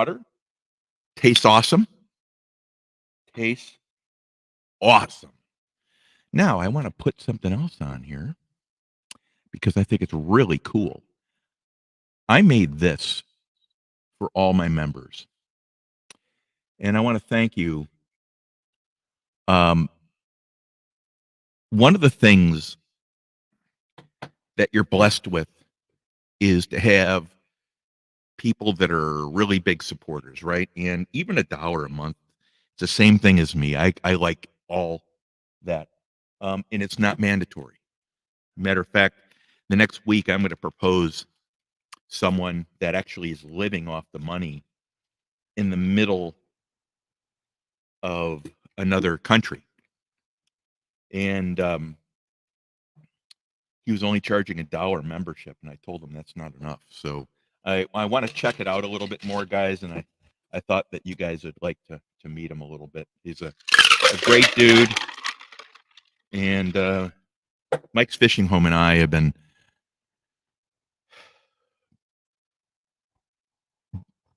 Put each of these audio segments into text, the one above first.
water. Tastes awesome. Tastes awesome. Now, I want to put something else on here because I think it's really cool. I made this for all my members, and I want to thank you. One of the things that you're blessed with is to have people that are really big supporters, right? And even $1 a month, it's the same thing as me. I like all that. And it's not mandatory. Matter of fact, the next week I'm going to propose someone that actually is living off the money in the middle of another country. And he was only charging $1 membership, and I told him that's not enough. So I want to check it out a little bit more, guys, and I thought that you guys would like to meet him a little bit. He's a great dude, and Mike's Fishing Home and I have been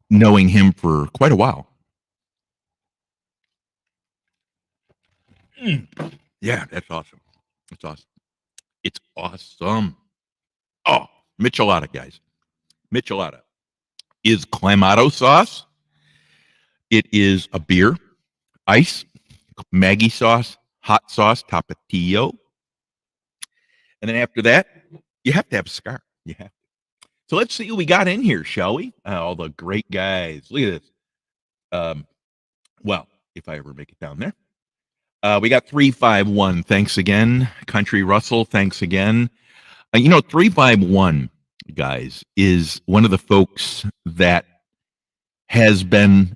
knowing him for quite a while. Yeah, that's awesome. It's awesome. It's awesome. Oh, Michelada, guys. Michelada is Clamato sauce. It is a beer, ice, Maggi sauce, hot sauce, tapatio. And then after that, you have to have a scar. You have to. So let's see what we got in here, shall we? All the great guys. Look at this. Well, if I ever make it down there. We got 351. Thanks again. Country Russell, thanks again. 351, guys, is one of the folks that has been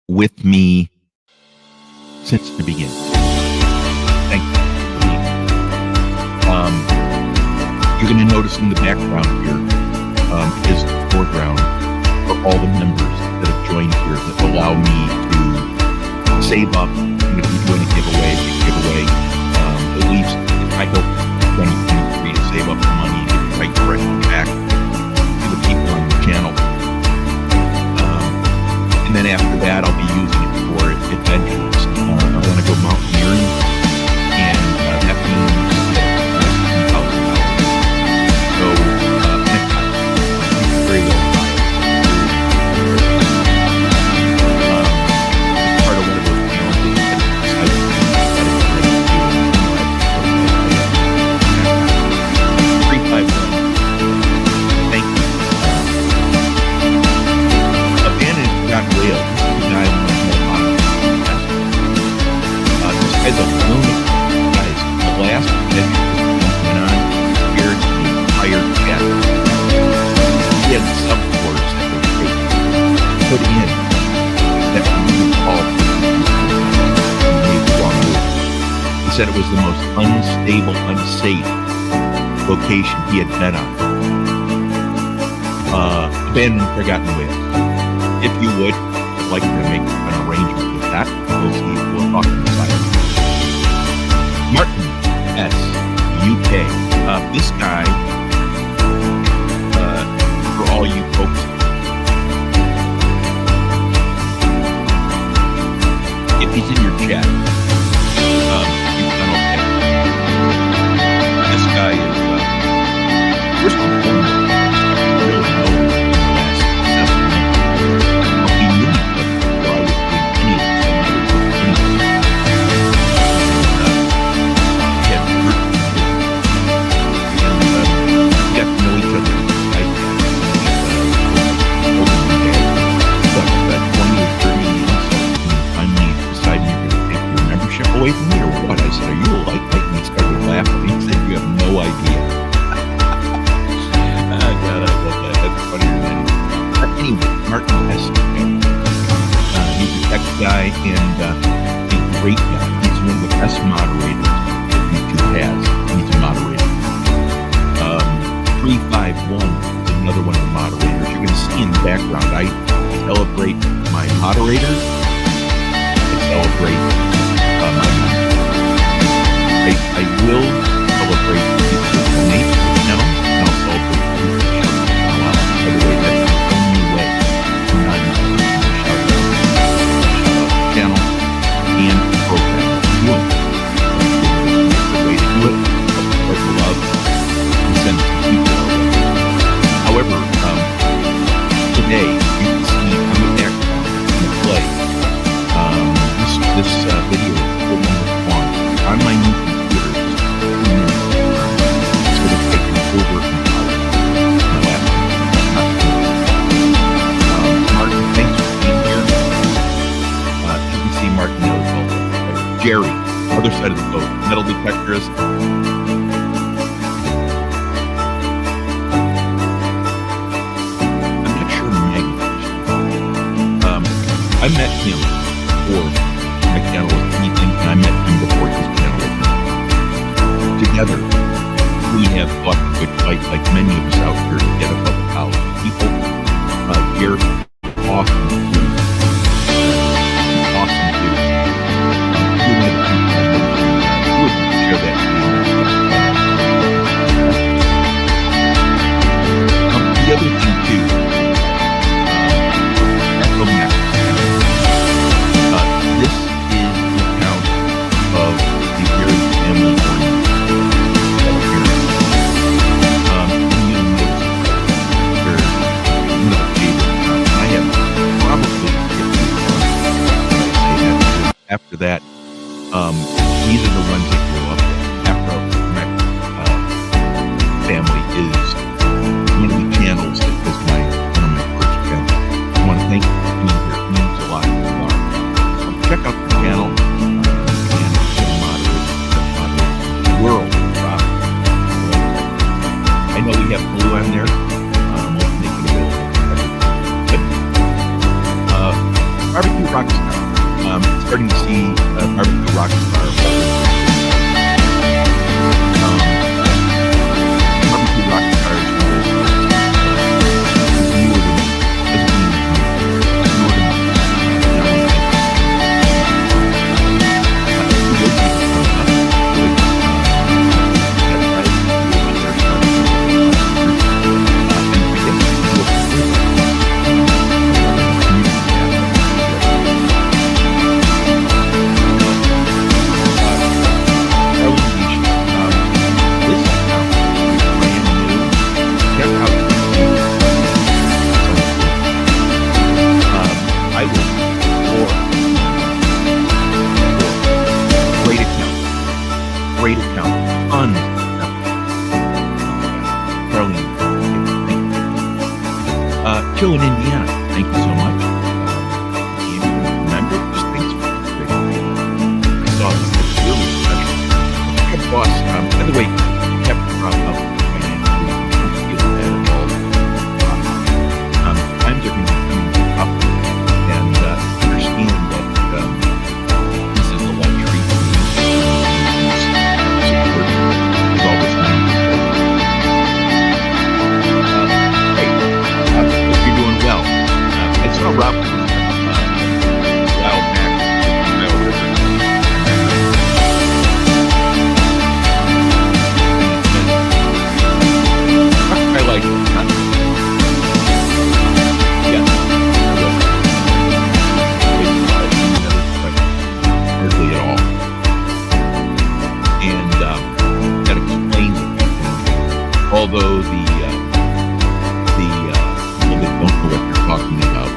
with me since the beginning. Thank you. You're going to notice in the background here is the foreground for all the members that have joined here that allow me to save up. I'm going to be doing a giveaway. At least I hope 2023 to save up the money and right directly back to the people on the channel. And then after that, I'll be using it for adventures. I want to go mountaineering, and that means $10,000. So next time, very well. Part of one of those challenges that I Thank you. Abandoned John Leo, the guy this guy's a lunatic, guys. The last adventure went on here to the entire chat. He had subcores that were put in that we would call He said it was the most unstable, unsafe location he had been on. Abandoned Forgotten Whales. If you would, I'd like to make an arrangement with that. We'll talk inside. Martin S. UK. This guy, for all you folks, if he's in your chat, you've done okay. This guy is, first and foremost, I really know him as successful. He knew me before I was doing any of this. He had worked with me. And we got to know each other. I over the day. But 20 or 30 years, finally decided you're going to take your membership away from me or what? I said, are you a light? And he started laughing. He said, you have no idea. God, I love that. That's funnier than anything. Anyway, Martin Hess. He's a tech guy and a great guy. He's one of the best moderators that YouTube has. He's a moderator. 351 is another one of the moderators. You're going to see in the background, I celebrate my moderators. I celebrate my members. I will celebrate people who donate to the channel, and I'll celebrate people who share the channel out. By the way, that's the only way to not side of the boat. Metal detectors. I'm not sure Meg. I met him before my channel was anything, and I met him before his channel was anything. Together, we have fought a good fight, like many of us out here, to get a public house. People here, awesome food, awesome food. You're one of the people who would share that food. The other thing too, Echo Max. This is the account of the very family-oriented appearance. And you'll notice there's another favorite account. I have probably 50 after that. These are the ones that grow up after my family is one of the channels that was one of my first channels. I want to thank you for being here. It means a lot. Check out the channel and moderate the world. I know we have Blue on there. Let's make it available. But Barbecue Rockstar. Starting to see Barbecue Rockstar. Barbecue Rockstar is newer than me. Great account, tons of Carolyn, thank you. Chill in Indiana, thank you so much. Remember, just thanks for the I saw this, it's really special. Kept boss, by the way, kept up financially, don't feel bad at all. Times are going to be coming up, and understand that this is a luxury for me. Rob a while back, I like it. Yeah. Hardly at all. And that explains it. Although the people that don't know what you're talking about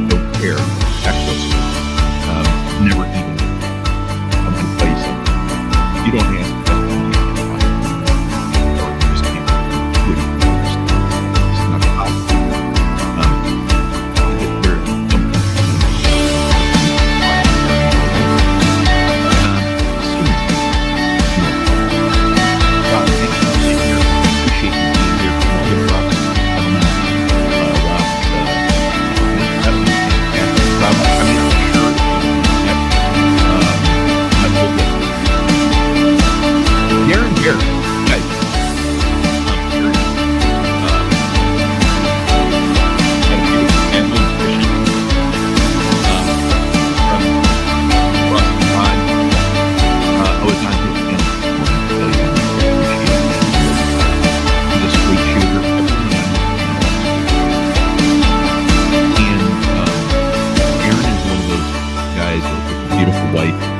don't care, actually, never even, I'm going to tell you something. You don't ask the question, you can't find it. Or you just can't do it. It's not possible. There's something appreciate you being here. Here, guys.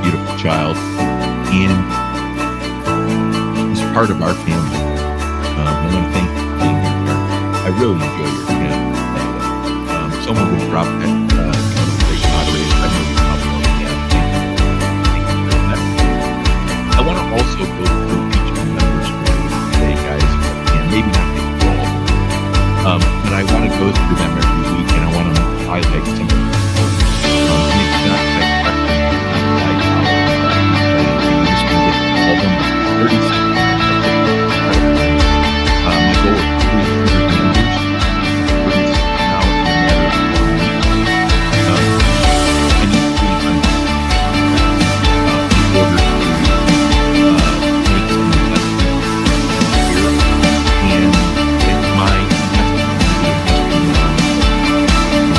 Beautiful child, and he's part of our family. I want to thank you for being here. I really enjoy your channel. Someone would drop that one of the great moderators. I know you probably already have. Thank you very much. I want to also go through each of the members today, guys, and maybe not take it all, but I want to go through them every week, and I want to highlight some of them. And it's not like 30 seconds. My goal is 300 members. 30 seconds now in a matter of 4 weeks. I need 300 in order to make some investment here. And it's my investment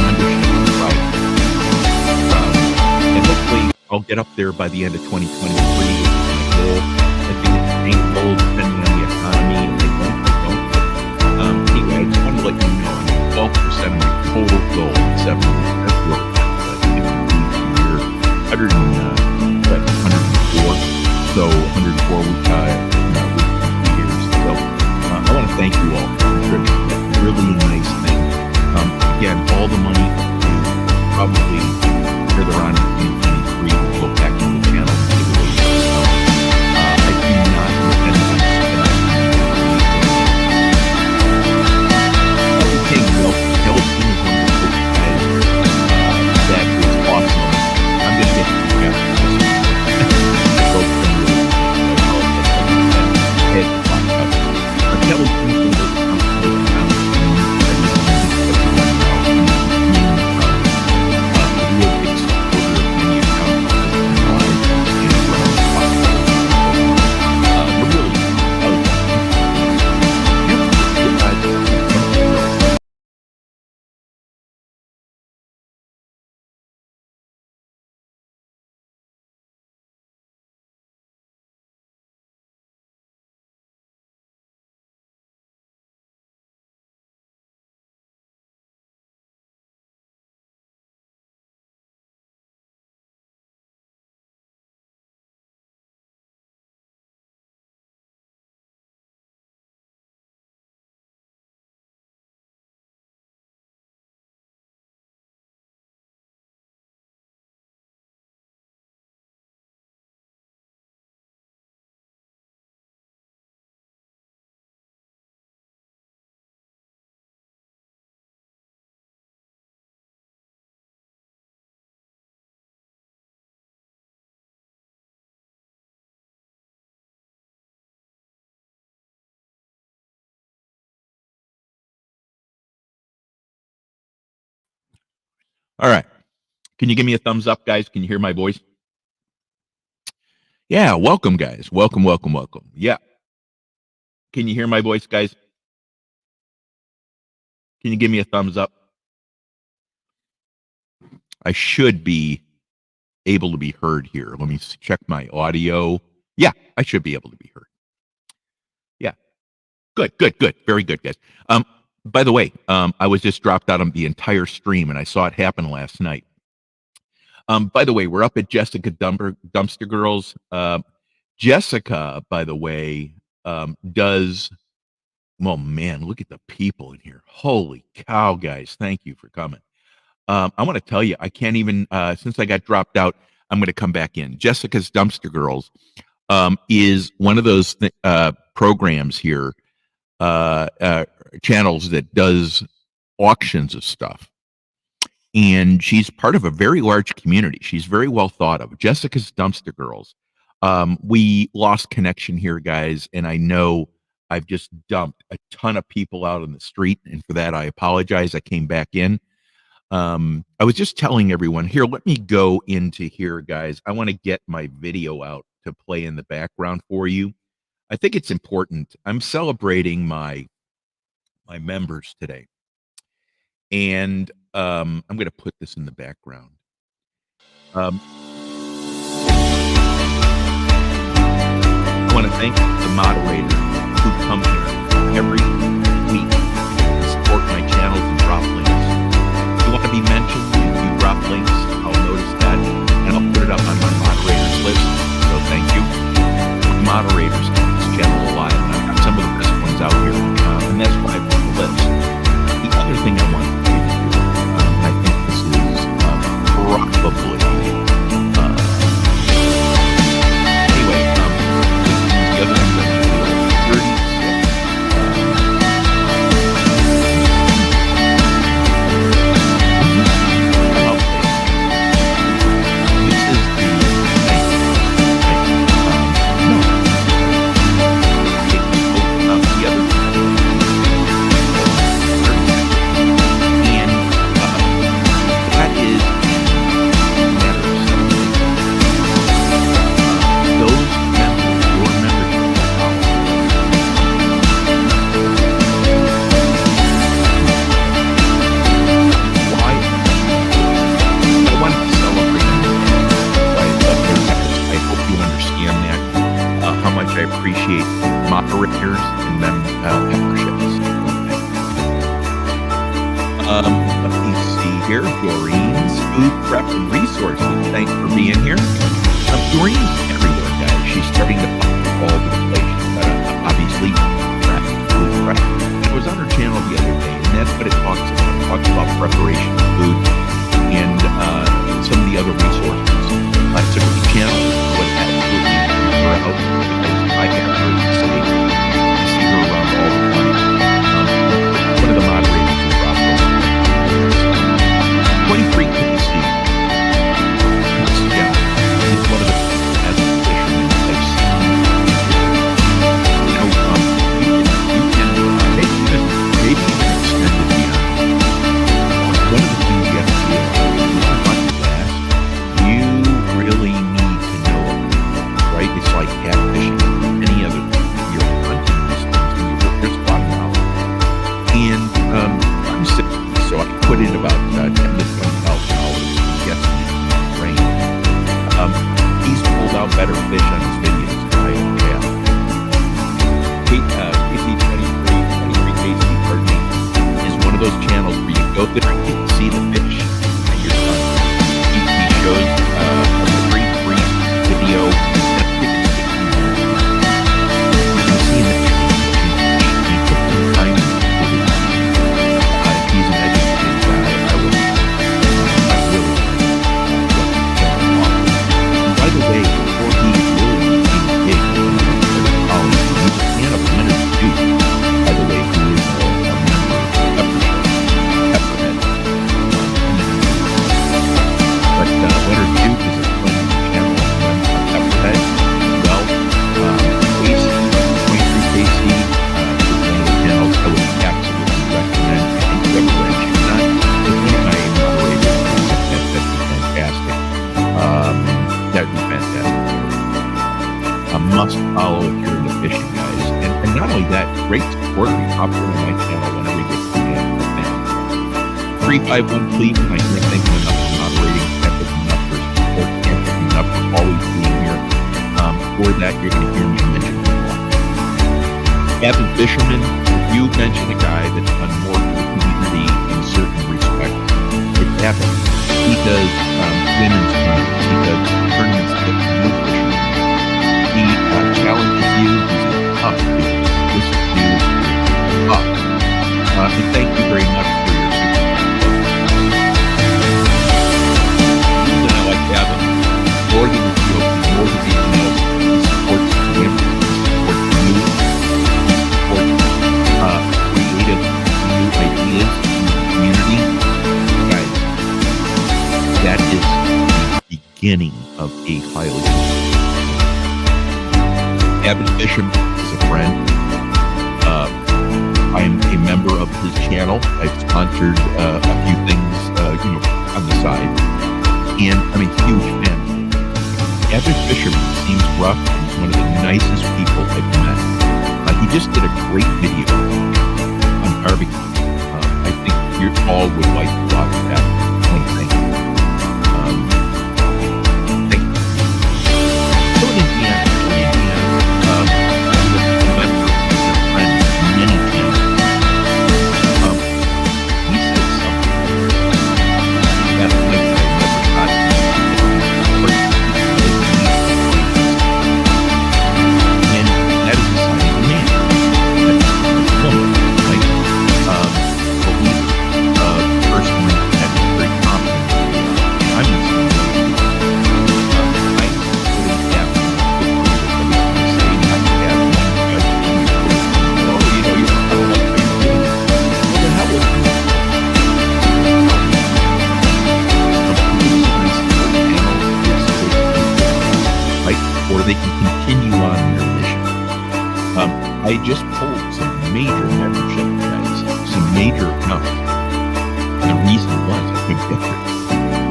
membership route. And hopefully I'll get up there by the end of 2023. My goal. I think it's sustainable depending on the economy. If they don't, they don't. Anyway, I just wanted to let you know I'm 12% of my total goal in 7 weeks. That's really good. 104. So 104 years. So I want to thank you all for contributing. That's really a nice thing. Again, all the money probably further on in 2023 will go back to the channel and give away stuff. I do not intend on spending everything well. Skeleton is one of the first guys that was awesome. I'm going to get to the after this one. All right. Can you give me a thumbs up, guys? Can you hear my voice? Yeah, welcome, guys. Welcome. Yeah. Can you hear my voice, guys? Can you give me a thumbs up? I should be able to be heard here. Let me check my audio. Yeah, I should be able to be heard. Yeah. Good. Very good, guys. By the way, I was just dropped out of the entire stream and I saw it happen last night. By the way, we're up at Jessica Dumpster Girls. Jessica, by the way, does, well, man, look at the people in here. Holy cow, guys. Thank you for coming. I want to tell you, I can't even, since I got dropped out, I'm going to come back in. Jessica's Dumpster Girls is one of those programs here, channels that does auctions of stuff. And she's part of a very large community. She's very well thought of. Jessica's Dumpster Girls. We lost connection here, guys, and I know I've just dumped a ton of people out on the street, and for that I apologize. I came back in. I was just telling everyone here, let me go into here, guys. I want to get my video out to play in the background for you. I think it's important. I'm celebrating my members today. And I'm going to put this in the background. I want to thank the moderators who come here every week to support my channels and drop links. If you want to be mentioned, if you drop links, I'll notice that, and I'll put it up on my moderators list. So thank you. Moderators keep this channel alive, and I've got some of the best ones out here, and that's why I put the list. The other thing I want to do, I think this is probably anyway. The other thing that I do, 36. This is the appreciate moderators and memberships. Let me see here. Doreen's Food Prep and Resources. Thanks for being here. Doreen's everywhere, guys. She's starting to pop all over the place. Obviously, food prep. I was on her channel the other day, and that's what it talks about. It talks about preparation of food and some of the other resources. It's a great channel. I would absolutely check her out because I have her to say I see her around all the time. One of the moderators who dropped over 23 KC. Yeah, he's one of the best fishermen I've seen. You know, you can maybe even extend it beyond. One of the things you have to do you really need to know it, right? It's like catfishing, any other you're hunting these things. There's a lot of knowledge. And I'm 60, so I put in about $10,000 to $20,000 guessing in the brain. He's pulled out better fish on his videos than I have. KC23 pardon me, is one of those channels where you go there and you can see the fish and you're done. He shows a brief video. You can see in the he took some time to do it. He's an educated guy. I really and by the way, before he really became big in college, he was a fan of Leonard Duke, by the way, who is a member of Pepperhead. But Leonard Duke is a friend of the channel on Pepperhead. Well, Casey, 23 Casey, is one of the channels I would absolutely recommend. I think you ever read it. Not with one of my moderators. That'd be fantastic. That'd be fantastic. A must follow if you're into fishing, guys. And not only that, great supporter. He pops over my channel whenever he gets the chance. 351 Cleveland, I can't thank him enough for moderating. Can't thank him enough for support. Can't thank him enough for always being here. For that, you're going to hear me mention him a lot. Avid Fisherman, you mentioned a guy that's done more for the community in certain respects. It's Avid. He does women's tournaments. He does tournaments to get new fishermen. He challenges you. He's a tough dude. This dude is tough. And thank you very much for your support. And I like Avid. More than the field, more than anything else, he supports the women. He supports the youth. He supports creative new ideas in the community. Guys, that is the beginning of a highly Avid Fisherman is a friend. I'm a member of his channel. I've sponsored a few things, on the side, and I'm a huge fan. Avid Fisherman seems rough. He's one of the nicest people I've met. He just did a great video on barbecue. I think you all would like to watch that. Thank you. Thank you. So in Indiana, I'm a member of a friend many times. He said something that I never got to. And that is a sign of a man. That's a woman, right? But we personally have been very confident. I'm not saying that. I really have or they can continue on their mission. I just pulled some major membership guys, some major accounts. And the reason was I couldn't get there.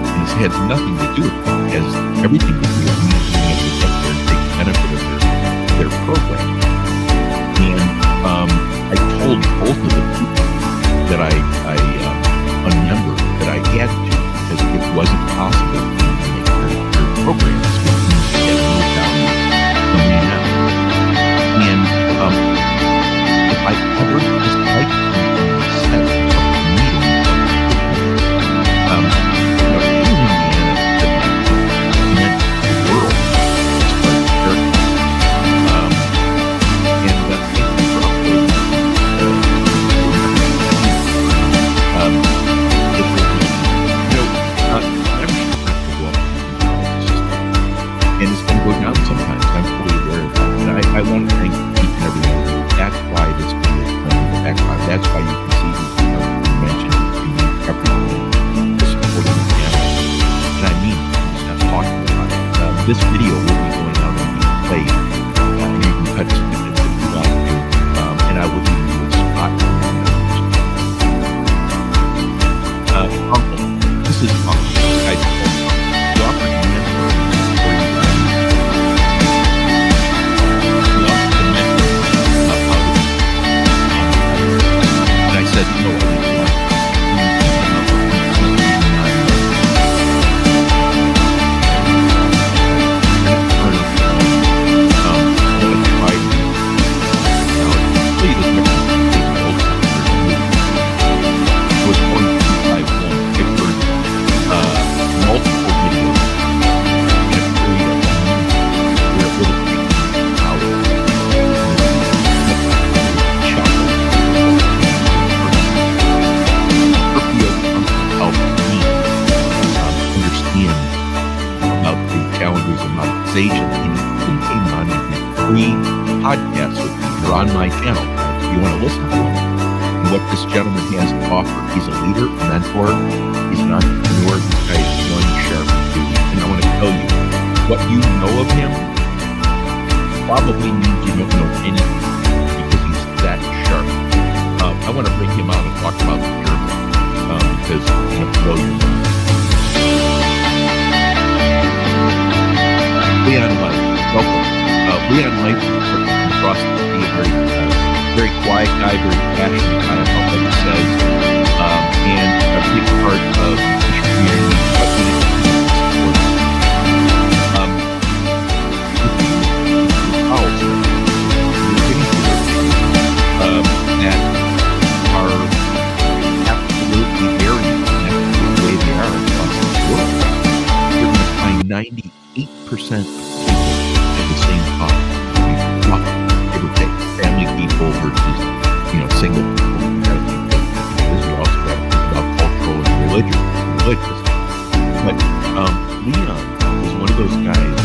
And it had nothing to do with it. It has everything to do with me being able to get there and take benefit of their program. And I told both of the people that I unmembered that I had to because it wasn't possible for me to make their programs. Which means they had no value for me now. want to thank each and every one of you. That's why this video is playing in the background. That's why you can see these mentioned everything to supporting the channel. And I mean, I'm not talking about it. This video will be going out and being played. And you can cut snippets if you want to. And I will leave you a spot. Uncle, this is Uncle. I offered you mentoring for you. He offered to mentor about it. And I said, no, I didn't want to. And he even came on free podcast with me. You're on my channel if you want to listen to him and what this gentleman has to offer. He's a leader, a mentor, he's an entrepreneur. This guy is one sharp dude. And I want to tell you, what you know of him probably means you don't know anything because he's that sharp. I want to bring him out and talk about the pyramid because it's going to blow your mind. Leon Light, welcome. Leon Light across the sea, very quiet guy, very passionate guy about what he says, and a big part of the fish community. That are absolutely very connected to the way they are across the world. You're going to find 98% of people at the same time. Give or take, family people versus, single people. We also got to think about cultural and religious. But Leon was one of those guys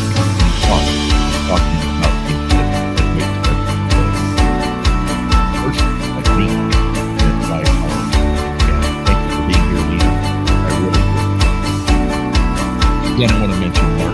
talking about things that make sense to a person like me. And I thank you for being here, Leon. I really do. Again, I want to mention Mark.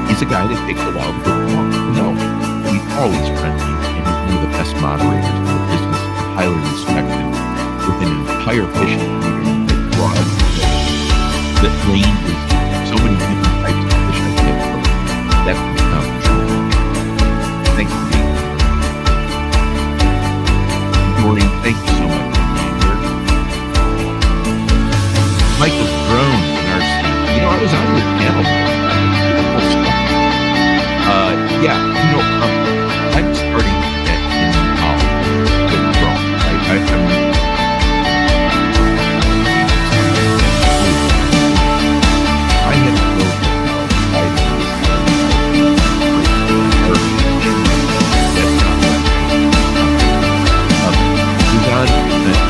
He's a guy that takes a while to get along. No, he's always friendly and he's one of the best moderators in the business, highly respected within an entire fishing community that broad, that ranges so many different types of fish I can't put. That's the accomplishment. Thank you, Dave. Doreen, thank you so much for being here. Michael Drones in our seat. I was on your channel. Yeah, I'm starting to get involved with drones. I have no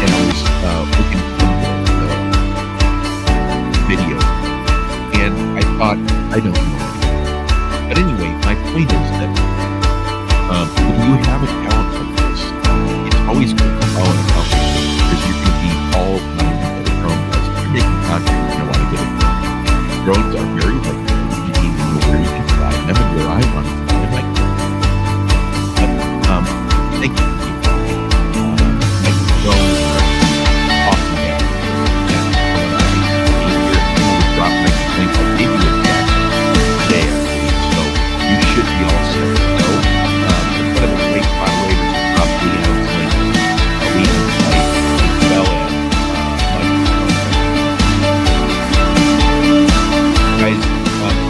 and I was looking through the video, and I thought, I don't know. But anyway, my point is that when you have a talent like this, it's always good to follow it out because you can be all kinds of a drone does. If you're making content, you're going to want to get it done. Drones are very like you need to know where you can fly them and where I want to fly them. Like that. But thank you. Drones are awesome. Yeah. I gave you a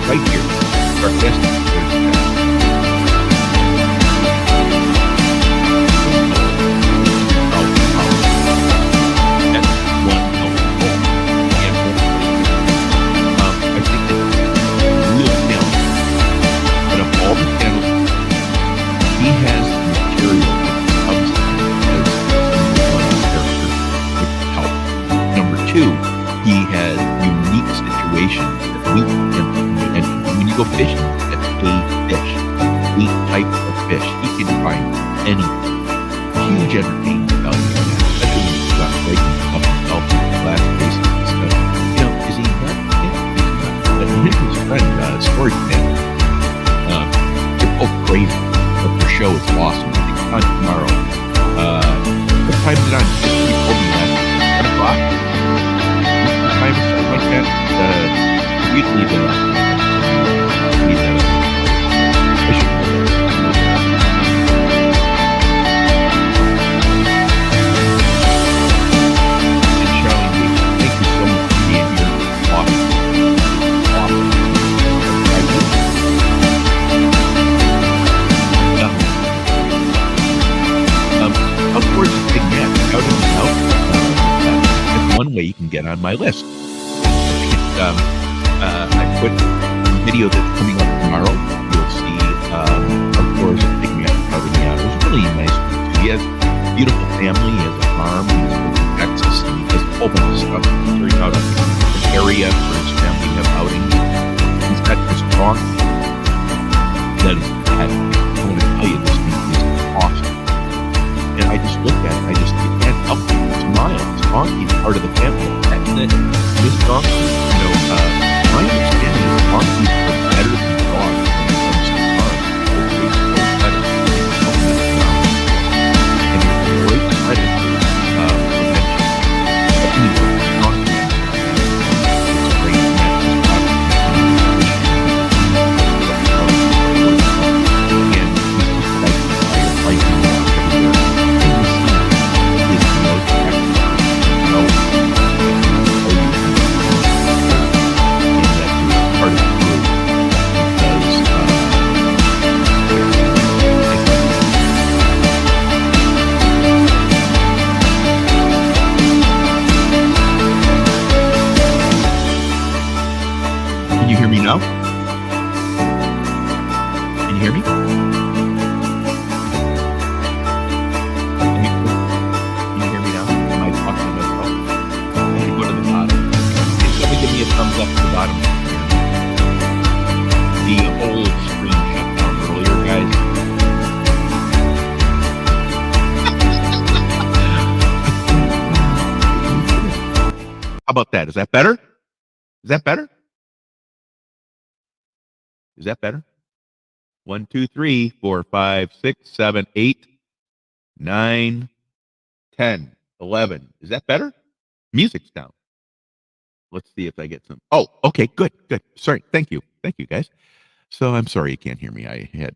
right here. Sarcastic. I think it's real talent. But of all the channels, he has material that comes to him as one character, which helps. Number two, he has unique situations that we can. And when you go fishing, it's a fish, a type of fish. He can find any huge entertainment value in that, especially when he's got breaking up himself in the glass basin and stuff. You know, is he not? Yeah, he's not. But him and his friend, Storage Man, they're both crazy. But their show is awesome. I think it's on tomorrow. What time is it on? You told me last 10 o'clock. What time is something like that? Usually the I should know that. And Charlie, thank you so much for being here. Awesome. Awesome. Of course, again, out in the out. That's one way you can get on my list. I put a video that's coming up tomorrow. You'll see, of course, Big Man out in the out. It was really nice. He has a beautiful family. He has a farm. He lives in Texas, and he does a whole bunch of stuff. He's clearing out an area for his family to have outings. He's got this dog that is, I want to tell you, this thing is awesome. And I just looked at it, I can't help but smile. This donkey is part of the family. And this donkey, you know, my understanding is donkeys are better than dogs when it comes to farms. They're way better. And it's a great credit for prevention. But anyway, donkey, it's a great match. And he's like firefighting everywhere. Can you hear me now? Can you hear me? Can you hear me now? Am I talking to myself? I should go to the bottom. Can somebody give me a thumbs up to the bottom? The whole screen shut down earlier, guys. How about that? Is that better? Is that better? Is that better? 1, 2, 3, 4, 5, 6, 7, 8, 9, 10, 11. Is that better? Music's down. Let's see if I get some. Oh, okay, good. Sorry. Thank you, guys. So I'm sorry you can't hear me. I had,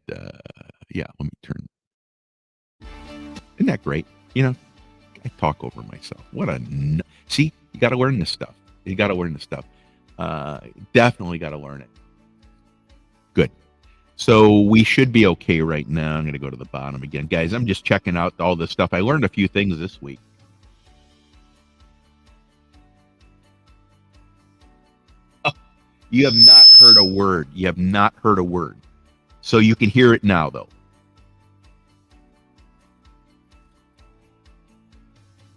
yeah, let me turn. Isn't that great? You know, I talk over myself. See, you got to learn this stuff. Definitely got to learn it. Good. So we should be okay right now. I'm going to go to the bottom again. Guys, I'm just checking out all this stuff. I learned a few things this week. Oh, you have not heard a word. So you can hear it now, though.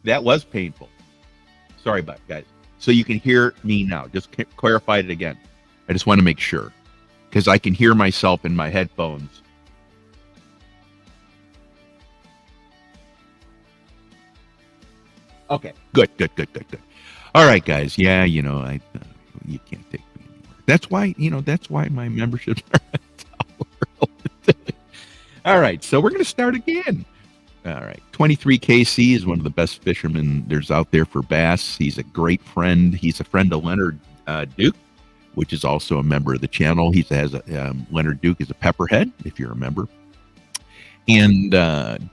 That was painful. Sorry about it, guys. So you can hear me now. Just clarify it again. I just want to make sure, because I can hear myself in my headphones. Okay, good. All right, guys. Yeah, you know, you can't take me anywhere. That's why my memberships are $1 All right, so we're going to start again. All right, 23KC is one of the best fishermen there's out there for bass. He's a great friend. He's a friend of Leonard Duke, which is also a member of the channel. Leonard Duke is a pepperhead, if you remember. And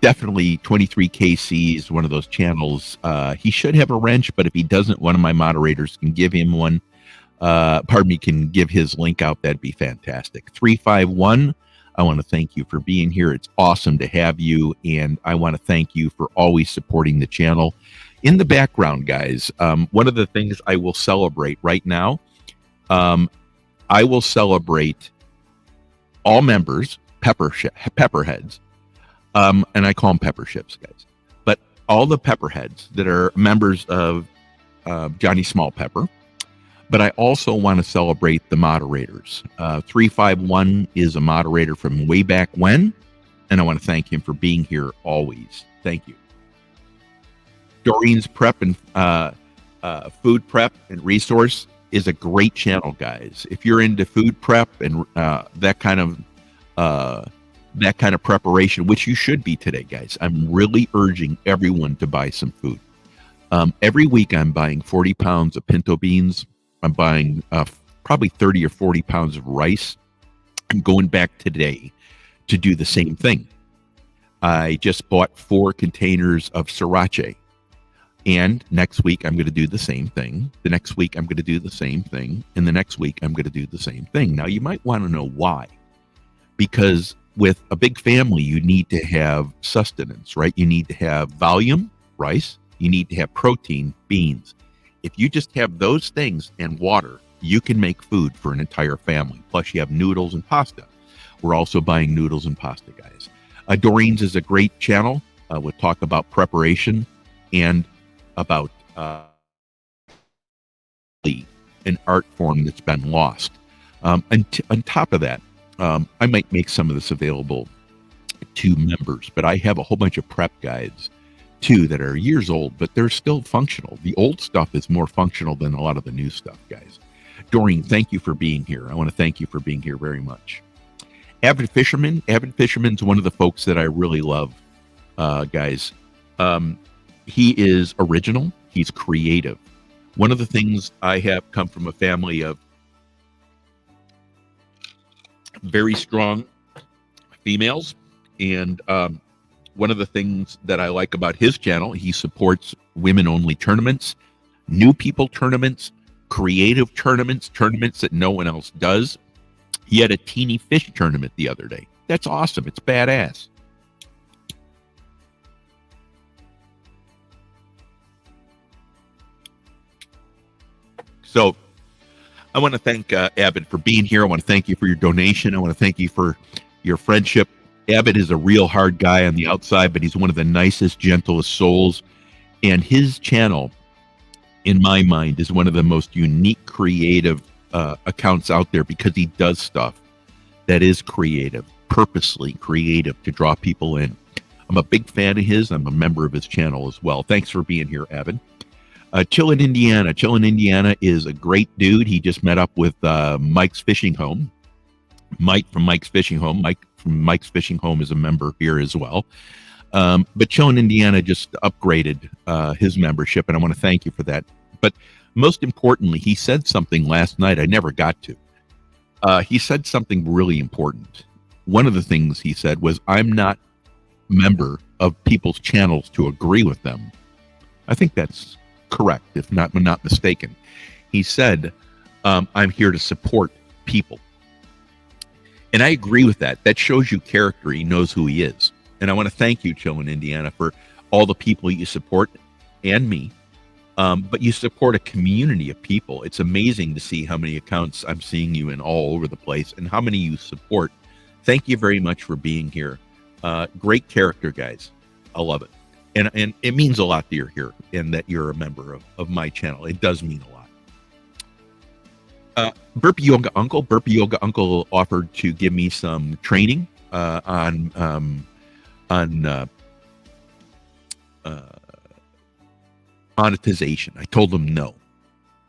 definitely 23KC is one of those channels. He should have a wrench, but if he doesn't, one of my moderators can give him one. can give his link out, that'd be fantastic. 351, I want to thank you for being here. It's awesome to have you, and I want to thank you for always supporting the channel. In the background, guys, one of the things I will celebrate right now, I will celebrate all members, pepperheads, and I call them pepper ships, guys, but all the pepperheads that are members of Johnny Small Pepper. But I also want to celebrate the moderators. 351 is a moderator from way back when, and I want to thank him for being here always. Thank you. Doreen's Prep and Food Prep and Resource is a great channel, guys. If you're into food prep and that kind of preparation, which you should be today, guys, I'm really urging everyone to buy some food. Every week I'm buying 40 pounds of pinto beans. I'm buying probably 30 or 40 pounds of rice. I'm going back today to do the same thing. I just bought 4 containers of sriracha. And next week, I'm going to do the same thing. The next week, I'm going to do the same thing. And the next week, I'm going to do the same thing. Now, you might want to know why. Because with a big family, you need to have sustenance, right? You need to have volume, rice. You need to have protein, beans. If you just have those things and water, you can make food for an entire family. Plus, you have noodles and pasta. We're also buying noodles and pasta, guys. Doreen's is a great channel. We'll talk about preparation and about an art form that's been lost. And on top of that, I might make some of this available to members, but I have a whole bunch of prep guides too that are years old, but they're still functional. The old stuff is more functional than a lot of the new stuff, guys. Doreen, thank you for being here. I want to thank you for being here very much. Avid Fisherman's one of the folks that I really love, guys. He is original. He's creative. One of the things, I have come from a family of very strong females, and one of the things that I like about his channel, he supports women-only tournaments, new people tournaments, creative tournaments, tournaments that no one else does. He had a teeny fish tournament the other day. That's awesome. It's badass. So I want to thank Abbott for being here. I want to thank you for your donation. I want to thank you for your friendship. Abbott is a real hard guy on the outside, but he's one of the nicest, gentlest souls. And his channel, in my mind, is one of the most unique, creative accounts out there because he does stuff that is creative, purposely creative to draw people in. I'm a big fan of his. I'm a member of his channel as well. Thanks for being here, Abbott. Chillin', Indiana. Chillin', Indiana is a great dude. He just met up with Mike's Fishing Home. Mike from Mike's Fishing Home. Mike from Mike's Fishing Home is a member here as well. But Chillin', Indiana just upgraded his membership, and I want to thank you for that. But most importantly, he said something last night I never got to. He said something really important. One of the things he said was, I'm not a member of people's channels to agree with them. I think that's correct, if not mistaken. He said, I'm here to support people. And I agree with that. That shows you character. He knows who he is. And I want to thank you, Chillin', Indiana, for all the people you support and me. But you support a community of people. It's amazing to see how many accounts I'm seeing you in all over the place and how many you support. Thank you very much for being here. Great character, guys. I love it. And it means a lot that you're here and that you're a member of my channel. It does mean a lot. Burpee Yoga Uncle. Burpee Yoga Uncle offered to give me some training on monetization. I told him no.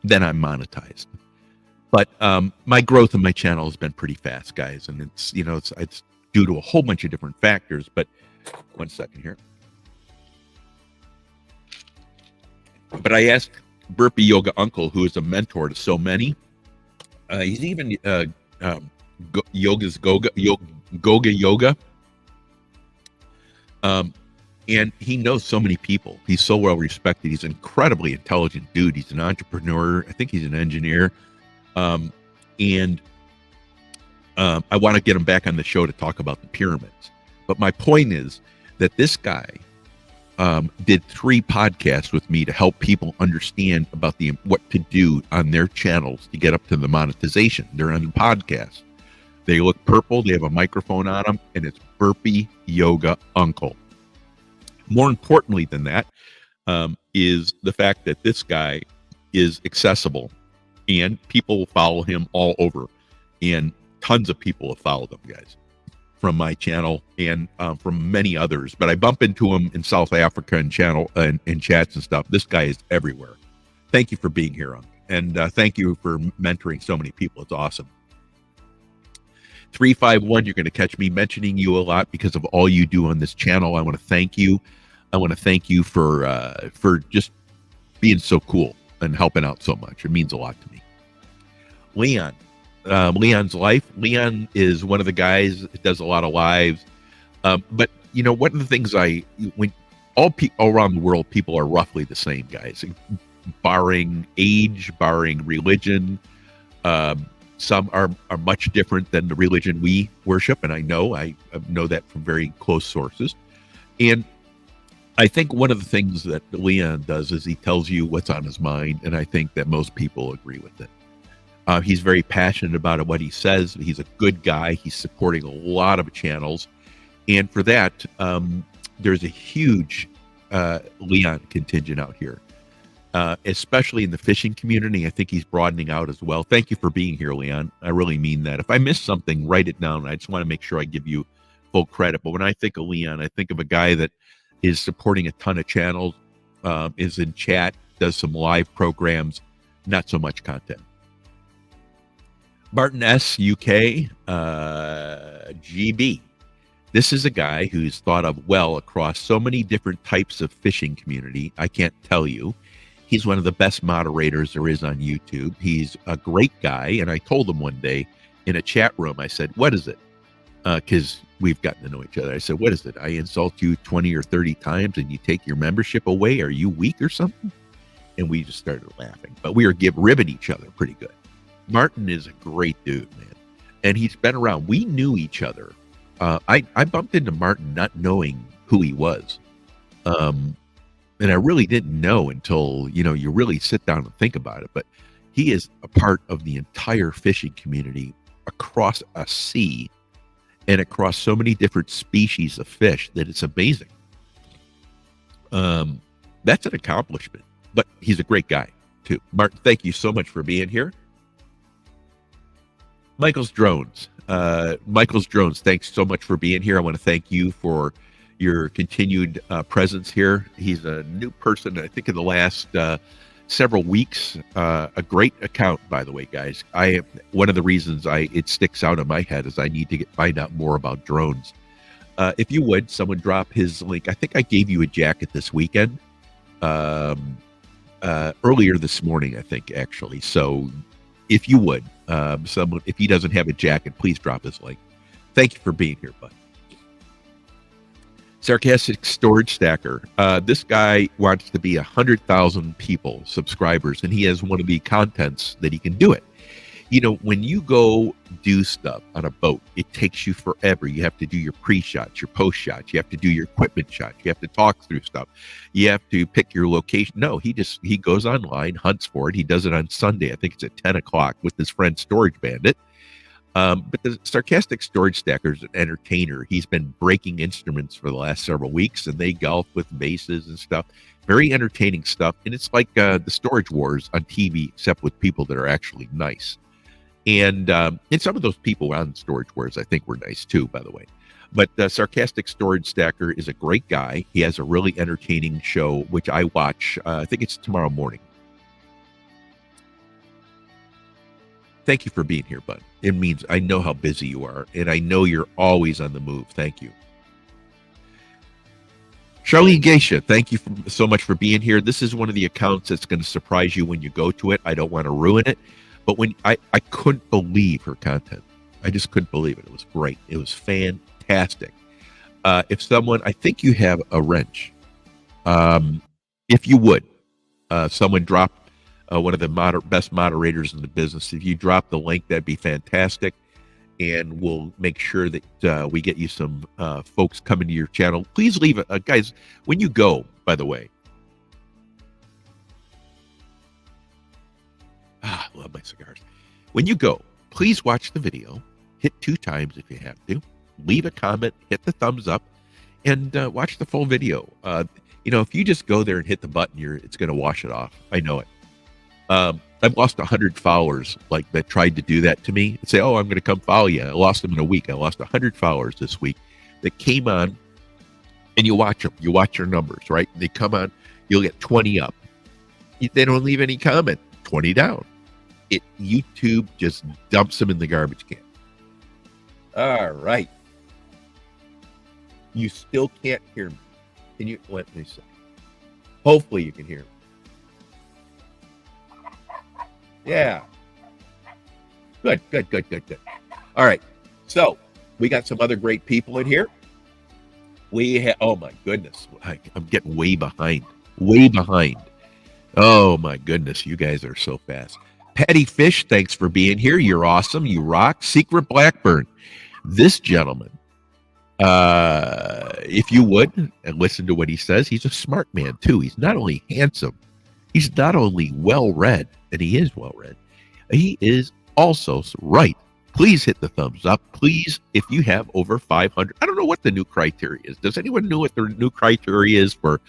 Then I'm monetized. But my growth in my channel has been pretty fast, guys, and it's it's due to a whole bunch of different factors. But one second here. But I asked Burpee Yoga Uncle, who is a mentor to so many. He's even Goga Yoga. And he knows so many people. He's so well respected. He's an incredibly intelligent dude. He's an entrepreneur. I think he's an engineer. Um, and I want to get him back on the show to talk about the pyramids. But my point is that this guy did 3 podcasts with me to help people understand about what to do on their channels to get up to the monetization. They're on the podcast. They look purple. They have a microphone on them, and it's Burpee Yoga Uncle. More importantly than that is the fact that this guy is accessible, and people will follow him all over. And tons of people have followed him, guys, from my channel and from many others. But I bump into him in South Africa and chats and stuff. This guy is everywhere. Thank you for being here, Unc. And thank you for mentoring so many people. It's awesome. 351, you're going to catch me mentioning you a lot because of all you do on this channel. I want to thank you. I want to thank you for just being so cool and helping out so much. It means a lot to me. Leon. Leon's life. Leon is one of the guys that does a lot of lives. But you know, one of the things when all around the world, people are roughly the same, guys, barring age, barring religion. Some are much different than the religion we worship, and I know that from very close sources. And I think one of the things that Leon does is he tells you what's on his mind, and I think that most people agree with it. He's very passionate about what he says. He's a good guy. He's supporting a lot of channels. And for that, there's a huge Leon contingent out here, especially in the fishing community. I think he's broadening out as well. Thank you for being here, Leon. I really mean that. If I missed something, write it down. I just want to make sure I give you full credit. But when I think of Leon, I think of a guy that is supporting a ton of channels, is in chat, does some live programs, not so much content. Martin S. UK, GB. This is a guy who's thought of well across so many different types of fishing community. I can't tell you. He's one of the best moderators there is on YouTube. He's a great guy. And I told him one day in a chat room, I said, what is it? Because we've gotten to know each other. I said, what is it? I insult you 20 or 30 times and you take your membership away? Are you weak or something? And we just started laughing. But we were ribbing each other pretty good. Martin is a great dude, man. And he's been around. We knew each other. I bumped into Martin not knowing who he was. And I really didn't know until, you really sit down and think about it. But he is a part of the entire fishing community across a sea and across so many different species of fish that it's amazing. That's an accomplishment. But he's a great guy, too. Martin, thank you so much for being here. Michael's Drones. Michael's Drones, thanks so much for being here. I want to thank you for your continued presence here. He's a new person, I think, in the last several weeks. A great account, by the way, guys. One of the reasons it sticks out in my head is I need to find out more about drones. If you would, someone drop his link. I think I gave you a jacket this weekend. Earlier this morning, I think, actually. So if you would, if he doesn't have a jacket, please drop his link. Thank you for being here, bud. Sarcastic Storage Stacker. This guy wants to be 100,000 subscribers, and he has one of the contents that he can do it. When you go do stuff on a boat, it takes you forever. You have to do your pre-shots, your post-shots. You have to do your equipment shots. You have to talk through stuff. You have to pick your location. No, he goes online, hunts for it. He does it on Sunday. I think it's at 10 o'clock with his friend Storage Bandit. But the Sarcastic Storage Stacker is an entertainer. He's been breaking instruments for the last several weeks, and they golf with basses and stuff. Very entertaining stuff. And it's like the Storage Wars on TV, except with people that are actually nice. And some of those people on Storage Wars, I think, were nice too, by the way. But Sarcastic Storage Stacker is a great guy. He has a really entertaining show, which I watch. I think it's tomorrow morning. Thank you for being here, bud. It means I know how busy you are, and I know you're always on the move. Thank you. Charlene Geisha, thank you so much for being here. This is one of the accounts that's going to surprise you when you go to it. I don't want to ruin it. But when I couldn't believe her content. I just couldn't believe it. It was great. It was fantastic. If someone, I think you have a wrench. If you would, someone drop one of the best moderators in the business. If you drop the link, that'd be fantastic. And we'll make sure that we get you some folks coming to your channel. Please leave, guys, when you go, by the way. I love my cigars. When you go, please watch the video. Hit 2 times if you have to. Leave a comment, hit the thumbs up, and watch the full video. If you just go there and hit the button, it's going to wash it off. I know it. I've lost 100 followers that tried to do that to me and say, "Oh, I'm going to come follow you." I lost them in a week. I lost 100 followers this week that came on, and you watch them. You watch your numbers, right? They come on, you'll get 20 up. They don't leave any comment. 20 down. YouTube just dumps them in the garbage can. All right. You still can't hear me. Can you let me say? Hopefully you can hear me. Yeah. Good. All right. So we got some other great people in here. We have, oh my goodness. I'm getting way behind. Oh my goodness. You guys are so fast. Patty Fish, thanks for being here. You're awesome. You rock. Secret Blackburn. This gentleman, if you would, and listen to what he says, he's a smart man too. He's not only handsome, he's not only well-read, and he is well-read, he is also right. Please hit the thumbs up. Please, if you have over 500, I don't know what the new criteria is. Does anyone know what the new criteria is for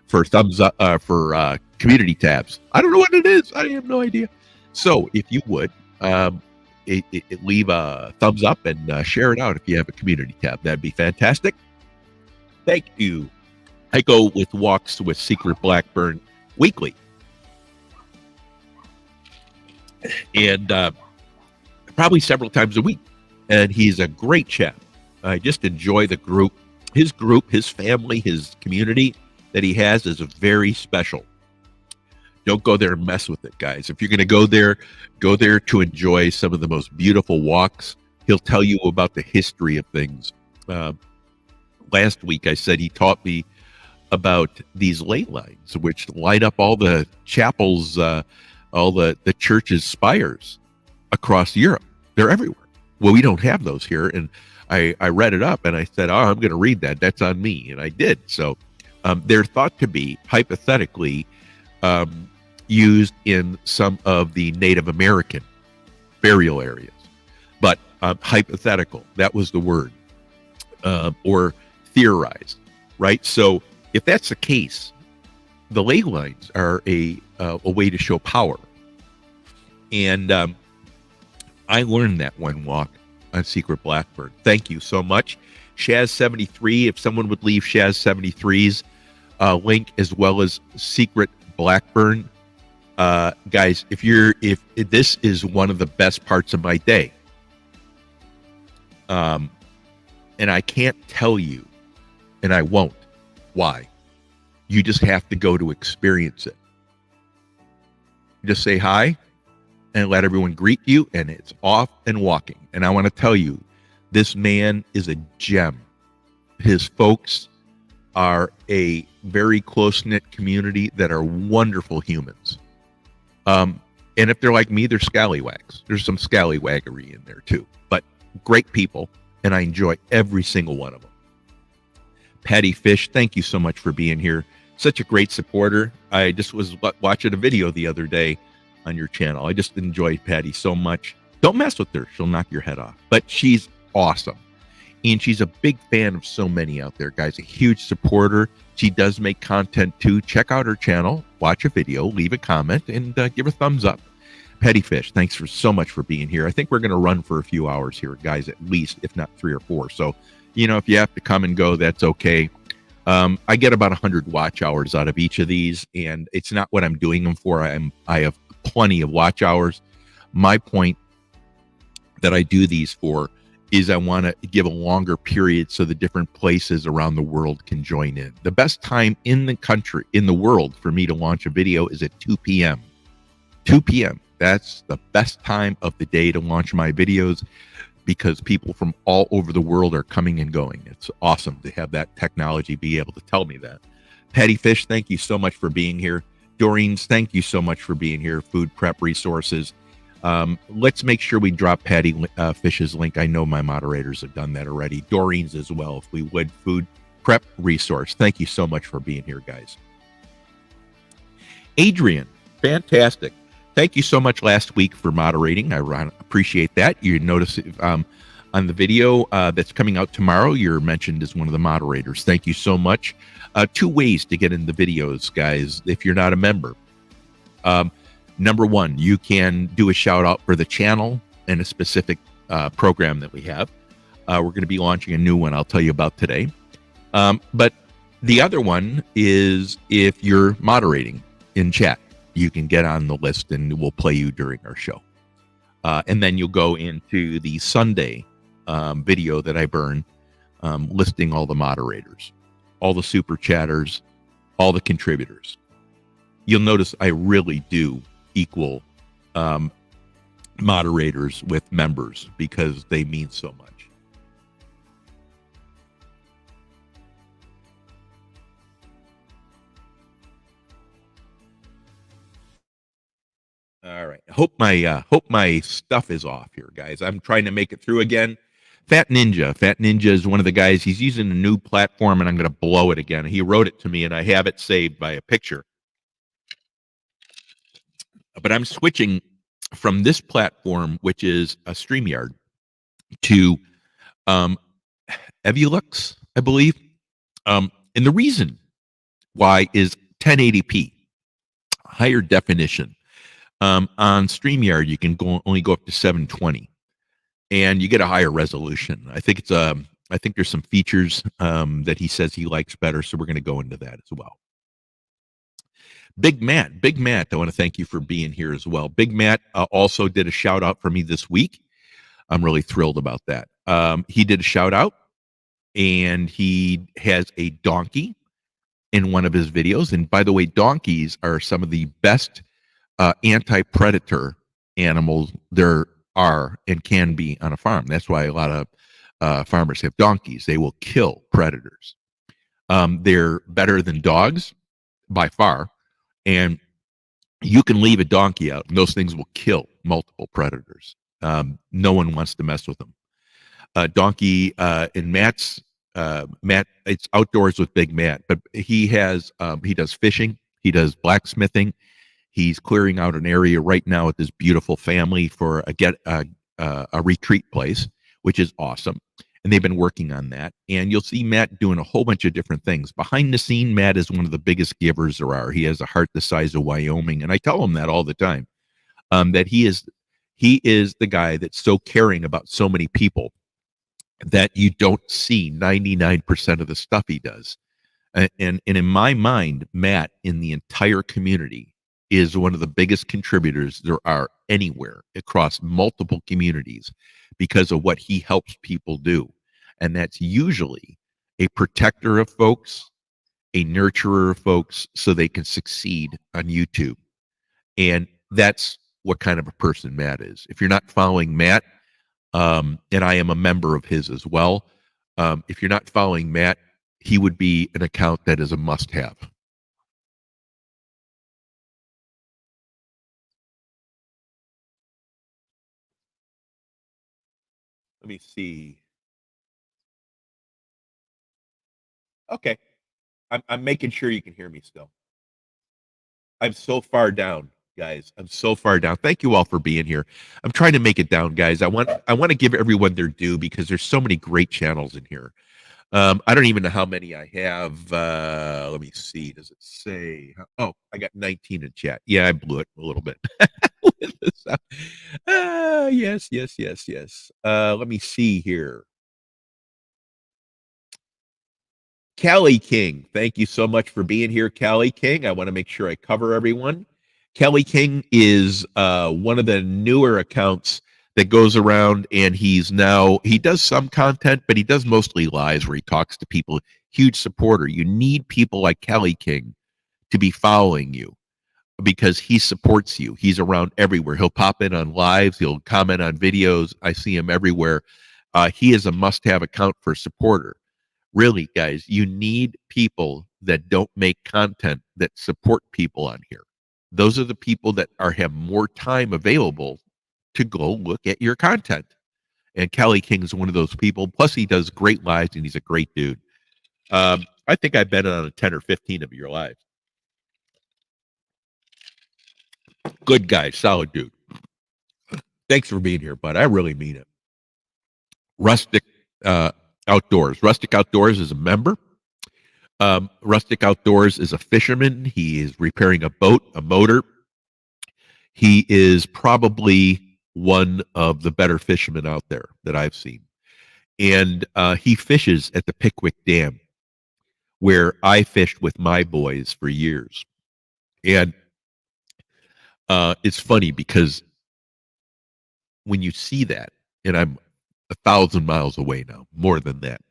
thumbs up, for community tabs? I don't know what it is. I have no idea. So if you would, leave a thumbs up and share it out if you have a community tab. That'd be fantastic. Thank you. I go with walks with Secret Blackburn weekly. And probably several times a week. And he's a great chap. I just enjoy the group. His family, his community that he has is very special. Don't go there and mess with it, guys. If you're going to go there to enjoy some of the most beautiful walks. He'll tell you about the history of things. Last week, I said he taught me about these ley lines, which light up all the chapels, all the church's spires across Europe. They're everywhere. Well, we don't have those here. And I read it up and I said, I'm going to read that. That's on me. And I did. So they're thought to be, hypothetically, used in some of the Native American burial areas. But hypothetical, that was the word, or theorized, right? So if that's the case, the ley lines are a way to show power. And I learned that one walk on Secret Blackburn. Thank you so much. Shaz73, if someone would leave Shaz73's link as well as Secret Blackburn. Guys, if this is one of the best parts of my day. And I can't tell you, and I won't, why. You just have to go to experience it. Just say hi and let everyone greet you, and it's off and walking. And I want to tell you, this man is a gem. His folks are a very close-knit community that are wonderful humans. And if they're like me, they're scallywags. There's some scallywaggery in there too, but great people, and I enjoy every single one of them. Patty Fish, thank you so much for being here. Such a great supporter. I just was watching a video the other day on your channel. I just enjoy Patty so much. Don't mess with her. She'll knock your head off. But she's awesome. And she's a big fan of so many out there, guys. A huge supporter. She does make content too. Check out her channel. Watch a video. Leave a comment. And give her a thumbs up. Patty Fish, thanks so much for being here. I think we're going to run for a few hours here, guys, at least, if not 3 or 4. So, if you have to come and go, that's okay. I get about 100 watch hours out of each of these, and it's not what I'm doing them for. I have plenty of watch hours. My point that I do these for is I want to give a longer period so the different places around the world can join in. The best time in the world for me to launch a video is at 2 p.m. 2 p.m. That's the best time of the day to launch my videos, because people from all over the world are coming and going. It's awesome to have that technology be able to tell me that. Patty Fish, thank you so much for being here. Doreen's, thank you so much for being here. Food Prep Resources. Let's make sure we drop Patty Fish's link. I know my moderators have done that already. Doreen's as well, if we would. Food Prep Resource. Thank you so much for being here, guys. Adrian, fantastic. Thank you so much last week for moderating. I appreciate that. You notice on the video that's coming out tomorrow, you're mentioned as one of the moderators. Thank you so much. 2 ways to get in the videos, guys, if you're not a member. Number 1, you can do a shout out for the channel and a specific program that we have. We're going to be launching a new one I'll tell you about today. But the other one is if you're moderating in chat, you can get on the list and we'll play you during our show. And then you'll go into the Sunday video that I burn, listing all the moderators, all the super chatters, all the contributors. You'll notice I really do equal moderators with members because they mean so much. All right. Hope my stuff is off here, guys. I'm trying to make it through again. Fat Ninja is one of the guys. He's using a new platform, and I'm going to blow it again. He wrote it to me, and I have it saved by a picture. But I'm switching from this platform, which is a StreamYard, to Evolux, I believe. And the reason why is 1080p, higher definition. On StreamYard, you can only go up to 720, and you get a higher resolution. I think there's some features that he says he likes better, so we're going to go into that as well. Big Matt, I want to thank you for being here as well. Big Matt also did a shout out for me this week. I'm really thrilled about that. He did a shout out, and he has a donkey in one of his videos. And by the way, donkeys are some of the best anti-predator animals there are and can be on a farm. That's why a lot of farmers have donkeys. They will kill predators. They're better than dogs by far, and you can leave a donkey out and those things will kill multiple predators. No one wants to mess with them. Donkey in Matt, it's outdoors with Big Matt, but he does fishing, he does blacksmithing. He's clearing out an area right now with this beautiful family for a retreat place, which is awesome. And they've been working on that. And you'll see Matt doing a whole bunch of different things. Behind the scene, Matt is one of the biggest givers there are. He has a heart the size of Wyoming. And I tell him that all the time, that he is the guy that's so caring about so many people that you don't see 99% of the stuff he does. And in my mind, Matt, in the entire community, is one of the biggest contributors there are anywhere across multiple communities because of what he helps people do. And that's usually a protector of folks, a nurturer of folks, so they can succeed on YouTube. And that's what kind of a person Matt is. If you're not following Matt, and I am a member of his as well, if you're not following Matt, he would be an account that is a must-have. Let me see. Okay. I'm making sure you can hear me still. I'm so far down, guys. I'm so far down. Thank you all for being here. I'm trying to make it down, guys. I want to give everyone their due because there's so many great channels in here. I don't even know how many I have. Let me see. Does it say? Oh, I got 19 in chat. Yeah, I blew it a little bit. Yes. Let me see here. Kelly King, thank you so much for being here, Kelly King. I want to make sure I cover everyone. Kelly King is one of the newer accounts that goes around, and he does some content, but he does mostly lives where he talks to people. Huge supporter. You need people like Kelly King to be following you because he supports you. He's around everywhere. He'll pop in on lives. He'll comment on videos. I see him everywhere. He is a must-have account for a supporter. Really, guys, you need people that don't make content that support people on here. those are the people that have more time available to go look at your content. And Kelly King is one of those people. Plus, he does great lives, and he's a great dude. I think I've been on a 10 or 15 of your lives. Good guy, solid dude. Thanks for being here, bud. I really mean it. Rustic Outdoors. Rustic Outdoors is a member. Rustic Outdoors is a fisherman. He is repairing a boat, a motor. He is probably one of the better fishermen out there that I've seen. And he fishes at the Pickwick Dam, where I fished with my boys for years. And it's funny because when you see that, and I'm 1,000 miles away now, more than that,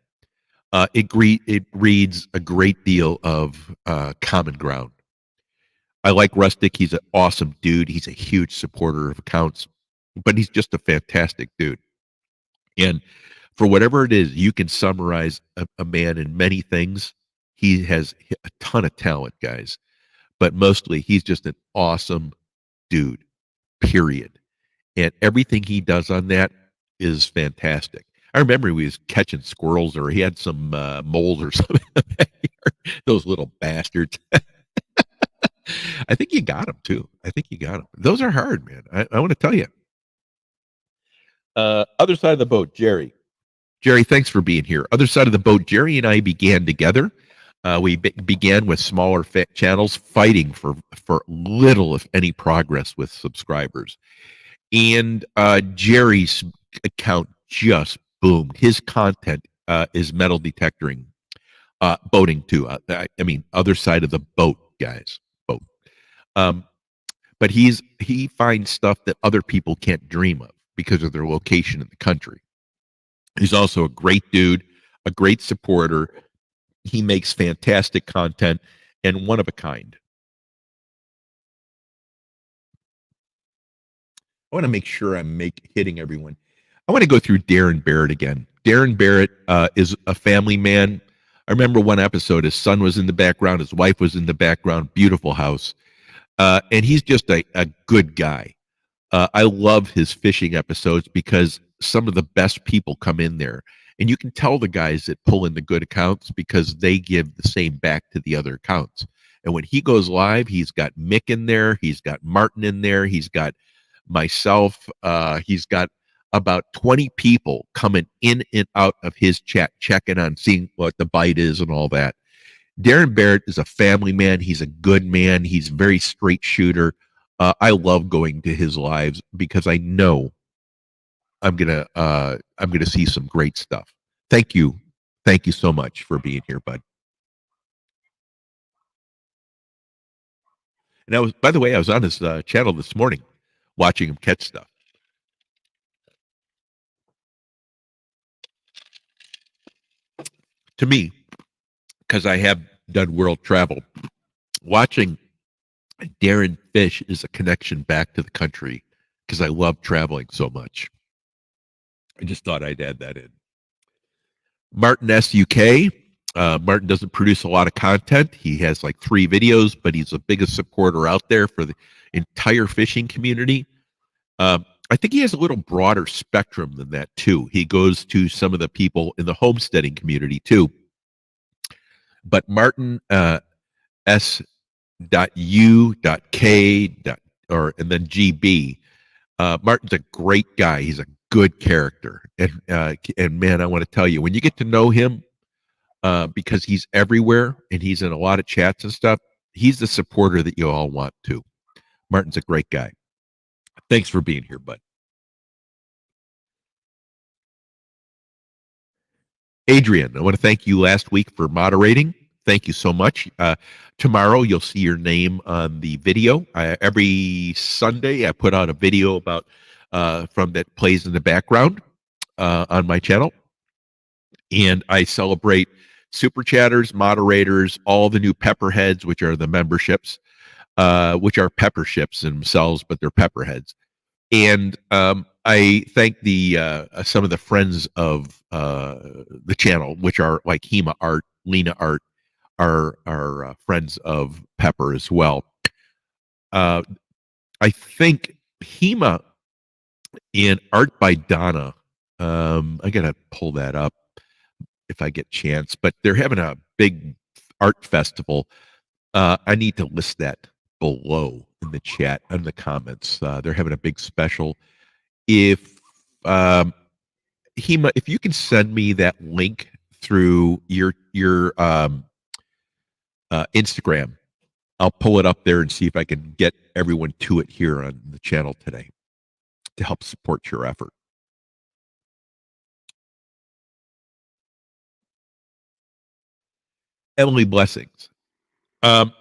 it reads a great deal of common ground. I like Rustic. He's an awesome dude. He's a huge supporter of accounts, but he's just a fantastic dude. And for whatever it is, you can summarize a man in many things. He has a ton of talent, guys, but mostly he's just an awesome dude, period. And everything he does on that is fantastic. I remember he was catching squirrels, or he had some moles or something. Those little bastards. I think you got him too. I think you got him. Those are hard, man. I want to tell you. Other side of the boat, Jerry. Jerry, thanks for being here. Other side of the boat, Jerry and I began together. We began with smaller channels, fighting for little, if any, progress with subscribers. And Jerry's account just boomed. His content is metal detecting, boating too. I mean, other side of the boat, guys, boat. But he finds stuff that other people can't dream of because of their location in the country. He's also a great dude, a great supporter. He makes fantastic content and one of a kind. I want to make sure I'm hitting everyone. I want to go through Darren Barrett again. Darren Barrett is a family man. I remember one episode, his son was in the background, his wife was in the background, beautiful house. And he's just a good guy. I love his fishing episodes because some of the best people come in there. And you can tell the guys that pull in the good accounts because they give the same back to the other accounts. And when he goes live, he's got Mick in there. He's got Martin in there. He's got myself. He's got about 20 people coming in and out of his chat, checking on, seeing what the bite is and all that. Darren Barrett is a family man. He's a good man. He's a very straight shooter. I love going to his lives because I know I'm gonna see some great stuff. Thank you so much for being here, bud. And I was, by the way, I was on his channel this morning, watching him catch stuff. To me, because I have done world travel, watching Darren fish is a connection back to the country because I love traveling so much. I just thought I'd add that in. Martin SUK. Martin doesn't produce a lot of content. He has like 3 videos, but he's the biggest supporter out there for the entire fishing community. I think he has a little broader spectrum than that too. He goes to some of the people in the homesteading community too. But Martin S.U.K. And then GB. Martin's a great guy. He's a good character, and man, I want to tell you, when you get to know him, because he's everywhere and he's in a lot of chats and stuff, he's the supporter that you all want to. Martin's a great guy. Thanks for being here, bud. Adrian, I want to thank you last week for moderating. Thank you so much. Tomorrow, you'll see your name on the video. Every Sunday, I put out a video about from that plays in the background on my channel. And I celebrate super chatters, moderators, all the new pepperheads, which are the memberships, which are pepperships themselves, but they're pepperheads. And I thank the some of the friends of the channel, which are like Hema Art, Lena Art, are friends of Pepper as well. uh, I think HEMA and Art by Donna. I gotta pull that up if I get a chance, but they're having a big art festival. I need to list that below in the chat and the comments. They're having a big special. If um, Hema, if you can send me that link through your Instagram, I'll pull it up there and see if I can get everyone to it here on the channel today to help support your effort. Emily, blessings. Um,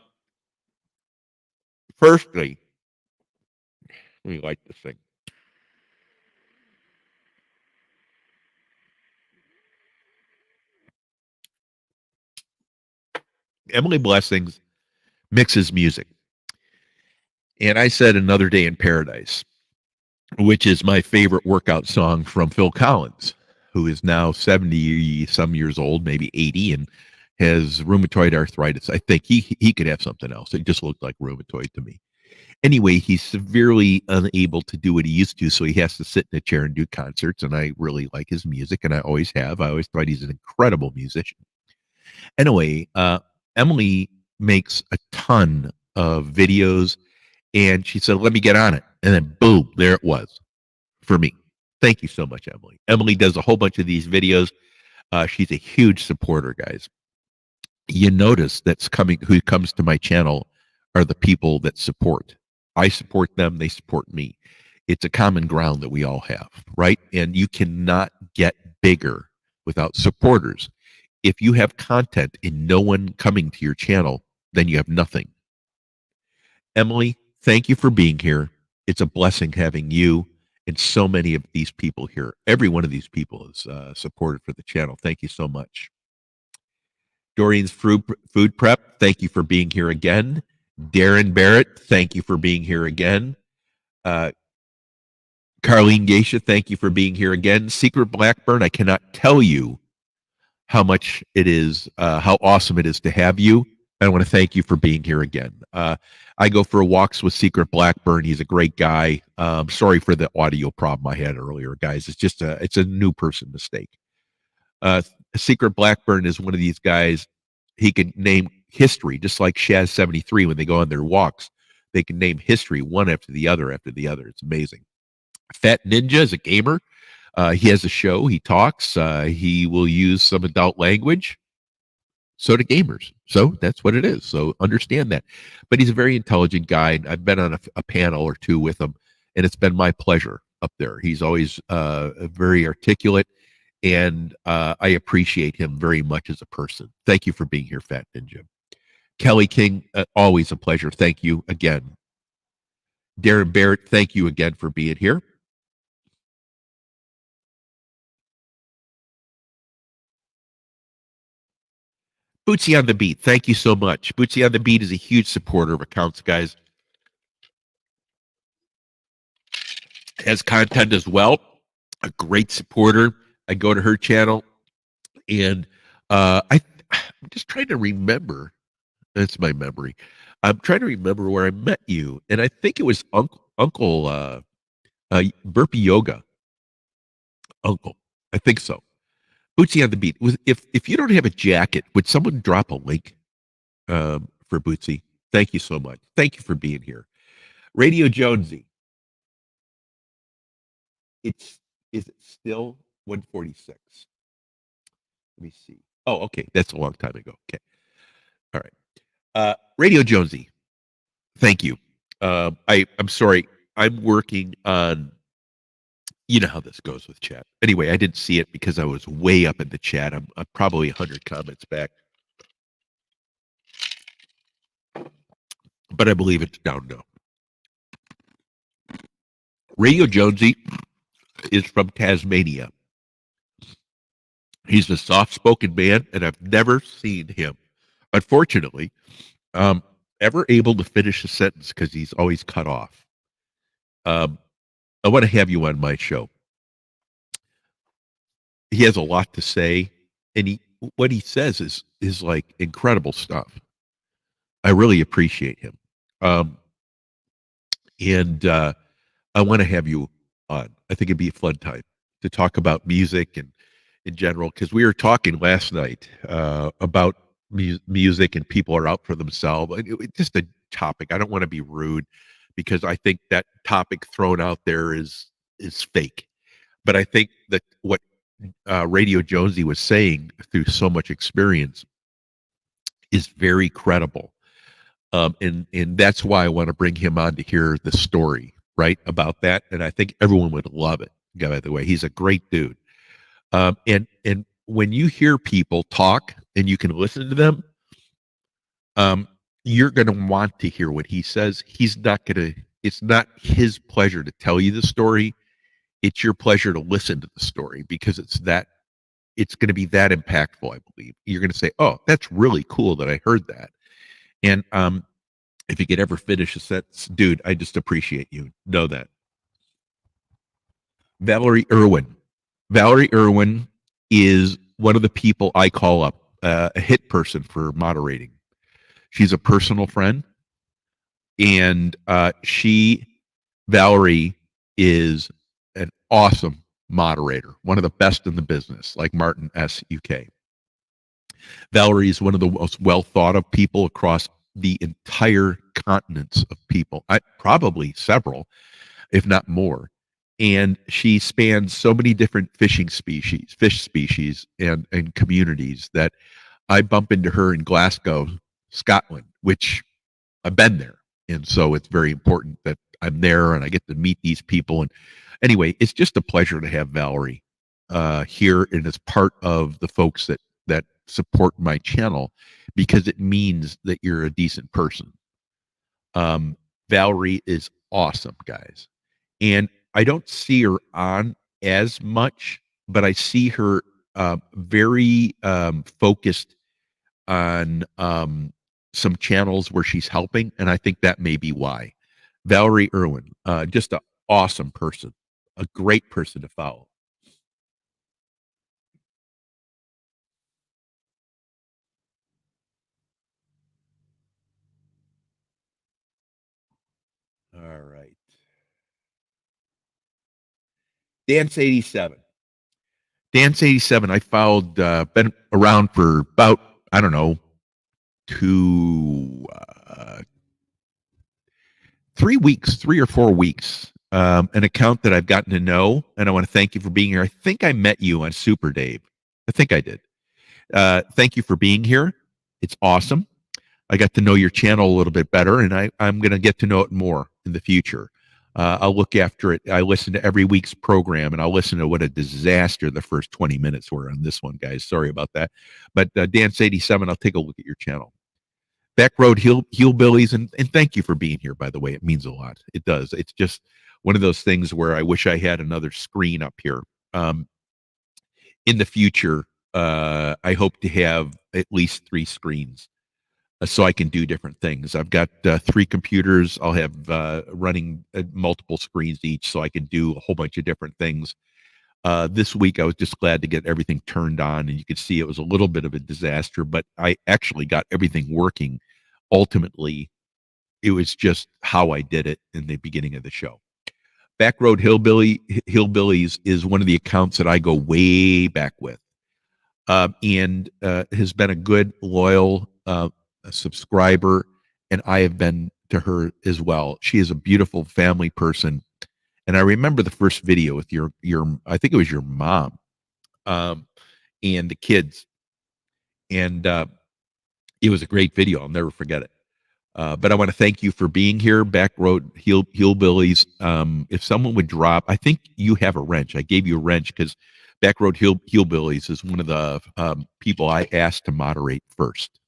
Firstly, let me light this thing. Emily Blessings mixes music. And I said Another Day in Paradise, which is my favorite workout song from Phil Collins, who is now 70 some years old, maybe 80, and has rheumatoid arthritis. I think he could have something else. It just looked like rheumatoid to me. Anyway, he's severely unable to do what he used to, so he has to sit in a chair and do concerts. And I really like his music, and I always have. I always thought he's an incredible musician. Anyway, Emily makes a ton of videos, and she said, "Let me get on it," and then boom, there it was for me. Thank you so much, Emily. Emily does a whole bunch of these videos. She's a huge supporter, guys. You notice who comes to my channel are the people that support. I support them, they support me. It's a common ground that we all have, right? And you cannot get bigger without supporters. If you have content and no one coming to your channel, then you have nothing. Emily, thank you for being here. It's a blessing having you and so many of these people here. Every one of these people is supported for the channel. Thank you so much. Doreen's Food Prep, thank you for being here again. Darren Barrett, thank you for being here again. Carlene Geisha, thank you for being here again. Secret Blackburn, I cannot tell you how much it is, how awesome it is to have you. I want to thank you for being here again. I go for walks with Secret Blackburn. He's a great guy. Sorry for the audio problem I had earlier, guys. It's a new person mistake. Secret Blackburn is one of these guys. He can name history, just like Shaz 73 when they go on their walks. They can name history one after the other after the other. It's amazing. Fat Ninja is a gamer. He has a show. He talks. He will use some adult language. So do gamers. So that's what it is. So understand that. But he's a very intelligent guy. I've been on a panel or two with him, and it's been my pleasure up there. He's always very articulate, and I appreciate him very much as a person. Thank you for being here, Fat Ninja. Kelly King, always a pleasure. Thank you again. Darren Barrett, thank you again for being here. Bootsy on the Beat, thank you so much. Bootsy on the Beat is a huge supporter of accounts, guys. Has content as well. A great supporter. I go to her channel, and I'm just trying to remember. That's my memory. I'm trying to remember where I met you, and I think it was Uncle Burpee Yoga. Uncle, I think so. Bootsy on the Beat. If you don't have a jacket, would someone drop a link for Bootsy? Thank you so much. Thank you for being here. Radio Jonesy. Is it still 146? Let me see. Oh, okay. That's a long time ago. Okay. All right. Radio Jonesy. Thank you. I'm sorry. I'm working on, you know how this goes with chat. Anyway, I didn't see it because I was way up in the chat. I'm probably 100 comments back. But I believe it's down now. Radio Jonesy is from Tasmania. He's a soft-spoken man, and I've never seen him, unfortunately, ever able to finish a sentence because he's always cut off. I want to have you on my show. He has a lot to say, and what he says is like incredible stuff. I really appreciate him. And I want to have you on. I think it'd be a fun time to talk about music and in general, because we were talking last night about music and people are out for themselves. And just a topic. I don't want to be rude because I think that topic thrown out there is fake. But I think that what Radio Jonesy was saying through so much experience is very credible. And that's why I want to bring him on to hear the story, right, about that. And I think everyone would love it. By the way, he's a great dude. And when you hear people talk and you can listen to them, um, you're going to want to hear what he says. He's not going to. It's not his pleasure to tell you the story. It's your pleasure to listen to the story because it's that. It's going to be that impactful. I believe you're going to say, "Oh, that's really cool that I heard that." And if you could ever finish a sentence, dude, I just appreciate you. Know that. Valerie Irwin. Valerie Irwin is one of the people I call up, a hit person for moderating. She's a personal friend, and Valerie, is an awesome moderator, one of the best in the business, like Martin S. UK. Valerie is one of the most well thought of people across the entire continents of people, probably several, if not more. And she spans so many different fish species, and communities that I bump into her in Glasgow, Scotland, which I've been there. And so it's very important that I'm there and I get to meet these people. And anyway, it's just a pleasure to have Valerie here and as part of the folks that support my channel because it means that you're a decent person. Valerie is awesome, guys. And I don't see her on as much, but I see her very focused on some channels where she's helping, and I think that may be why. Valerie Irwin, just an awesome person, a great person to follow. All right. Dance 87. Dance 87, I followed, been around for about, I don't know, two, 3 weeks, 3 or 4 weeks. An account that I've gotten to know, and I want to thank you for being here. I think I met you on Super Dave. I think I did. Thank you for being here. It's awesome. I got to know your channel a little bit better, and I'm going to get to know it more in the future. I'll look after it. I listen to every week's program, and I'll listen to what a disaster the first 20 minutes were on this one, guys. Sorry about that. But Dance 87, I'll take a look at your channel. Backroad Hillbillies, and thank you for being here, by the way. It means a lot. It does. It's just one of those things where I wish I had another screen up here. In the future, I hope to have at least 3 screens so I can do different things. I've got 3 computers. I'll have running multiple screens each so I can do a whole bunch of different things. This week, I was just glad to get everything turned on, and you could see it was a little bit of a disaster, but I actually got everything working. Ultimately, it was just how I did it in the beginning of the show. Backroad Hillbillies is one of the accounts that I go way back with, and has been a good, loyal subscriber, and I have been to her as well. She is a beautiful family person, and I remember the first video with your I think it was your mom, um, and the kids, and it was a great video. I'll never forget it. But I want to thank you for being here, Backroad Hillbillies. If someone would drop, I think you have a wrench. I gave you a wrench because Backroad Hillbillies is one of the people I asked to moderate first.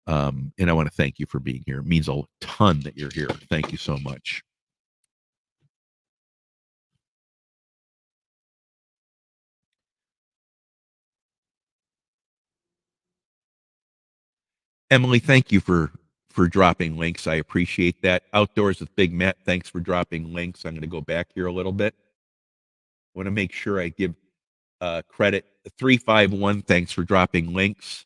And I want to thank you for being here. It means a ton that you're here. Thank you so much. Emily, thank you for dropping links. I appreciate that. Outdoors with Big Matt, thanks for dropping links. I'm going to go back here a little bit. I want to make sure I give credit. 351, thanks for dropping links.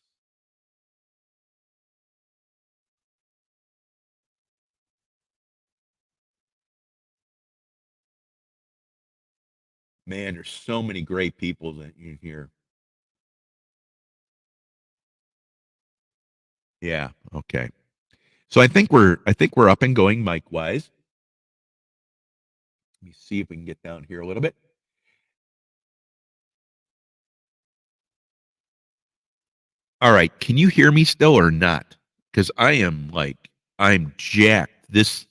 Man, there's so many great people that in here. Yeah. Okay. So I think we're up and going mic wise. Let me see if we can get down here a little bit. All right. Can you hear me still or not? Because I'm jacked. This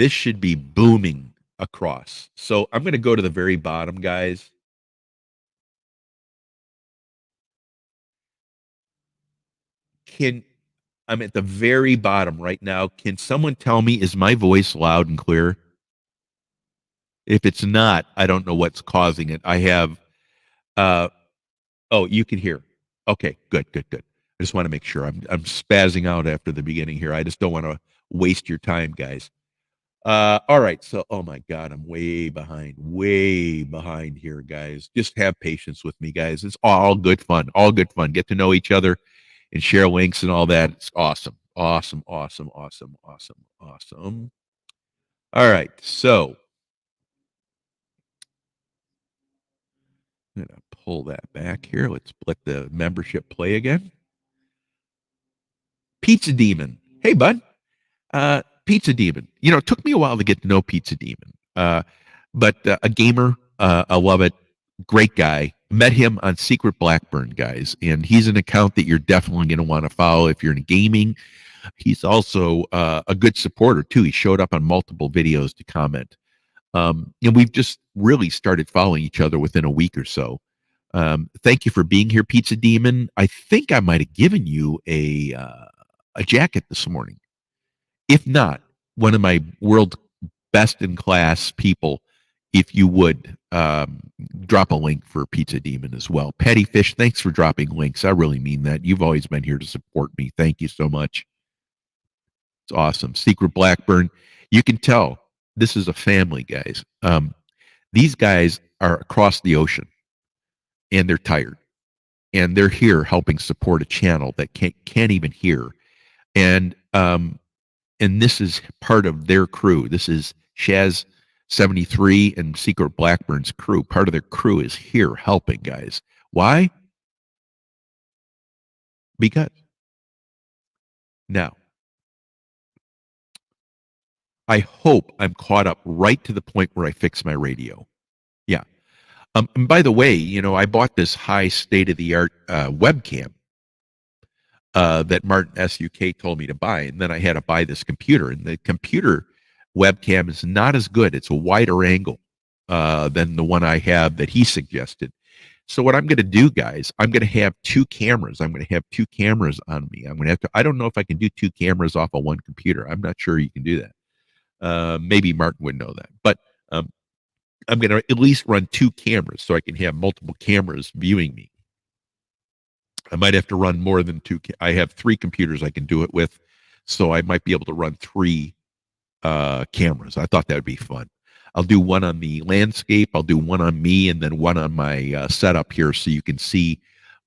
should be booming across. So I'm going to go to the very bottom, guys. Can I'm at the very bottom right now. Can someone tell me, is my voice loud and clear? If it's not, I don't know what's causing it. I have uh oh, you can hear. Okay, good, good, good. I just want to make sure. I'm spazzing out after the beginning here. I just don't want to waste your time, guys. All right. So, oh my God, I'm way behind here, guys. Just have patience with me, guys. It's all good fun, all good fun. Get to know each other and share links and all that. It's awesome, awesome, awesome, awesome, awesome, awesome. All right. So, I'm gonna pull that back here. Let's let the membership play again. Pizza Demon. Hey, bud. Pizza Demon. You know, it took me a while to get to know Pizza Demon, but a gamer. I love it. Great guy. Met him on Secret Blackburn, guys, and he's an account that you're definitely going to want to follow if you're in gaming. He's also a good supporter too. He showed up on multiple videos to comment. And we've just really started following each other within a week or so. Thank you for being here, Pizza Demon. I think I might have given you a jacket this morning. If not, one of my world best in class people, if you would drop a link for Pizza Demon as well. Petty Fish, thanks for dropping links. I really mean that. You've always been here to support me. Thank you so much. It's awesome. Secret Blackburn, you can tell this is a family, guys. These guys are across the ocean and they're tired and they're here helping support a channel that can't even hear. And this is part of their crew. This is Shaz 73 and Secret Blackburn's crew. Part of their crew is here helping, guys. Why? Because now I hope I'm caught up right to the point where I fix my radio. Yeah. And by the way, you know, I bought this high state of the art webcam that Martin SUK told me to buy. And then I had to buy this computer. And the computer webcam is not as good. It's a wider angle than the one I have that he suggested. So what I'm going to do, guys, I'm going to have two cameras. I'm going to have two cameras on me. I'm going to have to, I don't know if I can do two cameras off of one computer. I'm not sure you can do that. Maybe Martin would know that. But I'm going to at least run two cameras so I can have multiple cameras viewing me. I might have to run more than two. I have three computers I can do it with, so I might be able to run three cameras. I thought that would be fun. I'll do one on the landscape, I'll do one on me, and then one on my setup here so you can see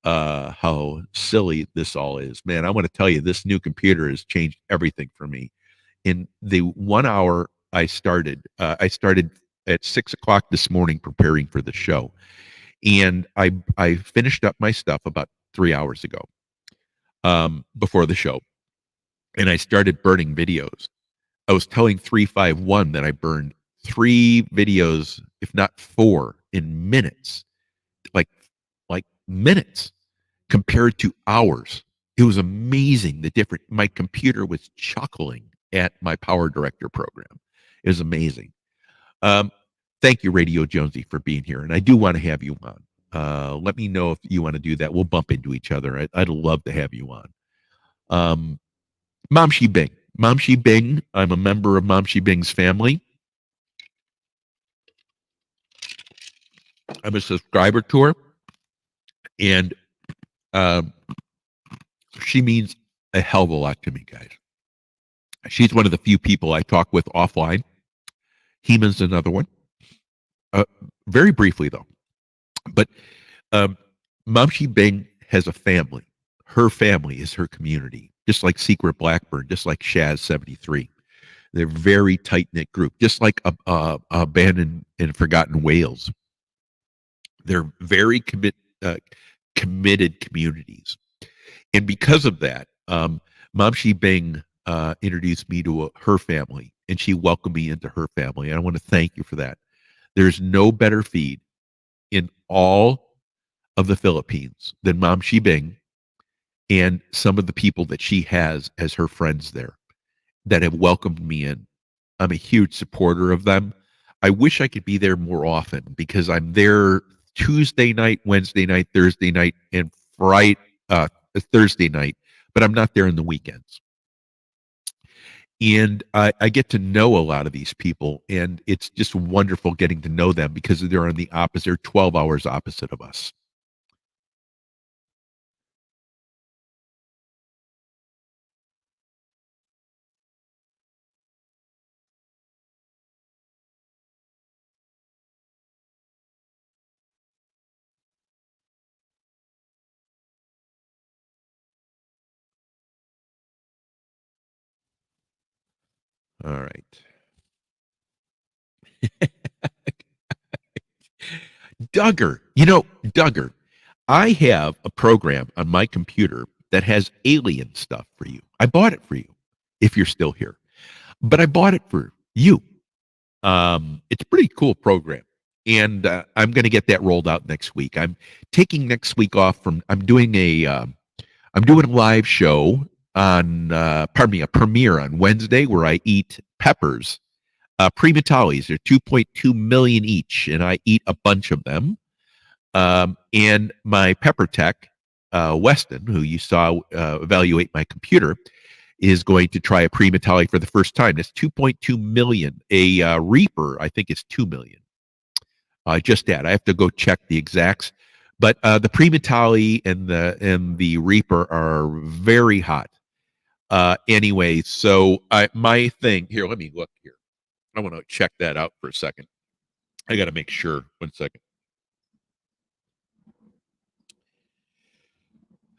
how silly this all is. Man, I want to tell you, this new computer has changed everything for me. In the 1 hour I started at 6 o'clock this morning preparing for the show. And I finished up my stuff about 3 hours ago before the show. And I started burning videos. I was telling 351 that I burned 3 videos, if not 4, in minutes, like minutes compared to hours. It was amazing the different. My computer was chuckling at my Power Director program. It was amazing. Um, Thank you, Radio Jonesy, for being here, and I do want to have you on. Let me know if you want to do that. We'll bump into each other. I'd love to have you on. Mom Shi Bing. Mom Shi Bing. I'm a member of Mom Shi Bing's family. I'm a subscriber to her, and she means a hell of a lot to me, guys. She's one of the few people I talk with offline. Heman's another one. Very briefly, though. But Mom Shi Bing has a family. Her family is her community, just like Secret Blackburn, just like Shaz 73. They're very tight knit group, just like abandoned and forgotten whales. They're very committed communities, and because of that, Mom Shi Bing introduced me to her family, and she welcomed me into her family. And I want to thank you for that. There's no better feed in all of the Philippines than Mom Shi Bing and some of the people that she has as her friends there that have welcomed me in. I'm a huge supporter of them. I wish I could be there more often because I'm there Tuesday night, Wednesday night, Thursday night, and Friday, Thursday night, but I'm not there in the weekends. And I get to know a lot of these people, and it's just wonderful getting to know them because they're on the opposite, they're 12 hours opposite of us. All right. Duggar, Duggar, I have a program on my computer that has alien stuff for you. I bought it for you if you're still here, but I bought it for you. It's a pretty cool program. And I'm going to get that rolled out next week. I'm taking next week off from. I'm doing a live show on. Pardon me, a premiere on Wednesday where I eat peppers, primitalis. They're 2.2 million each, and I eat a bunch of them. And my pepper tech, Weston, who you saw evaluate my computer, is going to try a pre-metallic for the first time. That's 2.2 million. A Reaper, I think, is 2 million. Just that. I have to go check the exacts. But the pre-metallic and the Reaper are very hot. Anyway, so my thing here. Let me look here. I want to check that out for a second. I got to make sure. 1 second.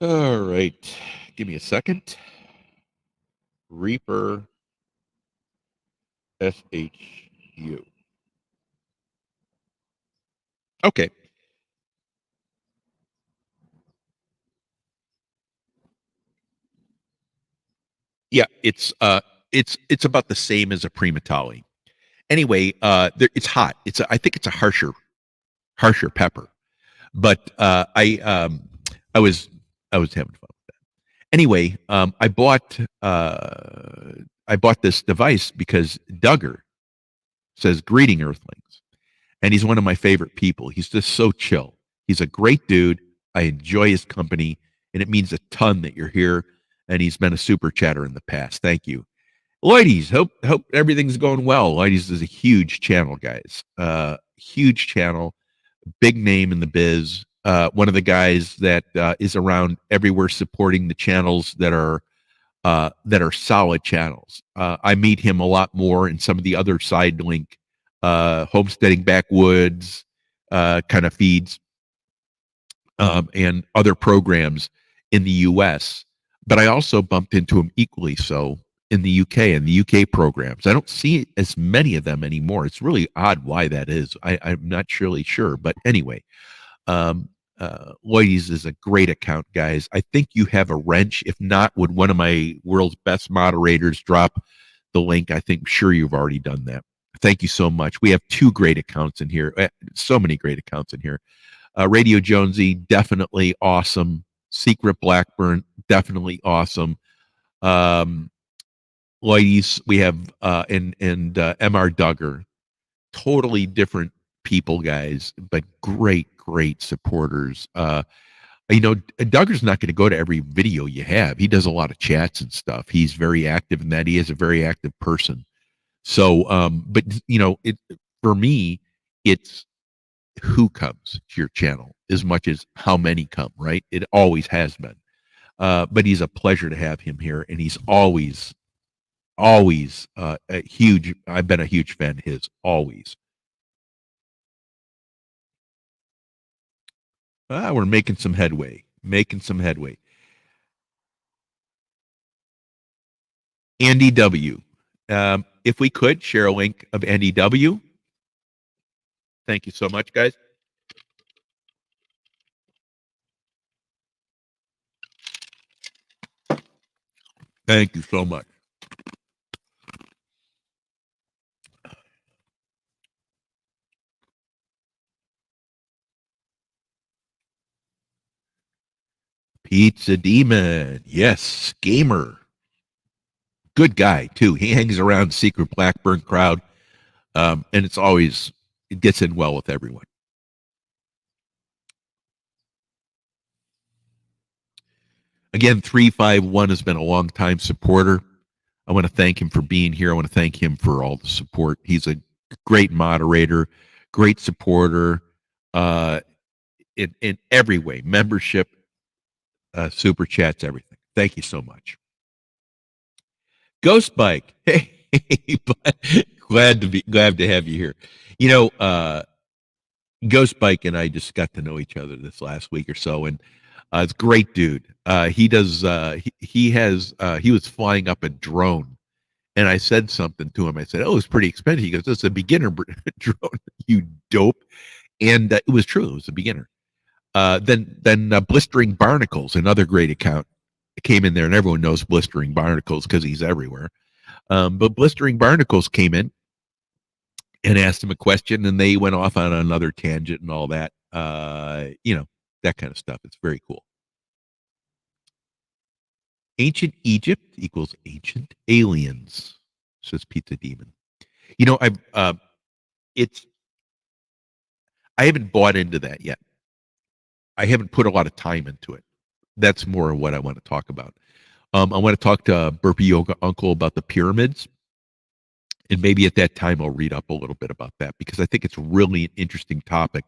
All right. Give me a second. Reaper SHU. Okay. Yeah, it's about the same as a primatali. Anyway, it's hot. I think it's a harsher pepper. But I was I was having fun with that. Anyway, I bought this device because Duggar says greeting Earthlings, and he's one of my favorite people. He's just so chill. He's a great dude. I enjoy his company, and it means a ton that you're here. And he's been a super chatter in the past. Thank you. Lloydies, hope everything's going well. Lloydies is a huge channel, guys. Huge channel, big name in the biz. One of the guys that is around everywhere supporting the channels that are solid channels. I meet him a lot more in some of the other side link homesteading backwoods kind of feeds and other programs in the U.S. But I also bumped into him equally so in the UK and the UK programs. I don't see as many of them anymore. It's really odd why that is. I'm not really sure. But anyway, Lloydies is a great account, guys. I think you have a wrench. If not, would one of my world's best moderators drop the link? I think sure you've already done that. Thank you so much. We have two great accounts in here. So many great accounts in here. Radio Jonesy, definitely awesome. Secret Blackburn, definitely awesome. Ladies, we have and Mr. Duggar, totally different people, guys, but great supporters. Duggar's not going to go to every video you have. He does a lot of chats and stuff. He's very active in that. He is a very active person. So, but for me, it's who comes to your channel as much as how many come, right? It always has been. But he's a pleasure to have him here, and he's always a huge. I've been a huge fan of his, always. We're making some headway. Making some headway. Andy W. If we could share a link of NEW, thank you so much, guys. Thank you so much. Pizza Demon. Yes, gamer. Good guy, too. He hangs around Secret Blackburn crowd, and it gets in well with everyone. Again, 351 has been a long time supporter. I want to thank him for being here. I want to thank him for all the support. He's a great moderator, great supporter in every way, membership, super chats, everything. Thank you so much. Ghost Bike. Hey, glad to have you here. You know, Ghost Bike and I just got to know each other this last week or so, and it's a great dude. He does. He was flying up a drone, and I said something to him. I said, "Oh, it's pretty expensive." He goes, "It's a beginner drone, you dope," and it was true. It was a beginner. Then Blistering Barnacles, another great account, came in there, and everyone knows Blistering Barnacles because he's everywhere. But Blistering Barnacles came in and asked him a question, and they went off on another tangent and all that. That kind of stuff. It's very cool. Ancient Egypt equals ancient aliens, says Pizza Demon. You know, I haven't bought into that yet. I haven't put a lot of time into it. That's more of what I want to talk about. I want to talk to Burpee Yoga Uncle about the pyramids. And maybe at that time, I'll read up a little bit about that because I think it's really an interesting topic.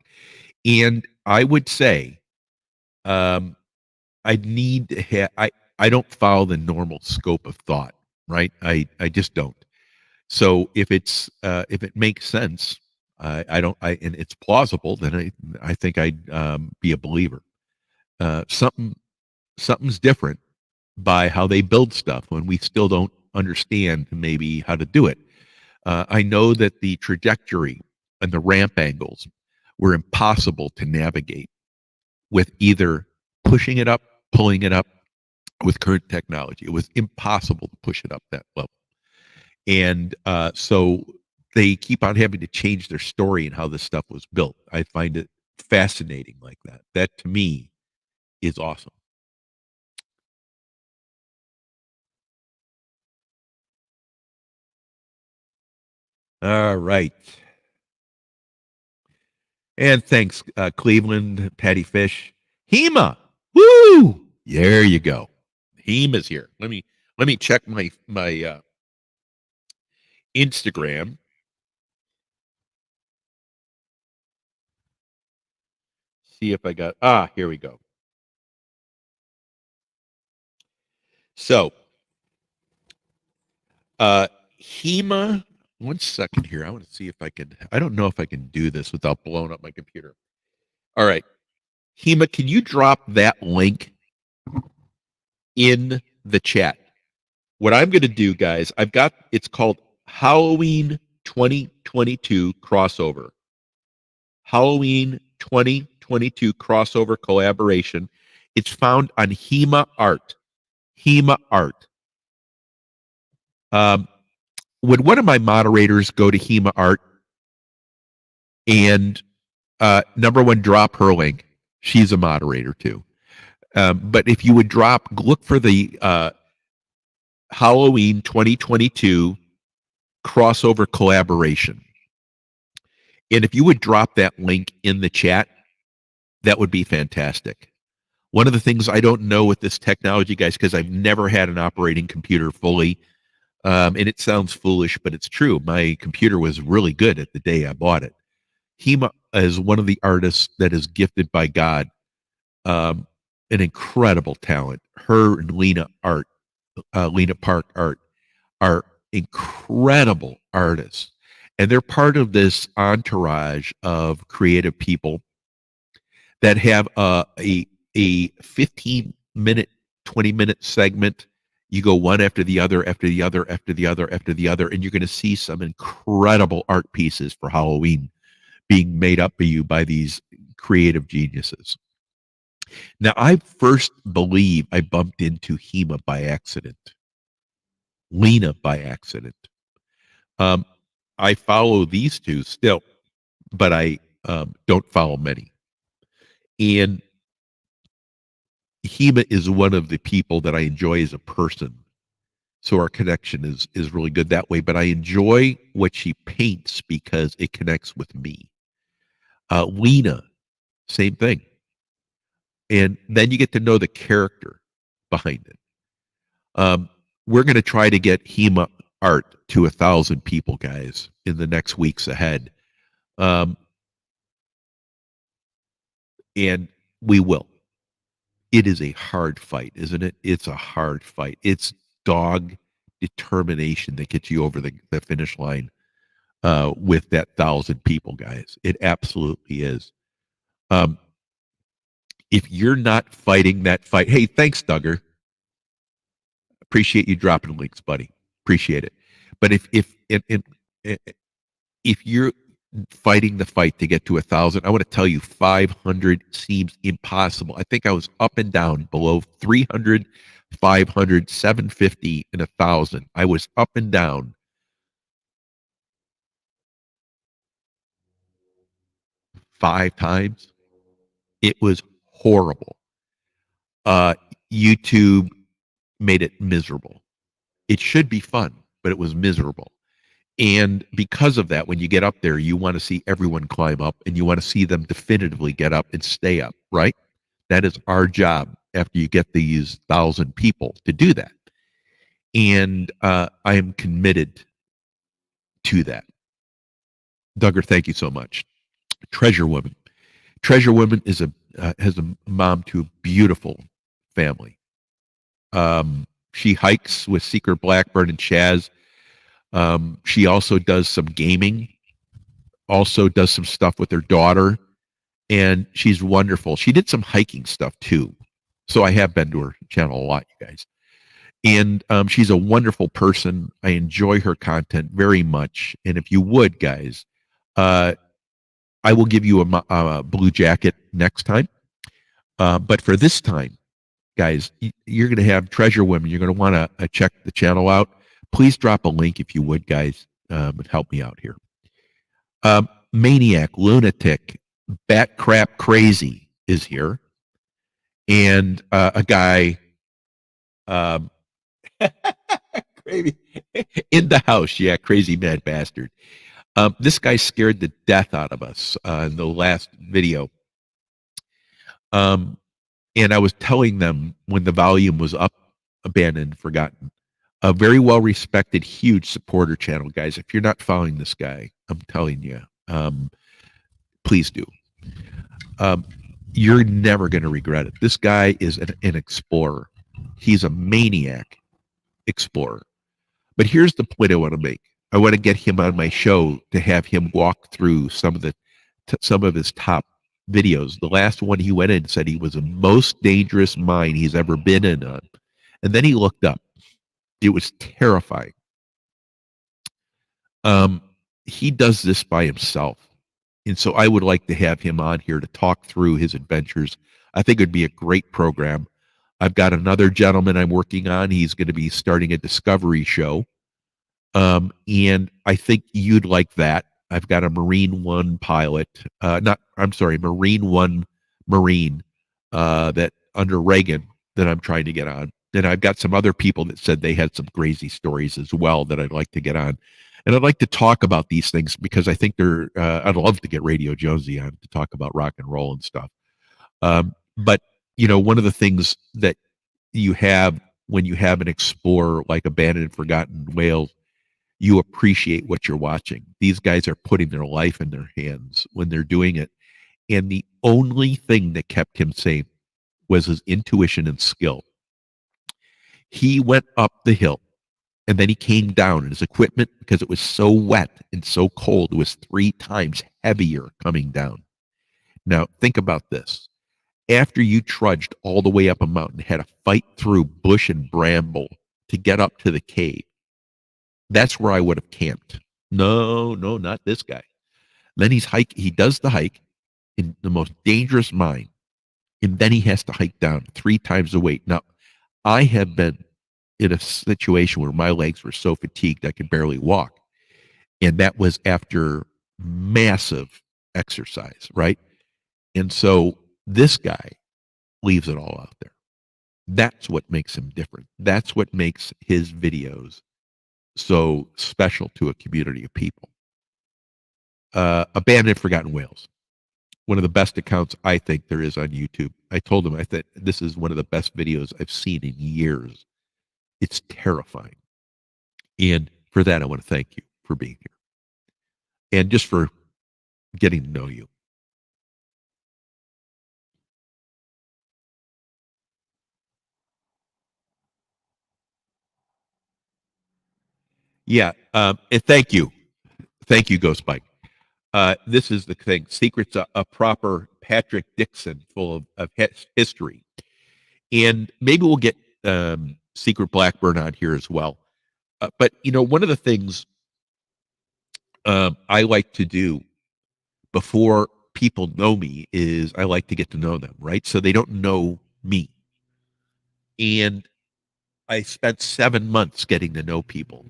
And I would say I need to have, I don't follow the normal scope of thought, right? I just don't. So if it makes sense, and it's plausible, then I think I'd be a believer. Something's different by how they build stuff when we still don't understand maybe how to do it. I know that the trajectory and the ramp angles were impossible to navigate with either pushing it up, pulling it up with current technology. It was impossible to push it up that level. And so they keep on having to change their story and how this stuff was built. I find it fascinating like that. That to me is awesome. All right. And thanks, Cleveland, Patty Fish. Hema. Woo! There you go. Hema's here. Let me check my Instagram. See if I got here we go. So Hema, one second here. I want to see if I don't know if I can do this without blowing up my computer. All right. Hema, can you drop that link in the chat? What I'm going to do, guys, it's called Halloween 2022 crossover. Halloween 2022 crossover collaboration. It's found on Hema Art. Hema Art. Would one of my moderators go to Hema Art and number one, drop her link? She's a moderator too. But if you would look for the Halloween 2022 crossover collaboration. And if you would drop that link in the chat, that would be fantastic. One of the things I don't know with this technology, guys, because I've never had an operating computer fully, and it sounds foolish, but it's true. My computer was really good at the day I bought it. Hema is one of the artists that is gifted by God, an incredible talent. Her and Lena Park Art are incredible artists. And they're part of this entourage of creative people that have a 15-minute, 20-minute segment You go one after the other, after the other, after the other, after the other, and you're going to see some incredible art pieces for Halloween being made up by you by these creative geniuses. Now, I first believe I bumped into Hema by accident, Lena by accident. Um, I follow these two still, but I don't follow many. And Hema is one of the people that I enjoy as a person. So our connection is really good that way. But I enjoy what she paints because it connects with me. Lena, same thing. And then you get to know the character behind it. We're going to try to get Hema art to 1,000 people, guys, in the next weeks ahead. And we will. It is a hard fight, isn't it? It's a hard fight. It's dog determination that gets you over the finish line with that 1,000 people, guys. It absolutely is. Um, if you're not fighting that fight, hey, thanks, Duggar. Appreciate you dropping links, buddy. Appreciate it. But if you're fighting the fight to get to 1,000, I want to tell you 500 seems impossible. I think I was up and down below 300, 500, 750, and 1,000. I was up and down 5 times. It was horrible. YouTube made it miserable. It should be fun, but it was miserable. And because of that, when you get up there, you want to see everyone climb up and you want to see them definitively get up and stay up, right? That is our job after you get these 1,000 people to do that. And I am committed to that. Duggar, thank you so much. Treasure Woman. Treasure Woman is has a mom to a beautiful family. She hikes with Secret Blackbird and Chaz. She also does some gaming, also does some stuff with her daughter, and she's wonderful. She did some hiking stuff too. So I have been to her channel a lot, you guys. And she's a wonderful person. I enjoy her content very much. And if you would, guys, I will give you a blue jacket next time. But for this time, guys, you're going to have Treasure Women. You're going to want to check the channel out. Please drop a link if you would, guys, and help me out here. Maniac, Lunatic, Bat Crap Crazy is here. And a guy in the house. Yeah, crazy mad bastard. This guy scared the death out of us in the last video. And I was telling them when the volume was up, abandoned, forgotten. A very well respected, huge supporter channel, guys. If you're not following this guy, I'm telling you, please do. You're never going to regret it. This guy is an explorer. He's a maniac explorer. But here's the point I want to make. I want to get him on my show to have him walk through some of his top videos. The last one he went in and said he was the most dangerous mine he's ever been in on. And then he looked up. It was terrifying. He does this by himself. And so I would like to have him on here to talk through his adventures. I think it'd be a great program. I've got another gentleman I'm working on. He's going to be starting a discovery show. And I think you'd like that. I've got a Marine One pilot, Marine One Marine that under Reagan that I'm trying to get on. And I've got some other people that said they had some crazy stories as well that I'd like to get on. And I'd like to talk about these things because I think I'd love to get Radio Jonesy on to talk about rock and roll and stuff. But, one of the things that you have when you have an explorer like Abandoned and Forgotten Whales, you appreciate what you're watching. These guys are putting their life in their hands when they're doing it. And the only thing that kept him sane was his intuition and skill. He went up the hill and then he came down, and his equipment, because it was so wet and so cold, it was 3 times heavier coming down. Now, think about this. After you trudged all the way up a mountain, had to fight through bush and bramble to get up to the cave. That's where I would have camped. No, no, not this guy. Then he does the hike in the most dangerous mine, and then he has to hike down 3 times the weight. Now, I have been in a situation where my legs were so fatigued I could barely walk. And that was after massive exercise, right? And so this guy leaves it all out there. That's what makes him different. That's what makes his videos so special to a community of people. Abandoned Forgotten Whales, one of the best accounts I think there is on YouTube. I told him I thought this is one of the best videos I've seen in years. It's terrifying. And for that, I want to thank you for being here and just for getting to know you. Yeah. And thank you. Thank you, Ghost Bike. This is the thing. Secrets a proper Patrick Dixon full of history. And maybe we'll get Secret Blackburn on here as well. But, one of the things I like to do before people know me is I like to get to know them, right? So they don't know me. And I spent 7 months getting to know people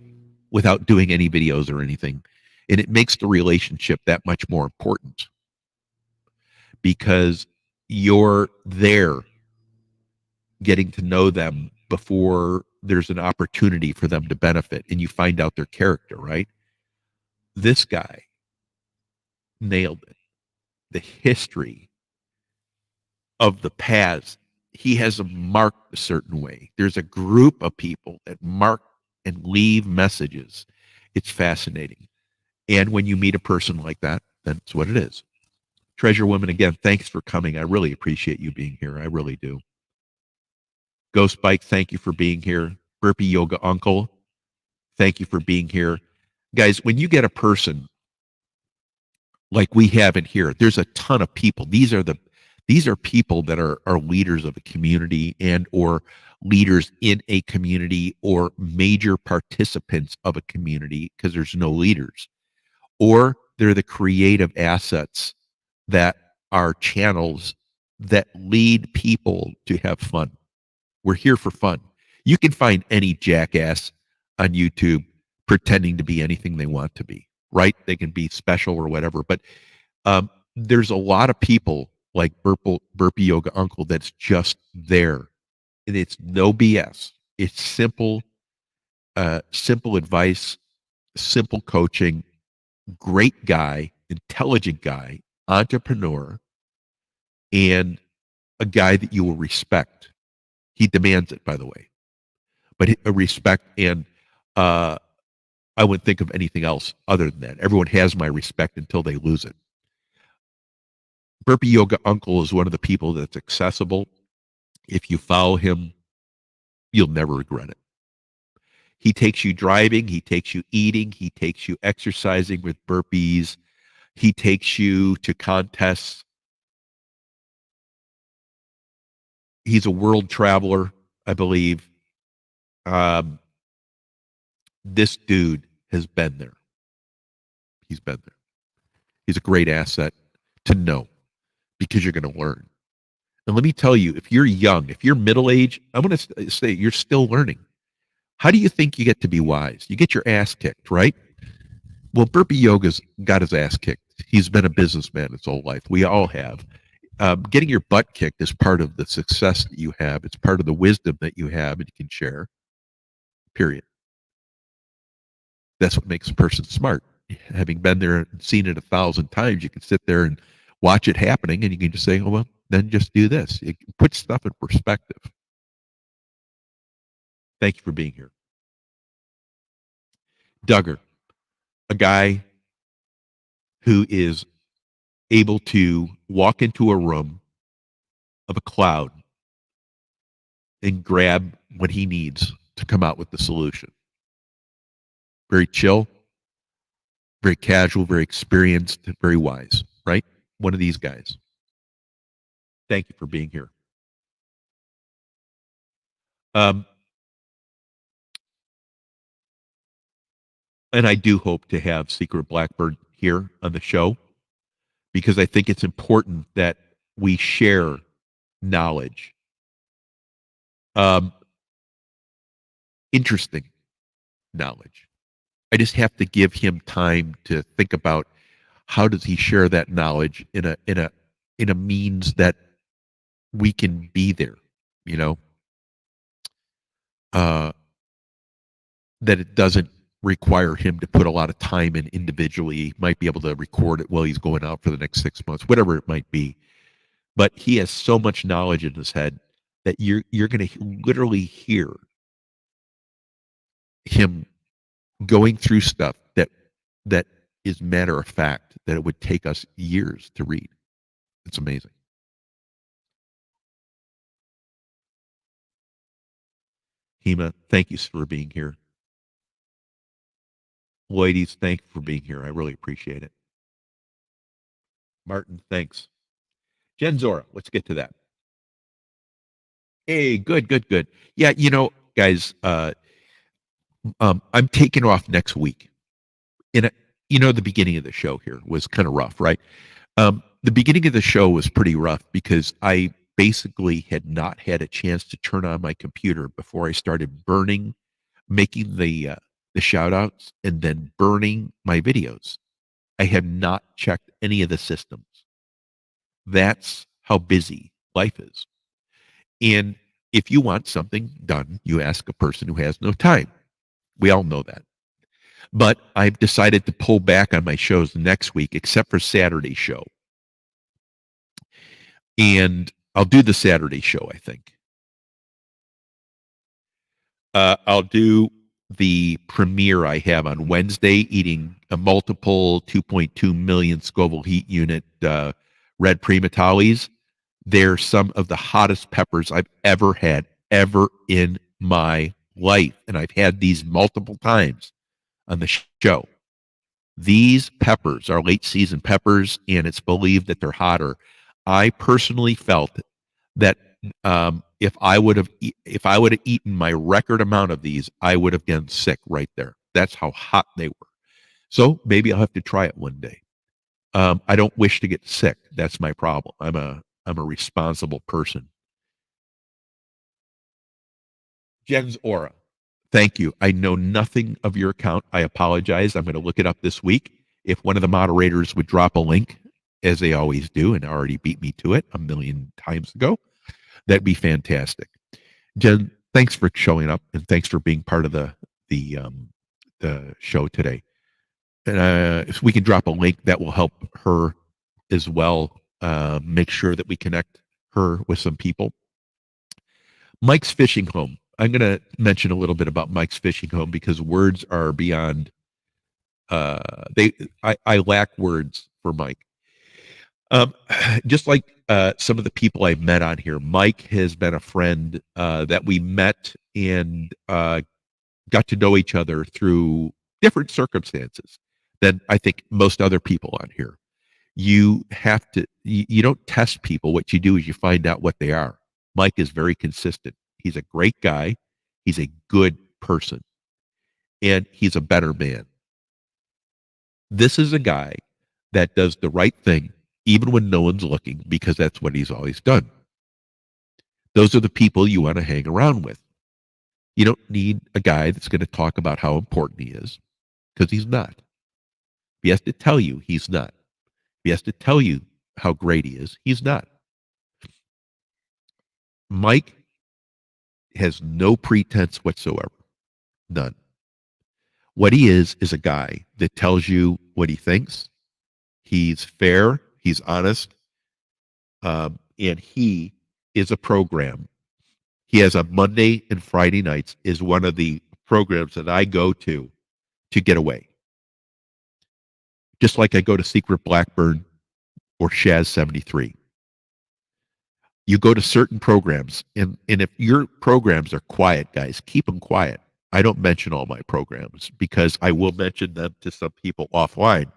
without doing any videos or anything. And it makes the relationship that much more important because you're there getting to know them before there's an opportunity for them to benefit and you find out their character, right? This guy nailed it. The history of the past, he has them marked a certain way. There's a group of people that mark and leave messages. It's fascinating. And when you meet a person like that, that's what it is. Treasure Woman, again, thanks for coming. I really appreciate you being here. I really do. Ghost Bike, thank you for being here. Burpee Yoga Uncle, thank you for being here. Guys, when you get a person like we have in here, there's a ton of people. These are people that are leaders of a community and or leaders in a community or major participants of a community because there's no leaders. Or they're the creative assets that are channels that lead people to have fun. We're here for fun. You can find any jackass on YouTube pretending to be anything they want to be, right? They can be special or whatever. But there's a lot of people like Burpee Yoga Uncle that's just there. And it's no BS. It's simple advice, simple coaching, great guy, intelligent guy, entrepreneur, and a guy that you will respect. He demands it, by the way, but a respect and I wouldn't think of anything else other than that. Everyone has my respect until they lose it. Burpee Yoga Uncle is one of the people that's accessible. If you follow him, you'll never regret it. He takes you driving, he takes you eating, he takes you exercising with burpees, he takes you to contests. He's a world traveler, I believe. Um, this dude has been there. He's been there. He's a great asset to know because you're going to learn. And let me tell you, if you're young, if you're middle age, I'm going to say you're still learning. How do you think you get to be wise? You get your ass kicked, right? Well, Burpee Yoga's got his ass kicked. He's been a businessman his whole life. We all have. Getting your butt kicked is part of the success that you have. It's part of the wisdom that you have and you can share. Period. That's what makes a person smart. Having been there and seen it 1,000 times, you can sit there and watch it happening and you can just say, oh, well, then just do this. It puts stuff in perspective. Thank you for being here. Duggar, a guy who is able to walk into a room of a cloud and grab what he needs to come out with the solution. Very chill, very casual, very experienced, very wise, right? One of these guys. Thank you for being here. Um, And I do hope to have Secret Blackbird here on the show because I think it's important that we share knowledge. Um, Interesting knowledge. I just have to give him time to think about how does he share that knowledge in a means that we can be there, you know, uh, that it doesn't require him to put a lot of time in individually. He might be able to record it while he's going out for the next 6 months, whatever it might be. But he has so much knowledge in his head that you're going to literally hear him going through stuff that is matter of fact that it would take us years to read. It's amazing. Hema, thank you for being here. Ladies, thank you for being here. I really appreciate it. Martin, thanks. Jen Zora, let's get to that. Hey, good, good, good. Yeah, guys, I'm taking off next week. And the beginning of the show here was kind of rough, right? The beginning of the show was pretty rough because I basically had not had a chance to turn on my computer before I started making the shout outs and then burning my videos. I had not checked any of the systems. That's how busy life is. And if you want something done, you ask a person who has no time. We all know that. But I've decided to pull back on my shows next week, except for Saturday show. And I'll do the Saturday show, I think. I'll do the premiere I have on Wednesday, eating a multiple 2.2 million Scoville heat unit red primatalis. They're some of the hottest peppers I've ever had, ever in my life. And I've had these multiple times on the show. These peppers are late season peppers, and it's believed that they're hotter. I personally felt that if I would have eaten my record amount of these, I would have been sick right there. That's how hot they were. So maybe I'll have to try it one day. I don't wish to get sick. That's my problem. I'm a responsible person. Jen's Aura. Thank you. I know nothing of your account. I apologize. I'm going to look it up this week. If one of the moderators would drop a link, as they always do, and already beat me to it a million times ago, that'd be fantastic. Jen, thanks for showing up and thanks for being part of the show today. And if we can drop a link, that will help her as well. Make sure that we connect her with some people. Mike's Fishing Home. I'm going to mention a little bit about Mike's Fishing Home because words are beyond. I lack words for Mike. Just like some of the people I've met on here, Mike has been a friend that we met and got to know each other through different circumstances than I think most other people on here. You don't test people. What you do is you find out what they are. Mike is very consistent. He's a great guy. He's a good person. And he's a better man. This is a guy that does the right thing even when no one's looking, because that's what he's always done. Those are the people you want to hang around with. You don't need a guy that's going to talk about how important he is, because he's not. If he has to tell you, he's not. If he has to tell you how great he is, he's not. Mike has no pretense whatsoever. None. What he is a guy that tells you what he thinks. He's fair. He's honest. And he is a program. He has a Monday and Friday nights is one of the programs that I go to get away. Just like I go to Secret Blackbird or Shaz 73. You go to certain programs, and if your programs are quiet, guys, keep them quiet. I don't mention all my programs because I will mention them to some people offline.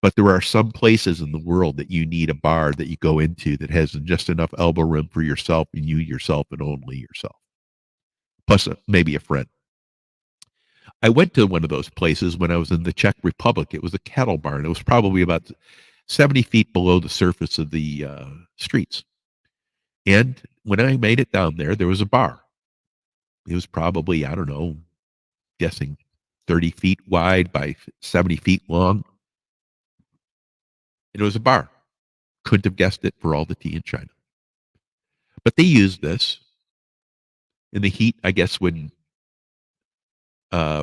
But there are some places in the world that you need a bar that you go into that has just enough elbow room for yourself and you yourself and only yourself. Plus maybe a friend. I went to one of those places when I was in the Czech Republic. It was a cattle barn. It was probably about 70 feet below the surface of the streets. And when I made it down there, there was a bar. It was probably, I don't know, guessing 30 feet wide by 70 feet long. And it was a bar. Couldn't have guessed it for all the tea in China. But they used this in the heat, I guess, would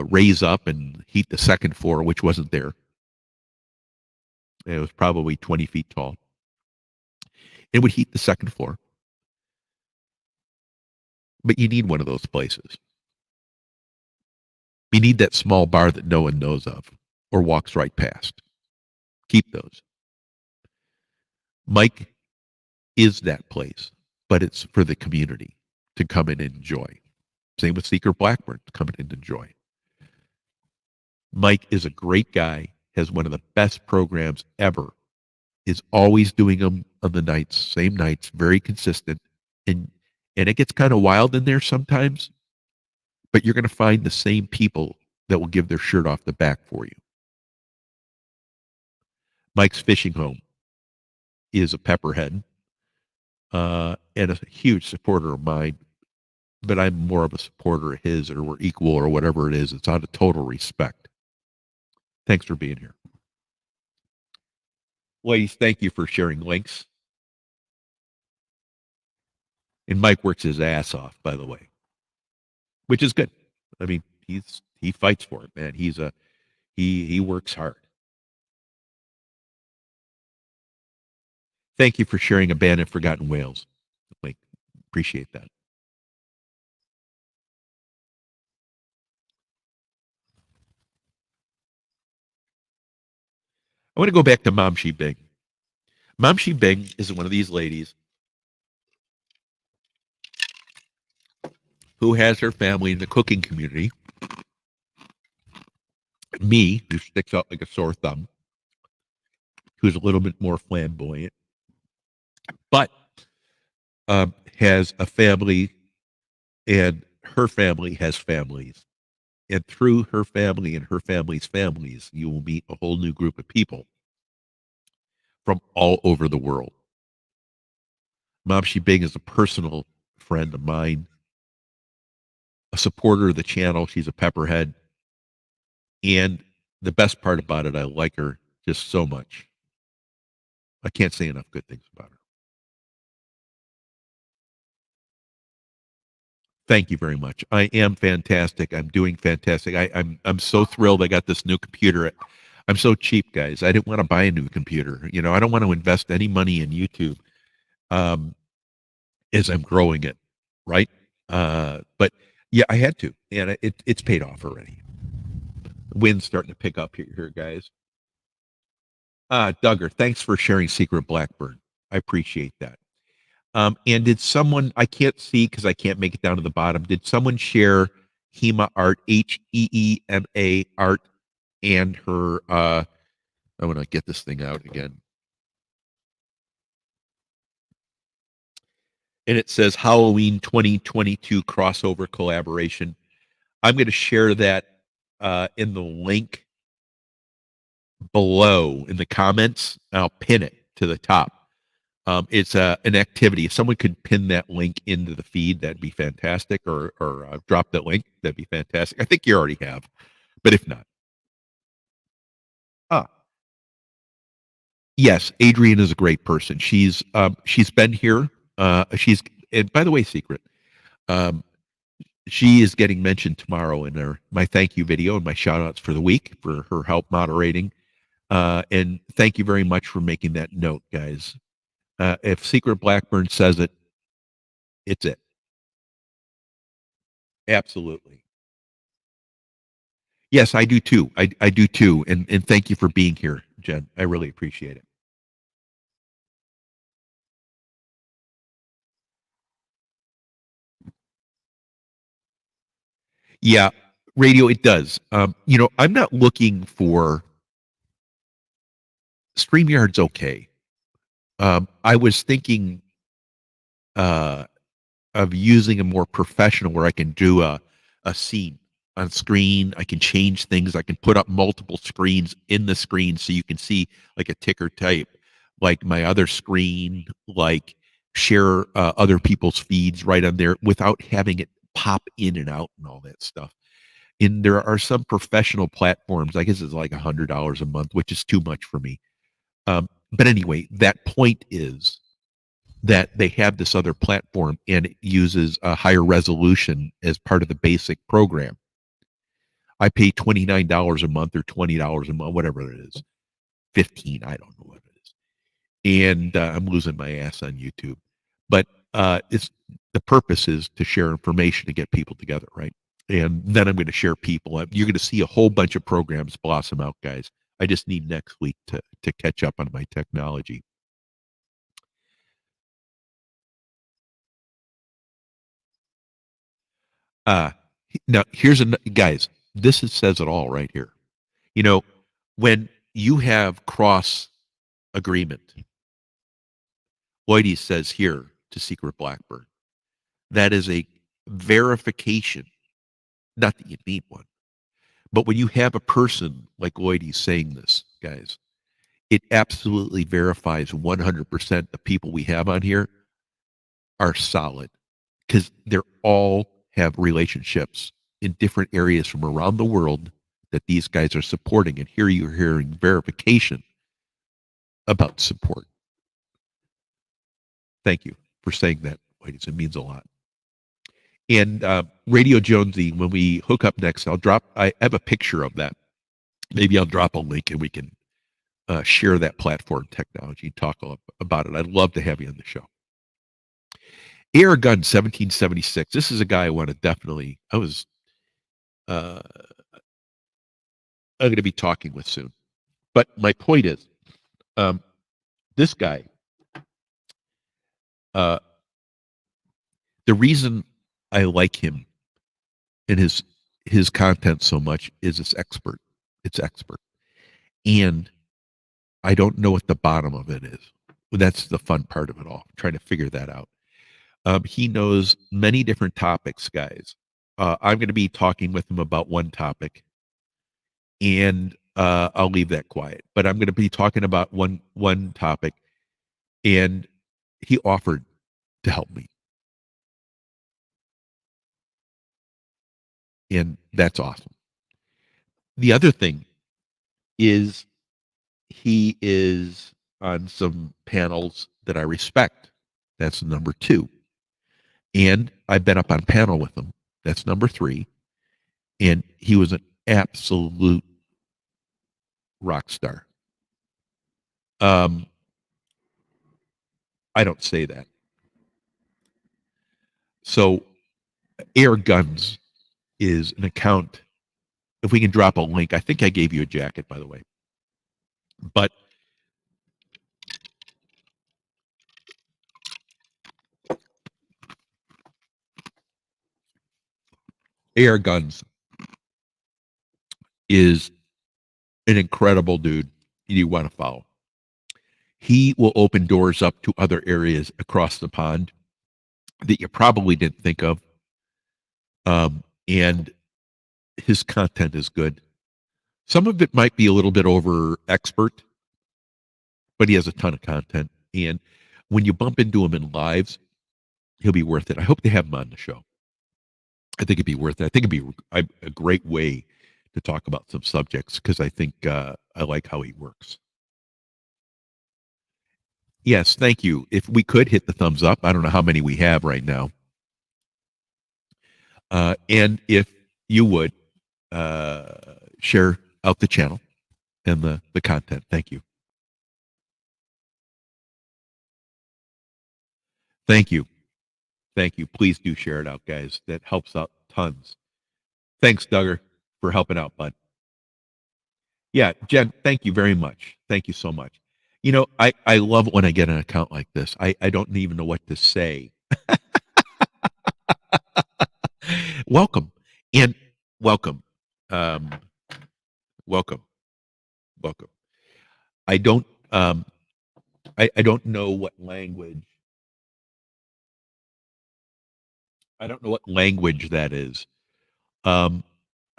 raise up and heat the second floor, which wasn't there. It was probably 20 feet tall. It would heat the second floor. But you need one of those places. You need that small bar that no one knows of or walks right past. Keep those. Mike is that place, but it's for the community to come in and enjoy. Same with Secret Blackburn, to come in and enjoy. Mike is a great guy, has one of the best programs ever, is always doing them on the nights, same nights, very consistent. And it gets kind of wild in there sometimes, but you're going to find the same people that will give their shirt off the back for you. Mike's Fishing Home is a pepperhead and a huge supporter of mine, but I'm more of a supporter of his, or we're equal, or whatever it is. It's out of total respect. Thanks for being here. Ladies, thank you for sharing links. And Mike works his ass off, by the way, which is good. I mean, he fights for it, man. He works hard. Thank you for sharing Abandoned Forgotten Whales. Like, appreciate that. I want to go back to Mom She Bing. Mom She Bing is one of these ladies who has her family in the cooking community. Me, who sticks out like a sore thumb, who's a little bit more flamboyant, but has a family, and her family has families. And through her family and her family's families, you will meet a whole new group of people from all over the world. Mom She Bing is a personal friend of mine, a supporter of the channel. She's a pepperhead. And the best part about it, I like her just so much. I can't say enough good things about her. Thank you very much. I am fantastic. I'm doing fantastic. I'm so thrilled I got this new computer. I'm so cheap, guys. I didn't want to buy a new computer. You know, I don't want to invest any money in YouTube as I'm growing it, right? But yeah, I had to, and it's paid off already. The wind's starting to pick up here, guys. Duggar, thanks for sharing Secret Blackburn. I appreciate that. And did someone, I can't see because I can't make it down to the bottom, did someone share Hema Art, HEEMA Art, and her, I want to get this thing out again. And it says Halloween 2022 crossover collaboration. I'm going to share that in the link below in the comments. I'll pin it to the top. It's an activity. If someone could pin that link into the feed, that'd be fantastic. Or drop that link, that'd be fantastic. I think you already have, but if not, yes, Adrienne is a great person. She's been here. And by the way, Secret, she is getting mentioned tomorrow in my thank you video and my shout outs for the week for her help moderating. And thank you very much for making that note, guys. If Secret Blackburn says it, it's it. Absolutely. Yes, I do too. I do too. And thank you for being here, Jen. I really appreciate it. Yeah, radio, it does. I'm not looking for StreamYard's okay. I was thinking of using a more professional where I can do a scene. on screen. I can change things. I can put up multiple screens in the screen so you can see like a ticker type, like my other screen, like share other people's feeds right on there without having it pop in and out and all that stuff. And there are some professional platforms. I guess it's like $100 a month, which is too much for me. But anyway, that point is that they have this other platform and it uses a higher resolution as part of the basic program. I pay $29 a month or $20 a month, whatever it is, 15. I don't know what it is, and I'm losing my ass on YouTube. But it's the purpose is to share information to get people together, right? And then I'm going to share people. You're going to see a whole bunch of programs blossom out, guys. I just need next week to catch up on my technology. Uh, Now here's guys. Says it all right here. You know, when you have cross agreement, Lloydie says here to Secret Blackbird, that is a verification. Not that you need one, but when you have a person like Lloydie saying this, guys, it absolutely verifies 100% the people we have on here are solid because they're all have relationships in different areas from around the world that these guys are supporting. And here you're hearing verification about support. Thank you for saying that, ladies. It means a lot. And Radio Jonesy, when we hook up next, I have a picture of that. Maybe I'll drop a link and we can share that platform technology, talk about it. I'd love to have you on the show. Air Gun 1776. This is a guy I want to definitely, I'm going to be talking with soon. But my point is, this guy, the reason I like him and his content so much is it's expert. It's expert. And I don't know what the bottom of it is. That's the fun part of it all, trying to figure that out. He knows many different topics, guys. I'm going to be talking with him about one topic, and I'll leave that quiet. But I'm going to be talking about one topic, and he offered to help me, and that's awesome. The other thing is he is on some panels that I respect. That's number two. And I've been up on panel with him. That's number three. And he was an absolute rock star. I don't say that. So Air Guns is an account. If we can drop a link, I think I gave you a jacket, by the way. But Air Guns is an incredible dude you want to follow. He will open doors up to other areas across the pond that you probably didn't think of. And his content is good. Some of it might be a little bit over expert, but he has a ton of content. And when you bump into him in lives, he'll be worth it. I hope they have him on the show. I think it'd be worth it. I think it'd be a great way to talk about some subjects because I think I like how he works. Yes, thank you. If we could hit the thumbs up, I don't know how many we have right now. And if you would share out the channel and the content. Thank you. Thank you. Thank you. Please do share it out, guys. That helps out tons. Thanks, Duggar, for helping out, bud. Yeah, Jen, thank you very much. Thank you so much. You know, I love it when I get an account like this. I don't even know what to say. Welcome. And welcome. Um, welcome. Welcome. I don't I don't know what language I don't know what language that is. Um,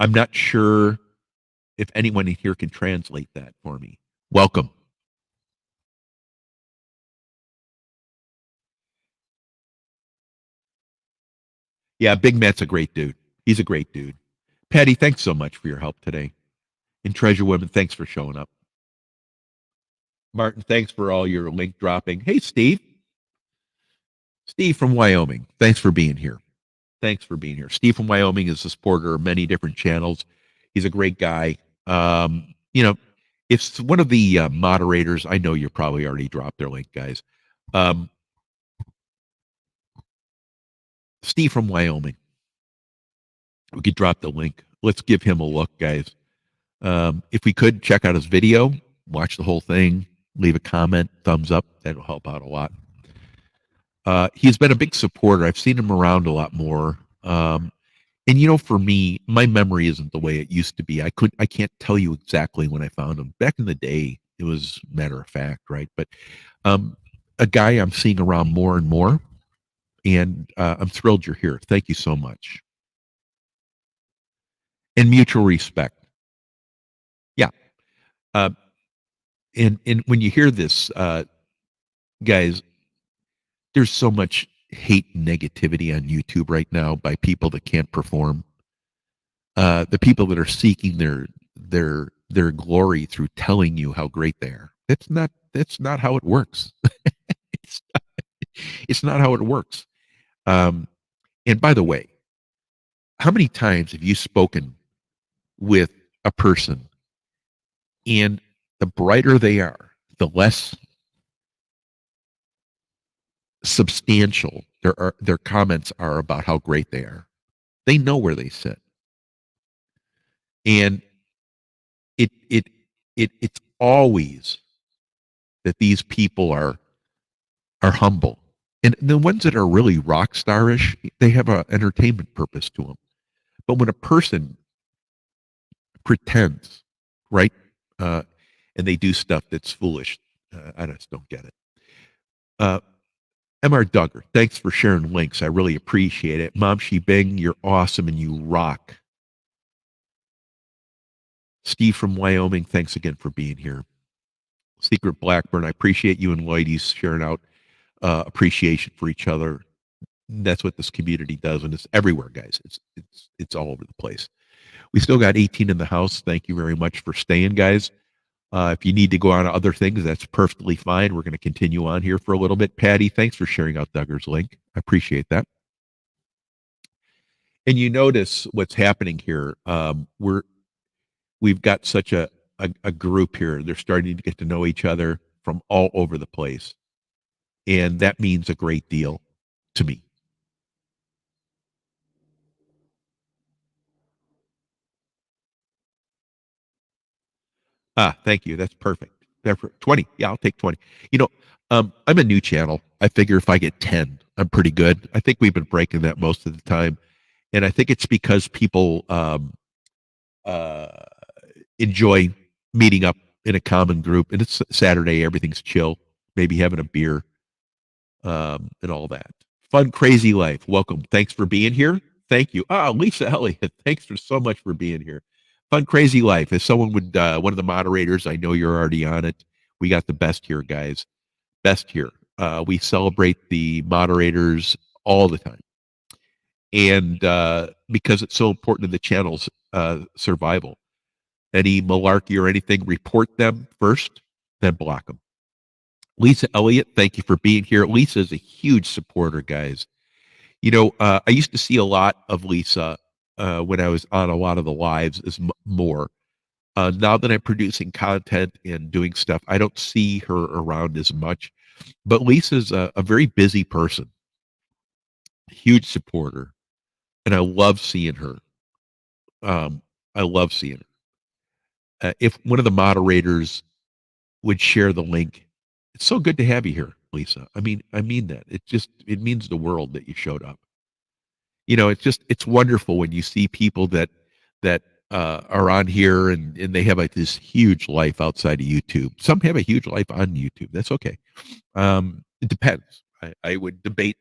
I'm not sure if anyone in here can translate that for me. Welcome. Yeah, Big Matt's a great dude. He's a great dude. Patty, thanks so much for your help today. And Treasure Women, thanks for showing up. Martin, thanks for all your link dropping. Hey, Steve. Steve from Wyoming, thanks for being here. Thanks for being here. Steve from Wyoming is a supporter of many different channels. He's a great guy. If one of the moderators, I know you probably already dropped their link, guys. Um, Steve from Wyoming, we could drop the link. Let's give him a look, guys. If we could check out his video, watch the whole thing, leave a comment, thumbs up. That'll help out a lot. He's been a big supporter. I've seen him around a lot more. And for me, my memory isn't the way it used to be. I can't tell you exactly when I found him. Back in the day, it was matter of fact, right? But a guy I'm seeing around more and more, and I'm thrilled you're here. Thank you so much. And mutual respect. Yeah. Uh, and when you hear this, guys, there's so much hate and negativity on YouTube right now by people that can't perform. The people that are seeking their glory through telling you how great they are. That's not how it works. it's, it's not how it works. And by the way, how many times have you spoken with a person and the brighter they are, the less substantial their comments are about how great they are. They know where they sit. And it's always that these people are humble. And the ones that are really rock starish, they have an entertainment purpose to them. But when a person pretends, right, uh, and they do stuff that's foolish, I just don't get it. Uh, Mr. Duggar, thanks for sharing links. I really appreciate it. Mom Shi Bing, you're awesome and you rock. Steve from Wyoming, thanks again for being here. Secret Blackburn, I appreciate you and Lloydie's sharing out appreciation for each other. That's what this community does, and it's everywhere, guys. It's all over the place. We still got 18 in the house. Thank you very much for staying, guys. If you need to go on to other things, that's perfectly fine. We're going to continue on here for a little bit. Patty, thanks for sharing out Duggar's link. I appreciate that. And you notice what's happening here. We've got such a group here. They're starting to get to know each other from all over the place, and that means a great deal to me. Thank you. That's perfect. 20. Yeah, I'll take 20. I'm a new channel. I figure if I get 10, I'm pretty good. I think we've been breaking that most of the time. And I think it's because people uh, enjoy meeting up in a common group. And it's Saturday, everything's chill, maybe having a beer and all that. Fun, crazy life. Welcome. Thanks for being here. Thank you. Lisa Elliott, thanks for so much for being here. Fun, crazy life. If someone would, one of the moderators, I know you're already on it. We got the best here, guys. Best here. We celebrate the moderators all the time. And because it's so important to the channel's survival. Any malarkey or anything, report them first, then block them. Lisa Elliott, thank you for being here. Lisa is a huge supporter, guys. I used to see a lot of Lisa when I was on a lot of the lives is more. Now that I'm producing content and doing stuff, I don't see her around as much. But Lisa's a very busy person, huge supporter, and I love seeing her. I love seeing her. If one of the moderators would share the link, it's so good to have you here, Lisa. I mean that. It means the world that you showed up. It's wonderful when you see people that are on here and they have like this huge life outside of YouTube. Some have a huge life on YouTube. That's okay. It depends. I would debate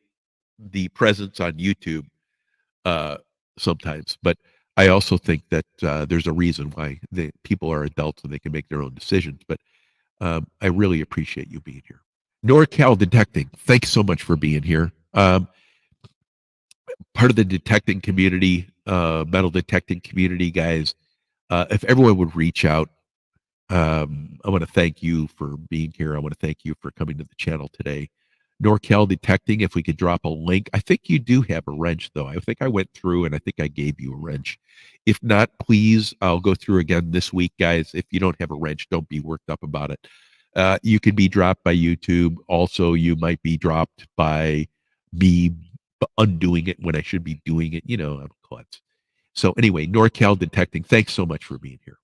the presence on YouTube sometimes, but I also think that there's a reason why the people are adults and they can make their own decisions. But I really appreciate you being here. NorCal Detecting, thanks so much for being here. Part of the detecting community, metal detecting community, guys. If everyone would reach out, I want to thank you for being here. I want to thank you for coming to the channel today. NorCal Detecting, if we could drop a link. I think you do have a wrench, though. I think I went through and I think I gave you a wrench. If not, please, I'll go through again this week, guys. If you don't have a wrench, don't be worked up about it. You could be dropped by YouTube. Also, you might be dropped by me undoing it when I should be doing it. You know, I'm a klutz. So anyway, NorCal Detecting, thanks so much for being here.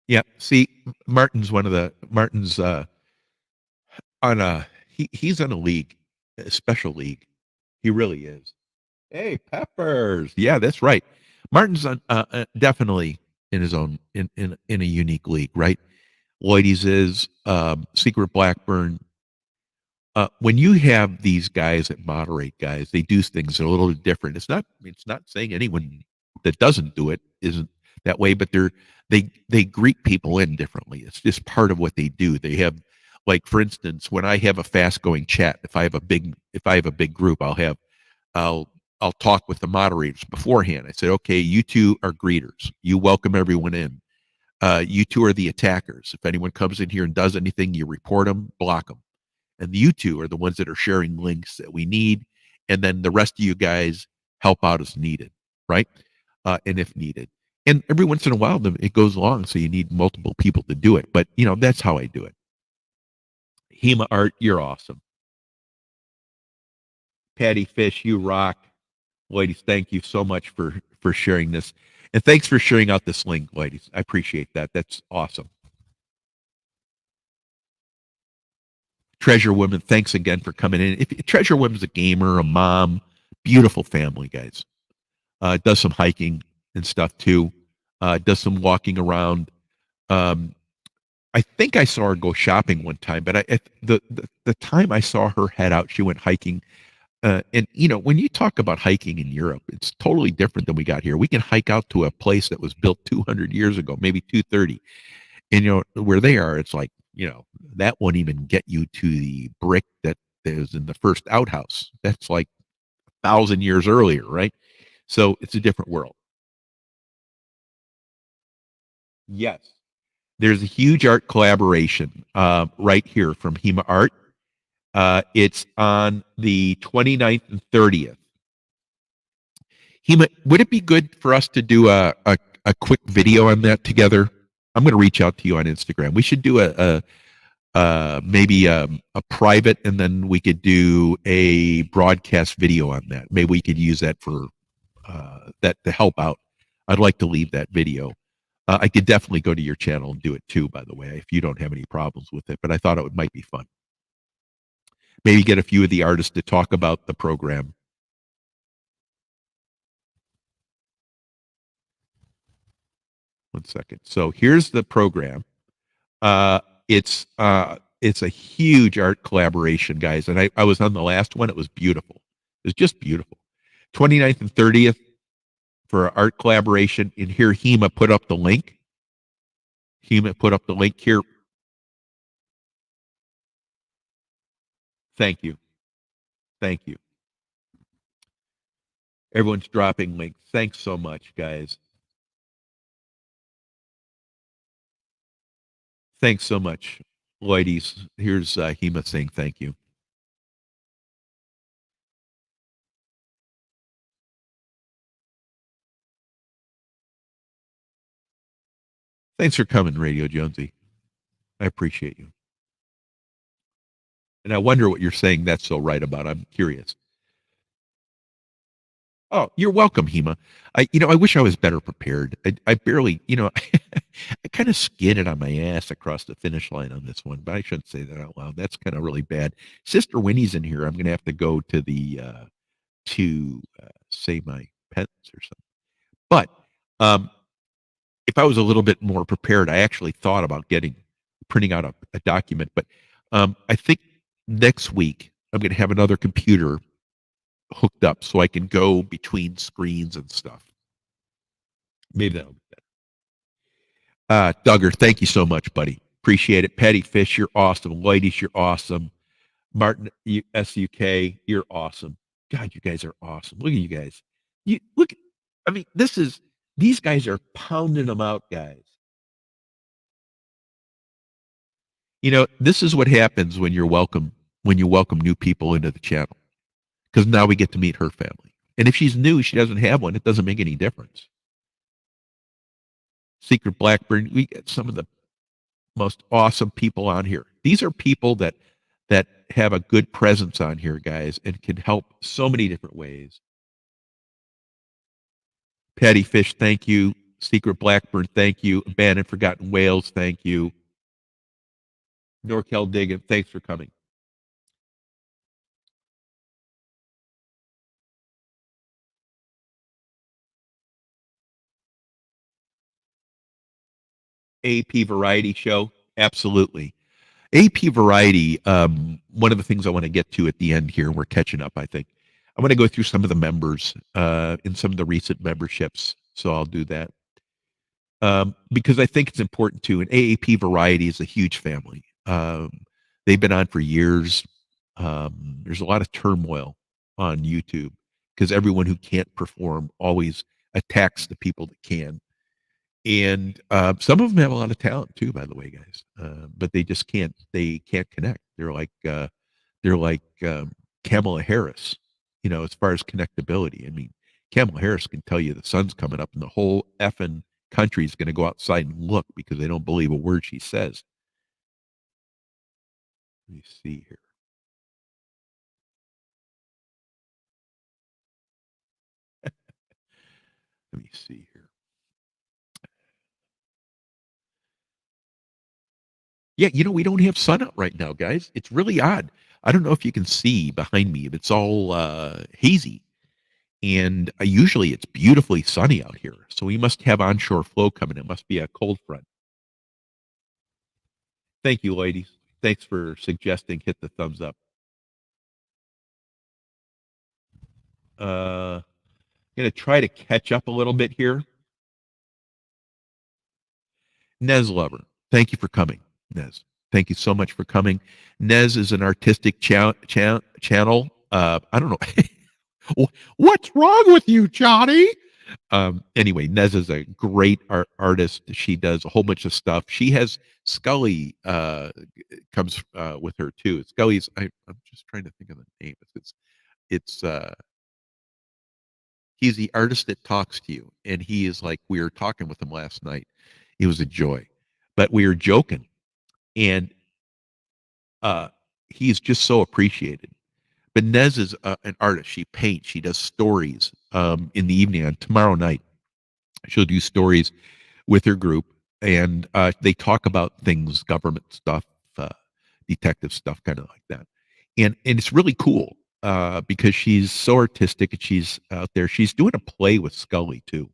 Yeah. See, Martin's on a he's on a league, a special league. He really is. Hey, Peppers. Yeah, that's right. Martin's on definitely in his own in a unique league, right? Lloydie's is Secret Blackburn. When you have these guys that moderate guys, they do things that are a little different. It's not saying anyone that doesn't do it isn't that way, but they greet people in differently. It's just part of what they do. They have, like, for instance, when I have a fast going chat, if I have a big group, I'll I'll talk with the moderators beforehand. I said, okay, you two are greeters. You welcome everyone in. You two are the attackers. If anyone comes in here and does anything, you report them, block them, and you two are the ones that are sharing links that we need, and then the rest of you guys help out as needed, right? And if needed, and every once in a while it goes long, so you need multiple people to do it, but that's how I do it. Hema Art, you're awesome. Patty Fish, you rock. Ladies, thank you so much for sharing this, and thanks for sharing out this link, ladies. I appreciate that. That's awesome. Treasure Woman, thanks again for coming in. If Treasure Woman's a gamer, a mom, beautiful family, guys. Does some hiking and stuff too. Does some walking around. Um, I think I saw her go shopping one time, but the time I saw her head out, she went hiking. And when you talk about hiking in Europe, it's totally different than we got here. We can hike out to a place that was built 200 years ago, maybe 230, and where they are, it's like that won't even get you to the brick that is in the first outhouse. That's like 1,000 years earlier, right? So it's a different world. Yes. There's a huge art collaboration right here from Hema Art. It's on the 29th and 30th. Hema, would it be good for us to do a quick video on that together? I'm going to reach out to you on Instagram. We should do maybe a private, and then we could do a broadcast video on that. Maybe we could use that for that to help out. I'd like to leave that video. I could definitely go to your channel and do it too, by the way, if you don't have any problems with it. But I thought it might be fun. Maybe get a few of the artists to talk about the program. One second. So here's the program. Uh, it's a huge art collaboration, guys. And I was on the last one. It was beautiful. It was just beautiful. 29th and 30th for art collaboration. And here, Hema put up the link. Hema put up the link here. Thank you. Thank you. Everyone's dropping links. Thanks so much, guys. Thanks so much, ladies. Here's Hema saying thank you. Thanks for coming, Radio Jonesy. I appreciate you. And I wonder what you're saying that's so right about. I'm curious. Oh, you're welcome, Hema. I wish I was better prepared. I barely, I kind of skidded on my ass across the finish line on this one, but I shouldn't say that out loud. That's kind of really bad. Sister Winnie's in here. I'm going to have to go to the to say my pets or something. But if I was a little bit more prepared, I actually thought about printing out a document, but I think next week I'm going to have another computer hooked up so I can go between screens and stuff. Maybe that'll be better. Duggar, thank you so much, buddy. Appreciate it. Patty Fish, you're awesome. Ladies, you're awesome. Martin SUK, you're awesome. God, you guys are awesome. Look at you guys. You look. I mean, these guys are pounding them out, guys. You know, this is what happens when you welcome new people into the channel. Because now we get to meet her family. And if she's new, she doesn't have one, it doesn't make any difference. Secret Blackbird, we get some of the most awesome people on here. These are people that have a good presence on here, guys, and can help so many different ways. Patty Fish, thank you. Secret Blackbird, thank you. Abandoned Forgotten Whales, thank you. Norkel Diggin, thanks for coming. AP Variety Show, absolutely. AP Variety, one of the things I want to get to at the end here, we're catching up, I think. I want to go through some of the members in some of the recent memberships, so I'll do that. Because I think it's important too. And AAP Variety is a huge family. They've been on for years. There's a lot of turmoil on YouTube because everyone who can't perform always attacks the people that can. And some of them have a lot of talent too, by the way, guys. But they just can't. They can't connect. They're like Kamala Harris. You know, as far as connectability. I mean, Kamala Harris can tell you the sun's coming up, and the whole effing country is going to go outside and look because they don't believe a word she says. Let me see here. Let me see here. Yeah, you know, we don't have sun out right now, guys. It's really odd. I don't know if you can see behind me, but it's all hazy. And usually it's beautifully sunny out here. So we must have onshore flow coming. It must be a cold front. Thank you, ladies. Thanks for suggesting hit the thumbs up. I'm going to try to catch up a little bit here. Nez Lover, thank you for coming, Nez. Thank you so much for coming. Nez is an artistic channel. I don't know. What's wrong with you, Johnny? Anyway, Nez is a great artist. She does a whole bunch of stuff. She has Scully comes with her too. Scully's. I'm just trying to think of the name. It's he's the artist that talks to you, and he is like we were talking with him last night. It was a joy, but we were joking, and uh, he's just so appreciated. But Nez is an artist. She paints. She does stories in the evening. On tomorrow night, she'll do stories with her group, and they talk about things, government stuff, uh, detective stuff, kind of like that. And it's really cool because she's so artistic and she's out there. She's doing a play with Scully too.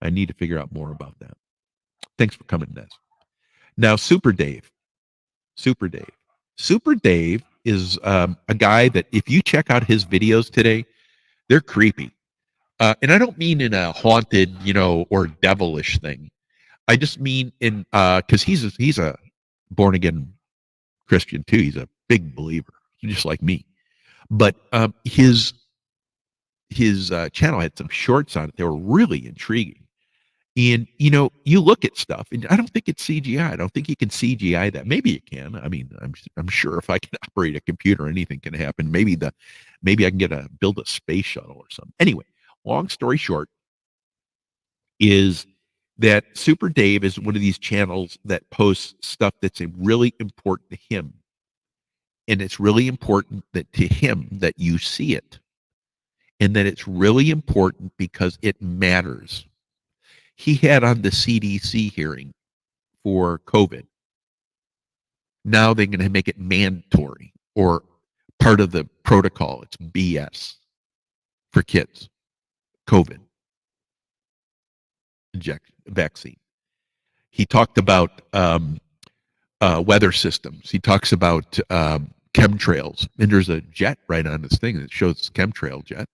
I need to figure out more about that. Thanks for coming, Nez. Now, Super Dave. Super Dave. Super Dave is a guy that if you check out his videos today, they're creepy. And I don't mean in a haunted, you know, or devilish thing. I just mean in because he's a born again Christian too. He's a big believer, just like me. But his channel had some shorts on it. They were really intriguing. And you know, you look at stuff, and I don't think it's CGI. I don't think you can CGI that. Maybe you can. I mean, I'm sure if I can operate a computer, anything can happen. Maybe I can build a space shuttle or something. Anyway, long story short, is that Super Dave is one of these channels that posts stuff that's really important to him, and it's really important that to him that you see it, and that it's really important because it matters. He had on the CDC hearing for COVID. Now they're going to make it mandatory or part of the protocol. It's BS for kids. COVID injection vaccine. He talked about weather systems. He talks about chemtrails, and there's a jet right on this thing that shows chemtrail jet.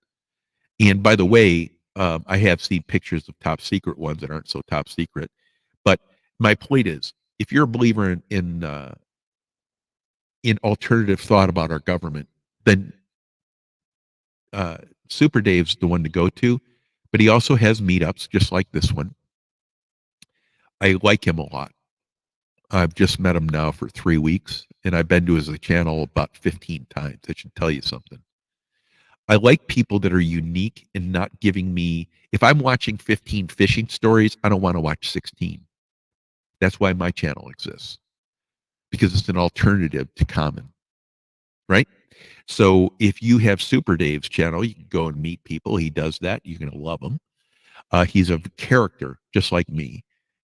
And by the way, I have seen pictures of top secret ones that aren't so top secret. But my point is, if you're a believer in alternative thought about our government, then uh, Super Dave's the one to go to. But he also has meetups just like this one. I like him a lot. I've just met him now for 3 weeks, and I've been to his channel about 15 times. That should tell you something. I like people that are unique and not giving me. If I'm watching 15 fishing stories, I don't want to watch 16. That's why my channel exists, because it's an alternative to common, right? So if you have Super Dave's channel, you can go and meet people. He does that. You're going to love him. He's a character just like me.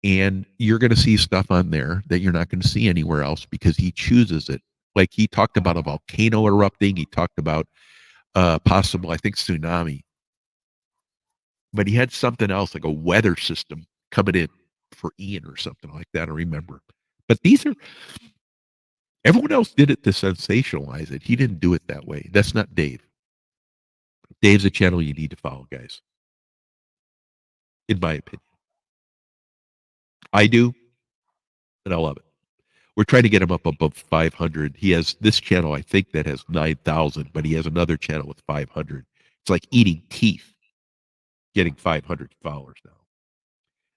And you're going to see stuff on there that you're not going to see anywhere else because he chooses it. Like he talked about a volcano erupting. He talked about possible, I think, tsunami. But he had something else like a weather system coming in for Ian or something like that. I remember. But these are everyone else did it to sensationalize it. He didn't do it that way. That's not Dave. Dave's a channel you need to follow, guys. In my opinion, I do, and I love it. We're trying to get him up above 500. He has this channel, I think, that has 9,000, but he has another channel with 500. It's like eating teeth, getting 500 followers now.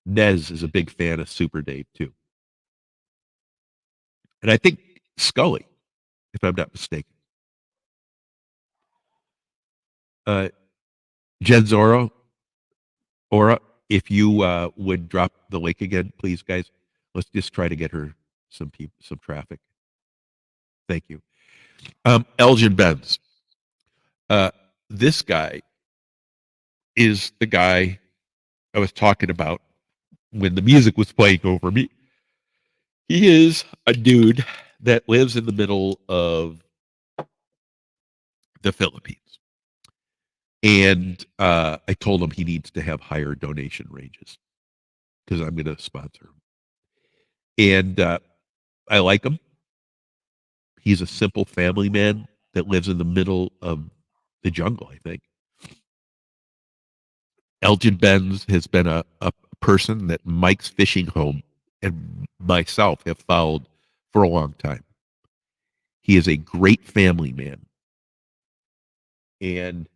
Nez is a big fan of Super Dave too, and I think Scully, if I'm not mistaken. Uh, Jen Zorro, Aura, if you would drop the link again, please, guys. Let's just try to get her some traffic. Thank you. Elgin Benz. Uh, this guy is the guy I was talking about when the music was playing over me. He is a dude that lives in the middle of the Philippines. And I told him he needs to have higher donation ranges because I'm going to sponsor him. And I like him. He's a simple family man that lives in the middle of the jungle, I think. Elgin Benz has been a person that Mike's Fishing Home and myself have followed for a long time. He is a great family man. And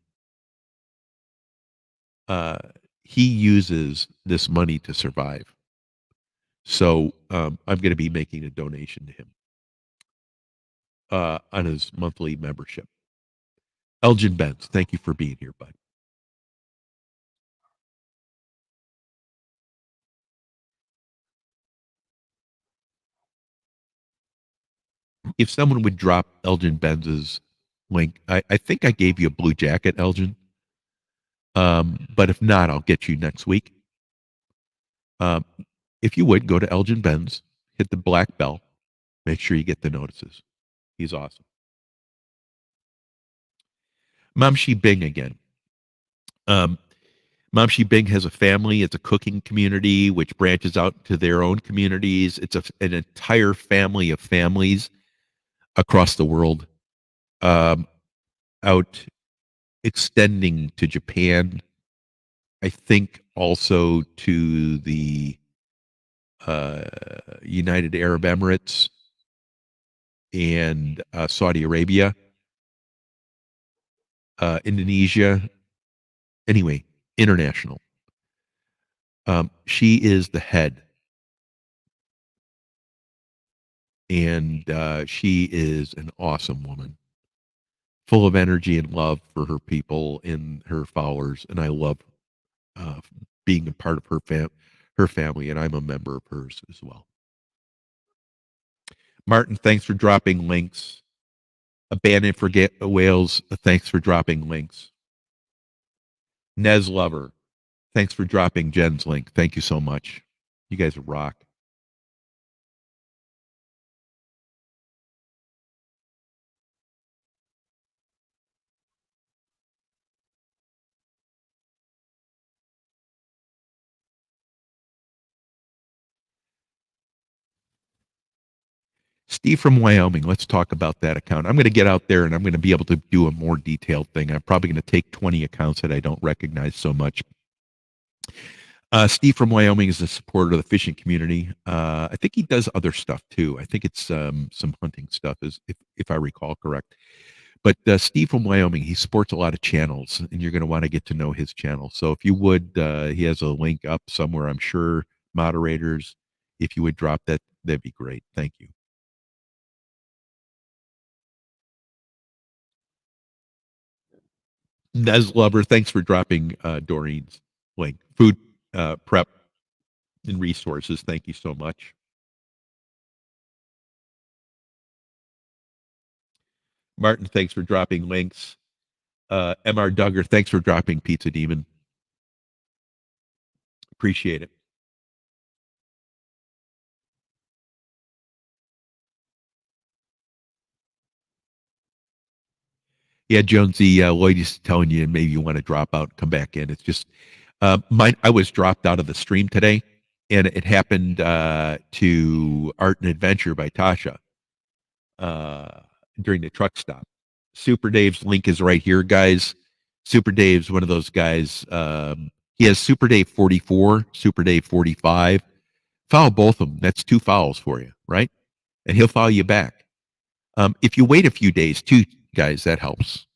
uh, he uses this money to survive. So I'm going to be making a donation to him on his monthly membership. Elgin Benz, thank you for being here, bud. If someone would drop Elgin Benz's link, I think I gave you a blue jacket, Elgin. But if not, I'll get you next week. Um, if you would go to Elgin Benz, hit the black bell, make sure you get the notices. He's awesome. Mamshi Bing again. Um, Mamshi Bing has a family. It's a cooking community which branches out to their own communities. It's an entire family of families across the world, um, out extending to Japan. I think also to the uh, United Arab Emirates and Saudi Arabia, Indonesia. Anyway, international. She is the head, and she is an awesome woman, full of energy and love for her people and her followers. And I love uh, being a part of her family, and I'm a member of hers as well. Martin, thanks for dropping links. Abandon Forget Wales, thanks for dropping links. Nez Lover, thanks for dropping Jen's link. Thank you so much. You guys rock. Steve from Wyoming, let's talk about that account. I'm going to get out there and I'm going to be able to do a more detailed thing. I'm probably going to take 20 accounts that I don't recognize so much. Steve from Wyoming is a supporter of the fishing community. I think he does other stuff too. I think it's some hunting stuff, if I recall correct. But Steve from Wyoming, he supports a lot of channels, and you're going to want to get to know his channel. So if you would, he has a link up somewhere, I'm sure. Moderators, if you would drop that, that'd be great. Thank you. Nez Lover, thanks for dropping Doreen's link. Food prep and resources, thank you so much. Martin, thanks for dropping links. MR Duggar, thanks for dropping Pizza Demon. Appreciate it. Yeah, Jonesy, Lloyd is telling you maybe you want to drop out and come back in. It's just I was dropped out of the stream today, and it happened to Art and Adventure by Tasha during the truck stop. Super Dave's link is right here, guys. Super Dave's one of those guys. He has Super Dave 44, Super Dave 45. Follow both of them. That's 2 follows for you, right? And he'll follow you back. If you wait a few days, too, guys, that helps.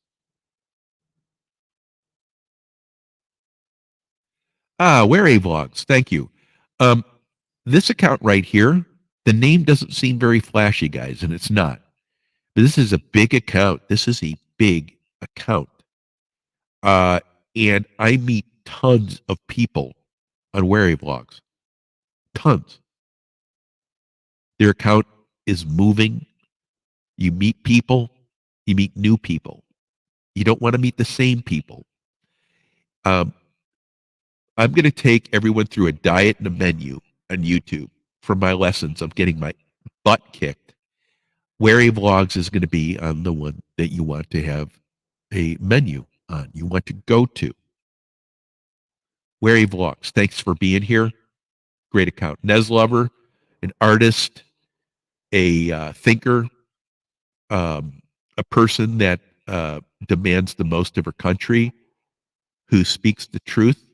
Where A Vlogs. Thank you. This account right here, the name doesn't seem very flashy, guys, and it's not. But this is a big account. This is a big account. And I meet tons of people on Wary Vlogs. Tons. Their account is moving. You meet people. You meet new people. You don't want to meet the same people. I'm going to take everyone through a diet and a menu on YouTube for my lessons of getting my butt kicked. Wary Vlogs is going to be on the one that you want to have a menu on. You want to go to. Wary Vlogs. Thanks for being here. Great account. Nez Lover, an artist, a thinker, a person that demands the most of her country, who speaks the truth,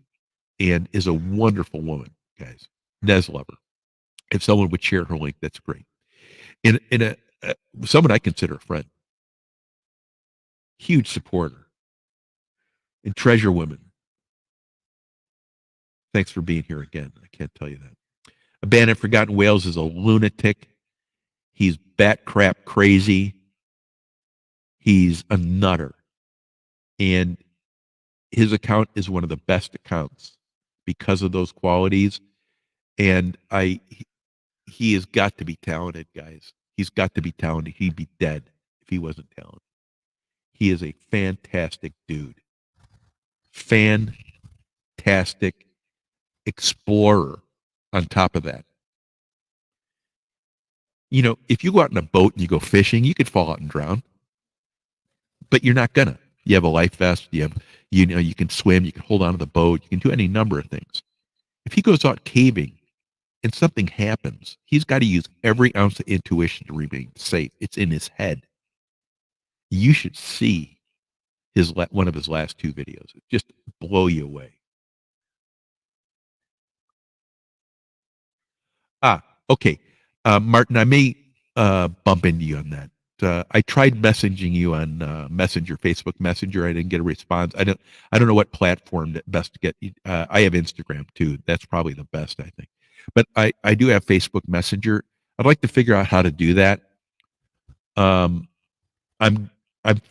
and is a wonderful woman, guys. Nez Lover. If someone would share her link, that's great. In someone I consider a friend, huge supporter, and treasure women. Thanks for being here again. I can't tell you that. Abandoned Forgotten Whales is a lunatic. He's bat crap crazy. He's a nutter. And his account is one of the best accounts because of those qualities. And he has got to be talented, guys. He's got to be talented. He'd be dead if he wasn't talented. He is a fantastic dude. Fantastic explorer on top of that. You know, if you go out in a boat and you go fishing, you could fall out and drown. But you're not gonna. You have a life vest, you can swim, you can hold on to the boat, you can do any number of things. If he goes out caving and something happens, he's got to use every ounce of intuition to remain safe. It's in his head. You should see one of his last 2 videos. It just blow you away. Okay. Martin, I may bump into you on that. I tried messaging you on Messenger, Facebook Messenger. I didn't get a response. I don't know what platform that best to get. I have Instagram too. That's probably the best, I think. But I do have Facebook Messenger. I'd like to figure out how to do that. I'm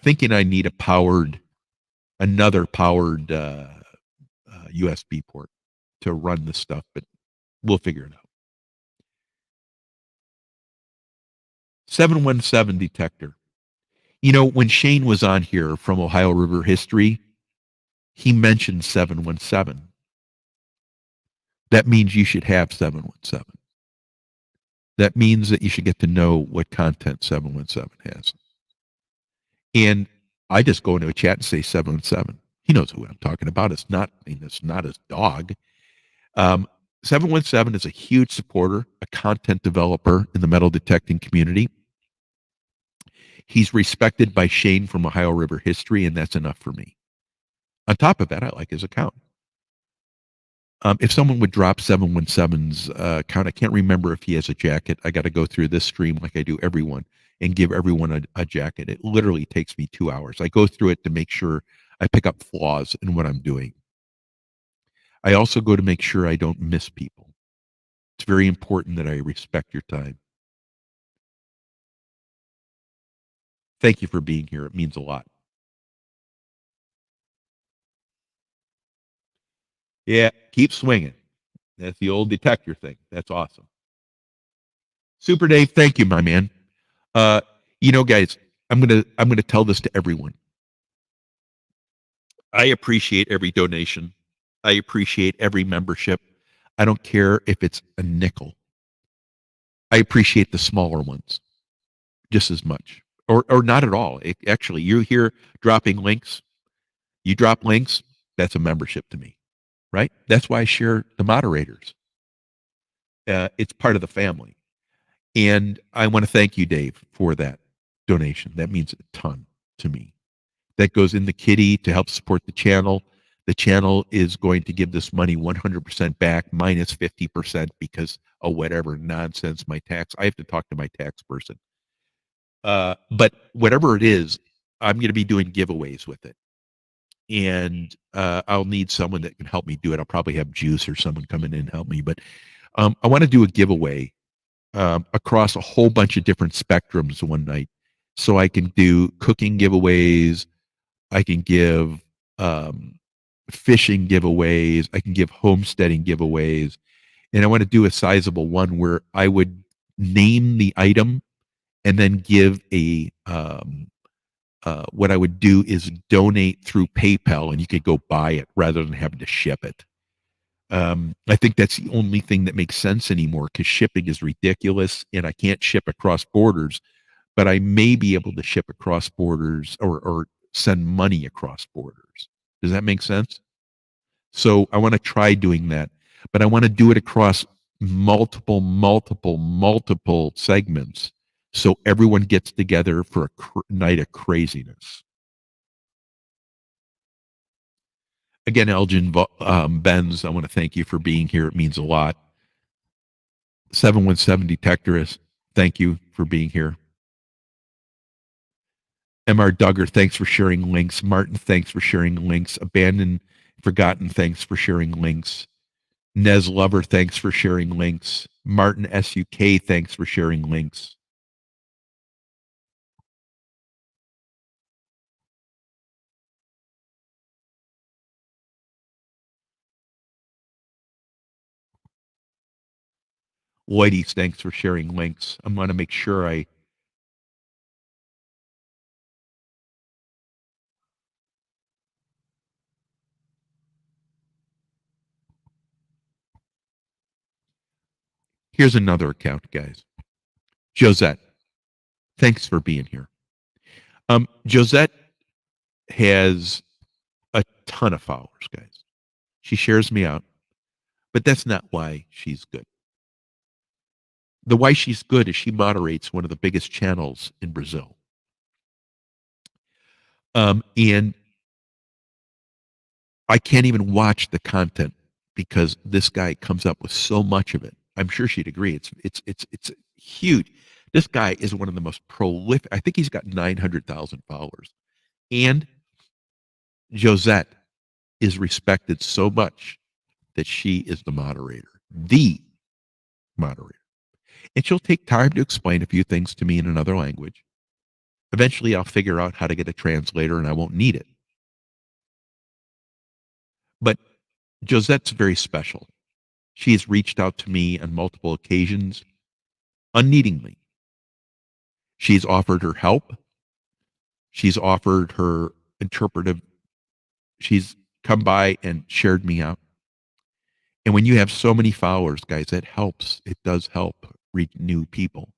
thinking I need another powered USB port to run this stuff, but we'll figure it out. 717 detector. You know, when Shane was on here from Ohio River History, he mentioned 717. That means you should have 717. That means that you should get to know what content 717 has. And I just go into a chat and say 717. He knows who I'm talking about. It's not his dog. 717 is a huge supporter, a content developer in the metal detecting community. He's respected by Shane from Ohio River History, and that's enough for me. On top of that, I like his account. If someone would drop 717's account, I can't remember if he has a jacket. I got to go through this stream like I do everyone and give everyone a jacket. It literally takes me 2 hours. I go through it to make sure I pick up flaws in what I'm doing. I also go to make sure I don't miss people. It's very important that I respect your time. Thank you for being here. It means a lot. Yeah, keep swinging. That's the old detector thing. That's awesome. Super Dave, thank you, my man. Uh, guys, I'm gonna tell this to everyone. I appreciate every donation. I appreciate every membership. I don't care if it's a nickel. I appreciate the smaller ones just as much, or not at all. Actually, you're here dropping links. You drop links. That's a membership to me, right? That's why I share the moderators. It's part of the family. And I want to thank you, Dave, for that donation. That means a ton to me. That goes in the kitty to help support the channel. The channel is going to give this money 100% back, minus 50% because of whatever nonsense my tax. I have to talk to my tax person. But whatever it is, I'm going to be doing giveaways with it. And I'll need someone that can help me do it. I'll probably have Juice or someone come in and help me. But I want to do a giveaway across a whole bunch of different spectrums one night. So I can do cooking giveaways. I can give fishing giveaways. I can give homesteading giveaways. And I want to do a sizable one where I would name the item and then give a what I would do is donate through PayPal and you could go buy it rather than having to ship it. I think that's the only thing that makes sense anymore because shipping is ridiculous and I can't ship across borders, but I may be able to ship across borders or send money across borders. Does that make sense? So I want to try doing that, but I want to do it across multiple segments so everyone gets together for a night of craziness. Again, Elgin Benz, I want to thank you for being here. It means a lot. 717 Detectorist, thank you for being here. MR Duggar, thanks for sharing links. Martin, thanks for sharing links. Abandoned Forgotten, thanks for sharing links. Nez Lover, thanks for sharing links. Martin SUK, thanks for sharing links. Lloydies, thanks for sharing links. I'm going to make sure I Here's another account, guys. Josette, thanks for being here. Josette has a ton of followers, guys. She shares me out, but that's not why she's good. The why she's good is she moderates one of the biggest channels in Brazil. And I can't even watch the content because this guy comes up with so much of it. I'm sure she'd agree. It's huge. This guy is one of the most prolific. I think he's got 900,000 followers. And Josette is respected so much that she is the moderator. And she'll take time to explain a few things to me in another language. Eventually, I'll figure out how to get a translator and I won't need it. But Josette's very special. She has reached out to me on multiple occasions, unneedingly. She's offered her help. She's offered her interpretive. She's come by and shared me out. And when you have so many followers, guys, that helps. It does help reach new people.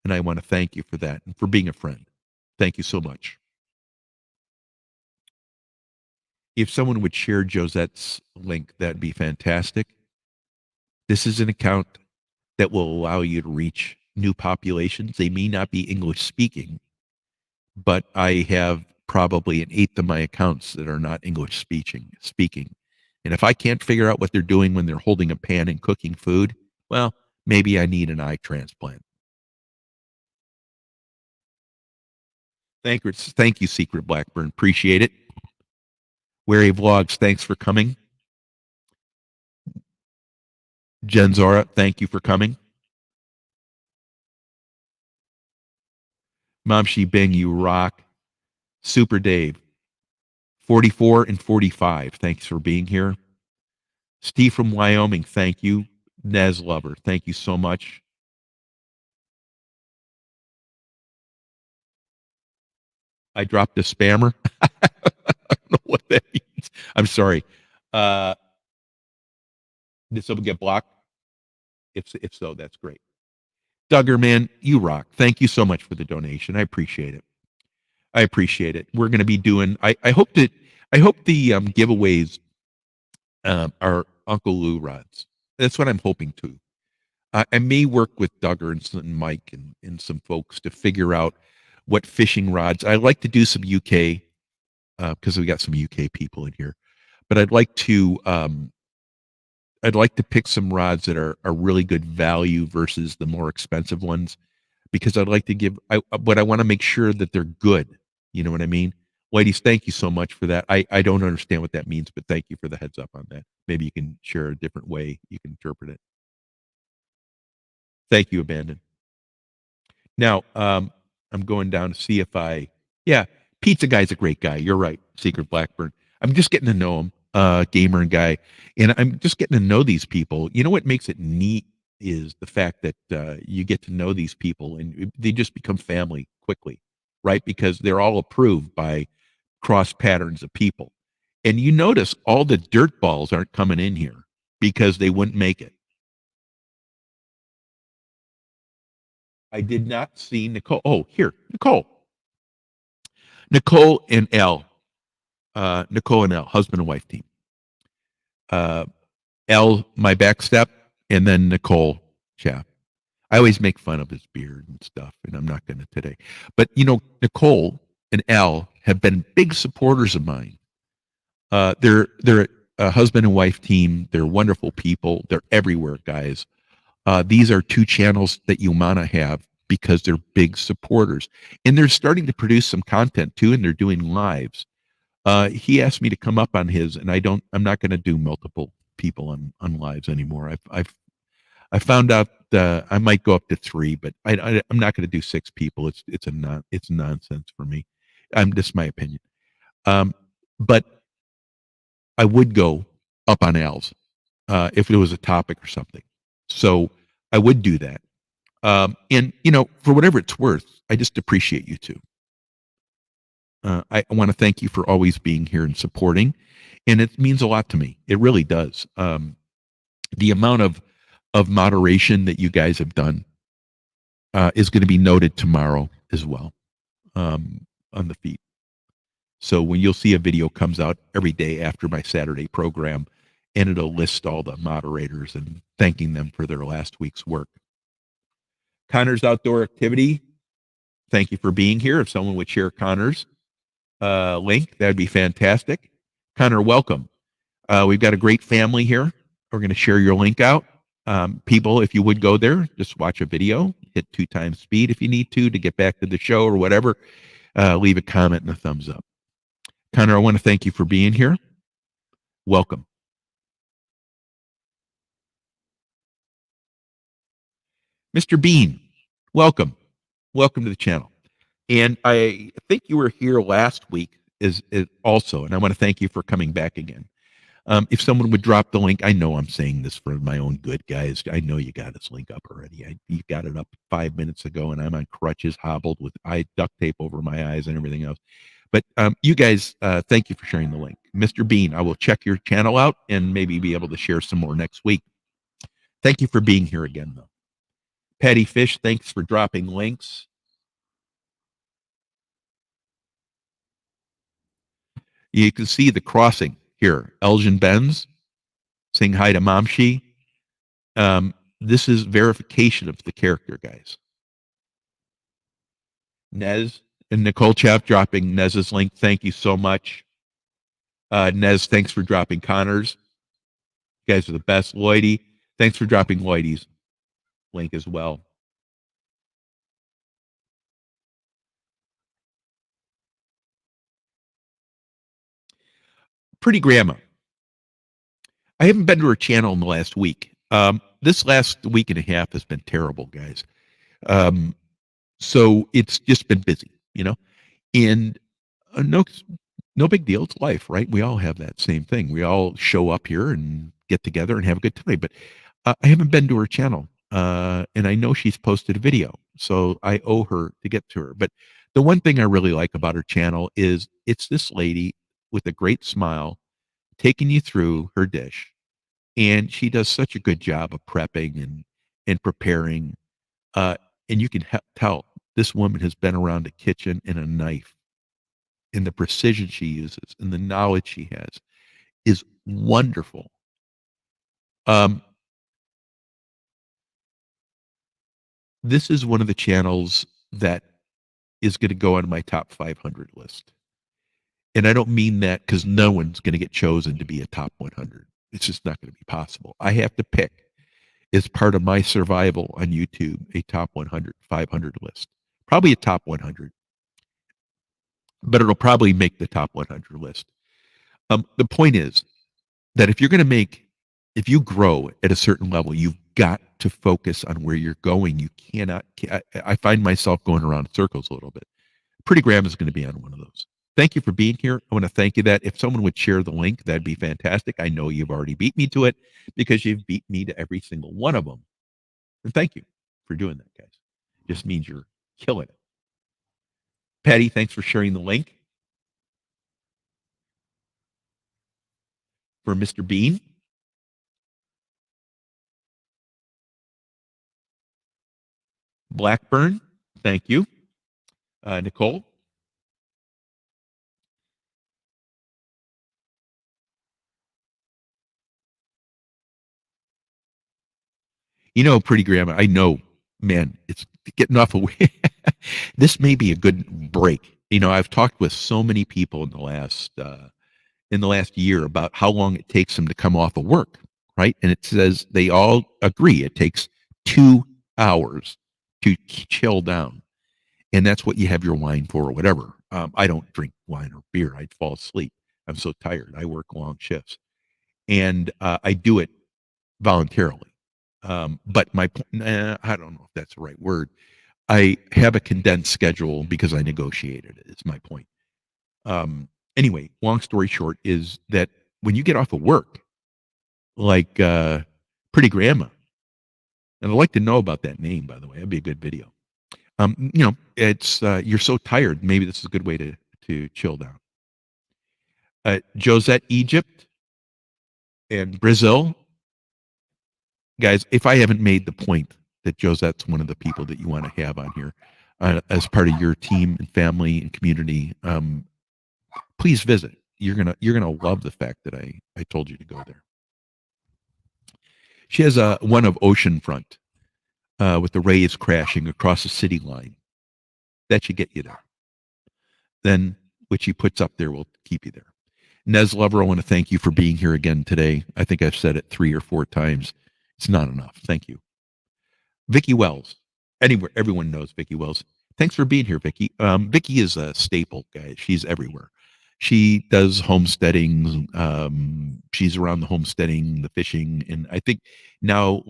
And I want to thank you for that and for being a friend. Thank you so much. If someone would share Josette's link, that'd be fantastic. This is an account that will allow you to reach new populations. They may not be English speaking, but I have probably an eighth of my accounts that are not English speaking. And if I can't figure out what they're doing when they're holding a pan and cooking food, well, maybe I need an eye transplant. Thank you, Secret Blackburn. Appreciate it. Wary Vlogs, thanks for coming. Jen Zora, thank you for coming. Momshi Bing, you rock. Super Dave, 44 and 45, thanks for being here. Steve from Wyoming, thank you. Nez Lover, thank you so much. I dropped a spammer. I don't know what that means. I'm sorry. Did someone get blocked? If so, that's great. Duggar, man, you rock. Thank you so much for the donation. I appreciate it. I appreciate it. We're going to be doing. I hope the giveaways are Uncle Lou rods. That's what I'm hoping to. I may work with Duggar and Mike and some folks to figure out what fishing rods. I like to do some UK because we got some UK people in here, but I'd like to pick some rods that are really good value versus the more expensive ones, because I'd like to but I want to make sure that they're good. You know what I mean? Ladies, thank you so much for that. I don't understand what that means, but thank you for the heads up on that. Maybe you can share a different way you can interpret it. Thank you, Abandon. Now, I'm going down to see if yeah, Pizza Guy's a great guy. You're right, Secret Blackburn. I'm just getting to know him, gamer and guy, and I'm just getting to know these people. You know what makes it neat is the fact that you get to know these people and they just become family quickly, right? Because they're all approved by cross patterns of people. And you notice all the dirt balls aren't coming in here because they wouldn't make it. I did not see Nicole. Oh, here, Nicole. Nicole and L. Nicole and L, husband and wife team. L, my back step, and then Nicole, chap. I always make fun of his beard and stuff, and I'm not going to today. But, Nicole and L have been big supporters of mine. They're a husband and wife team. They're wonderful people. They're everywhere, guys. These are two channels that Umana have because they're big supporters. And they're starting to produce some content too, and they're doing lives. He asked me to come up on his, and I'm not going to do multiple people on lives anymore. I found out I might go up to 3, but I'm not going to do 6 people. It's nonsense for me. Just my opinion. But I would go up on Al's if it was a topic or something. So I would do that. And for whatever it's worth, I just appreciate you two. I want to thank you for always being here and supporting, and it means a lot to me. It really does. The amount of moderation that you guys have done is going to be noted tomorrow as well on the feed. So when you'll see a video comes out every day after my Saturday program, and it'll list all the moderators and thanking them for their last week's work. Connor's Outdoor Activity, thank you for being here. If someone would share Connor's link, that'd be fantastic. Connor, welcome. We've got a great family here. We're going to share your link out. People, if you would go there, just watch a video, hit 2 times speed if you need to get back to the show or whatever. Leave a comment and a thumbs up. Connor, I want to thank you for being here. Welcome. Mr. Bean, welcome. Welcome to the channel. And I think you were here last week is also, and I want to thank you for coming back again. If someone would drop the link, I know I'm saying this for my own good, guys. I know you got this link up already. You got it up 5 minutes ago, and I'm on crutches, hobbled with duct tape over my eyes and everything else. But you guys, thank you for sharing the link. Mr. Bean, I will check your channel out and maybe be able to share some more next week. Thank you for being here again, though. Patty Fish, thanks for dropping links. You can see the crossing here. Elgin Benz saying hi to Momshi. This is verification of the character, guys. Nez And Nicole Chaff dropping Nez's link. Thank you so much. Nez, thanks for dropping Connor's. You guys are the best. Lloydie, thanks for dropping Lloydie's link as well. Pretty Grandma. I haven't been to her channel in the last week. This last week and a half has been terrible, guys. So it's just been busy, and no, no big deal. It's life, right? We all have that same thing. We all show up here and get together and have a good time. But I haven't been to her channel, and I know she's posted a video, so I owe her to get to her. But the one thing I really like about her channel is it's this lady with a great smile taking you through her dish, and she does such a good job of prepping and preparing. Uh, and you can tell this woman has been around a kitchen and a knife, and the precision she uses and the knowledge she has is wonderful. Um, this is one of the channels that is going to go on my top 500 list. And I don't mean that because no one's going to get chosen to be a top 100. It's just not going to be possible. I have to pick as part of my survival on YouTube a top 100, 500 list. Probably a top 100, but it'll probably make the top 100 list. The point is that if you grow at a certain level, you've got to focus on where you're going. You cannot, I find myself going around in circles a little bit. Pretty Graham is going to be on one of those. Thank you for being here. I want to thank you that if someone would share the link, that'd be fantastic. I know you've already beat me to it because you've beat me to every single one of them. And thank you for doing that, guys. It just means you're killing it. Patty, thanks for sharing the link. For Mr. Bean. Blackburn, thank you. Nicole. Pretty Grandma, I know, man, it's getting off away. This may be a good break. I've talked with so many people in the last year about how long it takes them to come off of work, right? And it says they all agree it takes 2 hours to chill down. And that's what you have your wine for or whatever. I don't drink wine or beer. I'd fall asleep. I'm so tired. I work long shifts. And I do it voluntarily. But I don't know if that's the right word. I have a condensed schedule because I negotiated it. Is my point. Anyway, long story short is that when you get off of work, like Pretty Grandma, and I'd like to know about that name, by the way. That'd be a good video. It's you're so tired. Maybe this is a good way to chill down. Josette, Egypt, and Brazil. Guys, if I haven't made the point that Josette's one of the people that you want to have on here as part of your team and family and community, please visit. You're gonna love the fact that I told you to go there. She has one of oceanfront with the waves crashing across the city line. That should get you there. Then what she puts up there will keep you there. Nez Lover, I want to thank you for being here again today. I think I've said it 3 or 4 times. It's not enough. Thank you. Vicki Wells. Anywhere, everyone knows Vicki Wells. Thanks for being here, Vicki. Vicki is a staple, guys. She's everywhere. She does homesteading. She's around the homesteading, the fishing, and I think now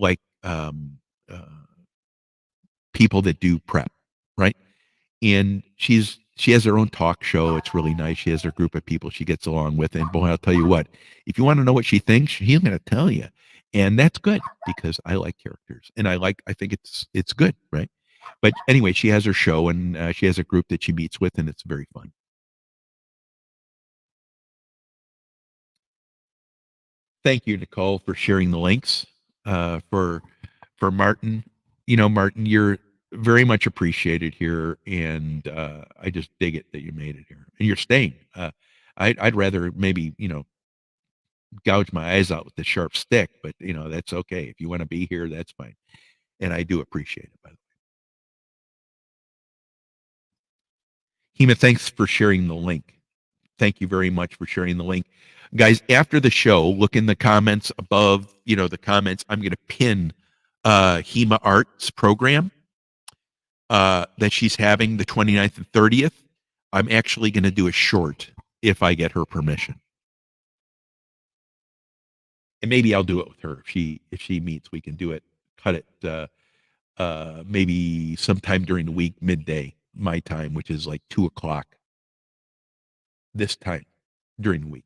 people that do prep, right? And she has her own talk show. It's really nice. She has her group of people she gets along with. And boy, I'll tell you what, if you want to know what she thinks, she's going to tell you. And that's good because I like characters and I think it's good. Right. But anyway, she has her show and she has a group that she meets with and it's very fun. Thank you, Nicole, for sharing the links for Martin. Martin, you're very much appreciated here, and I just dig it that you made it here, and you're staying. I'd rather maybe gouge my eyes out with the sharp stick, but that's okay. If you want to be here, that's fine, and I do appreciate it. By the way, Hema, thanks for sharing the link. Thank you very much for sharing the link. Guys, after the show, look in the comments above, the comments. I'm going to pin Hema Art's program that she's having the 29th and 30th. I'm actually going to do a short if I get her permission. And maybe I'll do it with her. If she meets, we can do it, cut it maybe sometime during the week, midday, my time, which is like 2:00 this time during the week.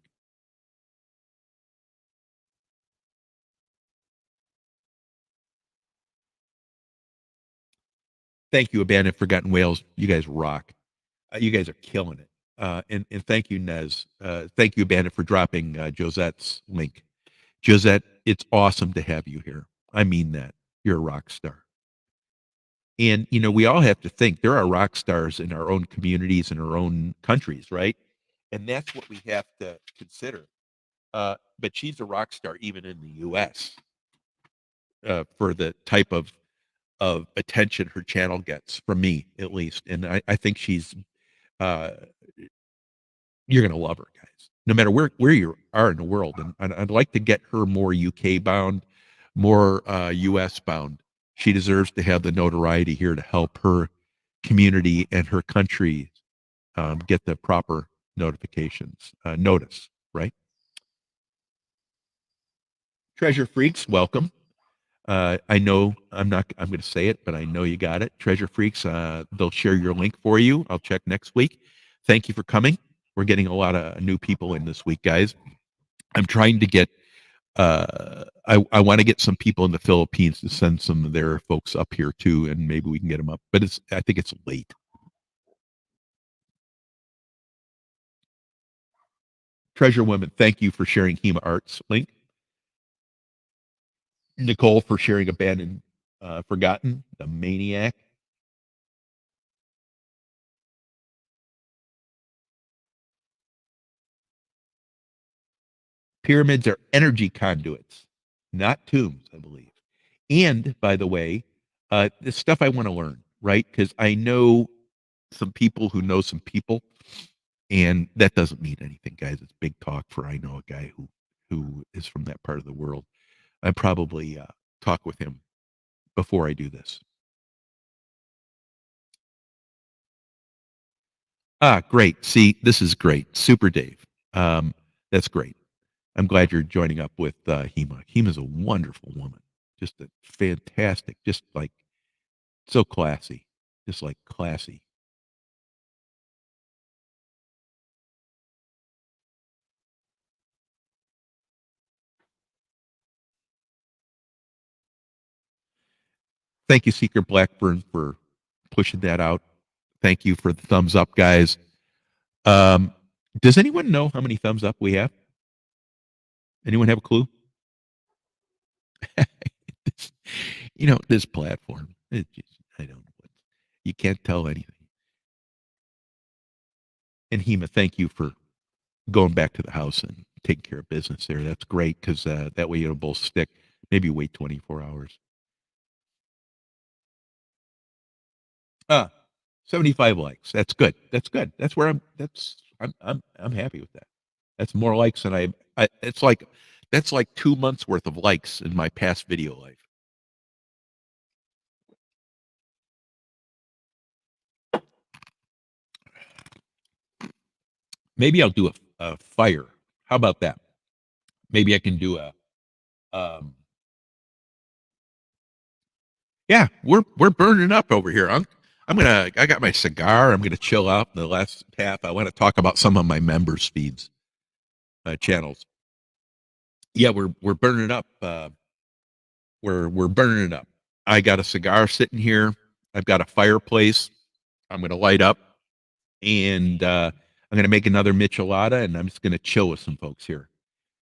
Thank you, Abandoned Forgotten Whales. You guys rock. You guys are killing it. And thank you, Nez. Thank you, Abandoned, for dropping Josette's link. Josette, it's awesome to have you here. I mean that. You're a rock star. And, we all have to think there are rock stars in our own communities and our own countries, right? And that's what we have to consider. But she's a rock star even in the U.S. For the type of attention her channel gets from me, at least. And I think she's, you're going to love her, guys, no matter where you are in the world. And I'd like to get her more UK bound, more US bound. She deserves to have the notoriety here to help her community and her country get the proper notice, right? Treasure Freaks, welcome. I know I'm going to say it, but I know you got it. Treasure Freaks, they'll share your link for you. I'll check next week. Thank you for coming. We're getting a lot of new people in this week, guys. I'm trying to get, I want to get some people in the Philippines to send some of their folks up here too, and maybe we can get them up. But I think it's late. Treasure Women, thank you for sharing Hema Art's link. Nicole for sharing Abandoned Forgotten, the Maniac. Pyramids are energy conduits, not tombs, I believe. And by the way, this stuff I want to learn, right? Because I know some people who know some people, and that doesn't mean anything, guys. It's big talk for I know a guy who is from that part of the world. I probably talk with him before I do this. Great. See, this is great. Super Dave. That's great. I'm glad you're joining up with Hema. Hema's a wonderful woman. Just a fantastic, just like so classy. Just like classy. Thank you, Seeker Blackburn, for pushing that out. Thank you for the thumbs up, guys. Does anyone know how many thumbs up we have? Anyone have a clue? This platform. I don't know. You can't tell anything. And Hema, thank you for going back to the house and taking care of business there. That's great because that way it'll both stick. Maybe wait 24 hours. 75 likes. That's good. That's good. That's where I'm happy with that. That's more likes than that's like 2 months worth of likes in my past video life. Maybe I'll do a fire. How about that? Maybe I can do yeah, we're burning up over here. I got my cigar. I'm gonna chill out in the last half. I want to talk about some of my members feeds channels. Yeah, we're burning up. We're burning it up. I got a cigar sitting here. I've got a fireplace. I'm gonna light up, and I'm gonna make another michelada, and I'm just gonna chill with some folks here.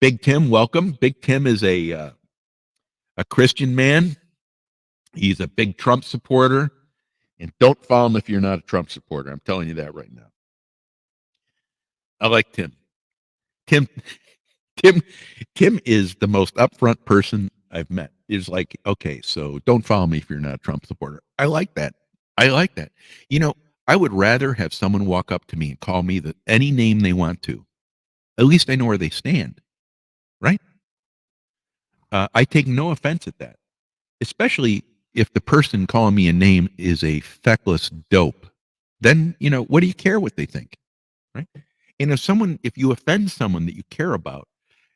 Big Tim, welcome. Big Tim is a Christian man. He's a big Trump supporter. And don't follow him if you're not a Trump supporter. I'm telling you that right now. I like Tim. Tim is the most upfront person I've met. He's like, okay, so don't follow me if you're not a Trump supporter. I like that. I like that. I would rather have someone walk up to me and call me any name they want to. At least I know where they stand, right? I take no offense at that, especially if the person calling me a name is a feckless dope. Then, what do you care what they think, right? And if you offend someone that you care about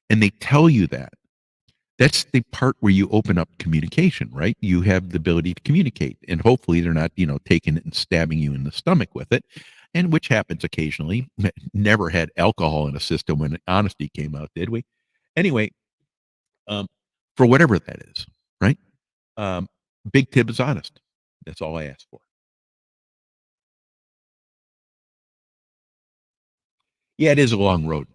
and they tell you that, that's the part where you open up communication, right? You have the ability to communicate, and hopefully they're not, taking it and stabbing you in the stomach with it, and which happens occasionally. Never had alcohol in a system when honesty came out, did we? Anyway, um, for whatever that is, right? Um, Big Tib is honest. That's all I ask for. Yeah, it is a long road,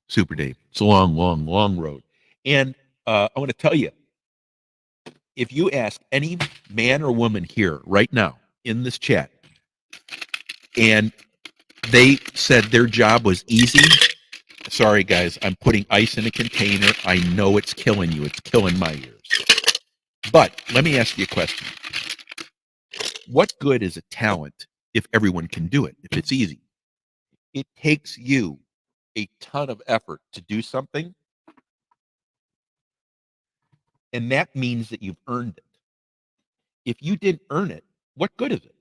Super Dave. It's a long, long, long road. And I want to tell you, if you ask any man or woman here right now in this chat, and they said their job was easy, sorry guys, I'm putting ice in a container. I know it's killing you. It's killing my ears. But let me ask you a question. What good is a talent if everyone can do it, if it's easy? It takes you a ton of effort to do something, and that means that you've earned it. If you didn't earn it, what good is it?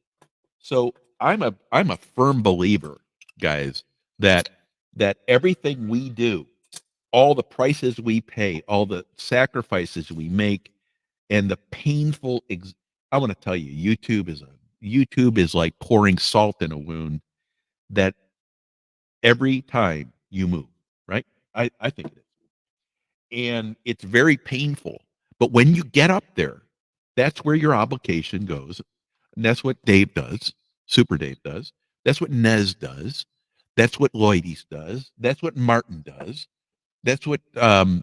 So I'm a firm believer, guys, that everything we do, all the prices we pay, all the sacrifices we make, and the painful I want to tell you, YouTube is like pouring salt in a wound that every time you move, right? I think it is. And it's very painful. But when you get up there, that's where your obligation goes. And that's what Dave does, Super Dave does. That's what Nez does. That's what Lloydis does. That's what Martin does. That's what a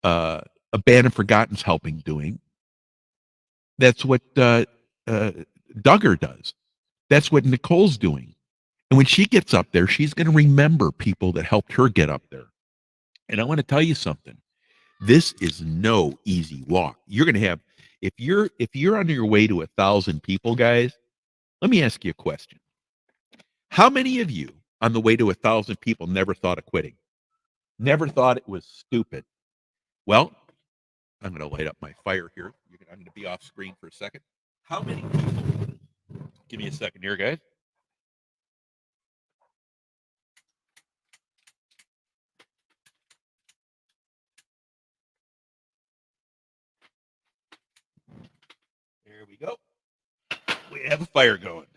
Band of Forgotten's helping doing. That's what Duggar does. That's what Nicole's doing. And when she gets up there, she's going to remember people that helped her get up there. And I want to tell you something. This is no easy walk. You're going to have if you're on your way to 1,000 people, guys. Let me ask you a question. How many of you on the way to 1,000 people never thought of quitting? Never thought it was stupid? Well, I'm going to light up my fire here. I'm going to be off screen for a second. How many people? Give me a second here, guys. There we go. We have a fire going.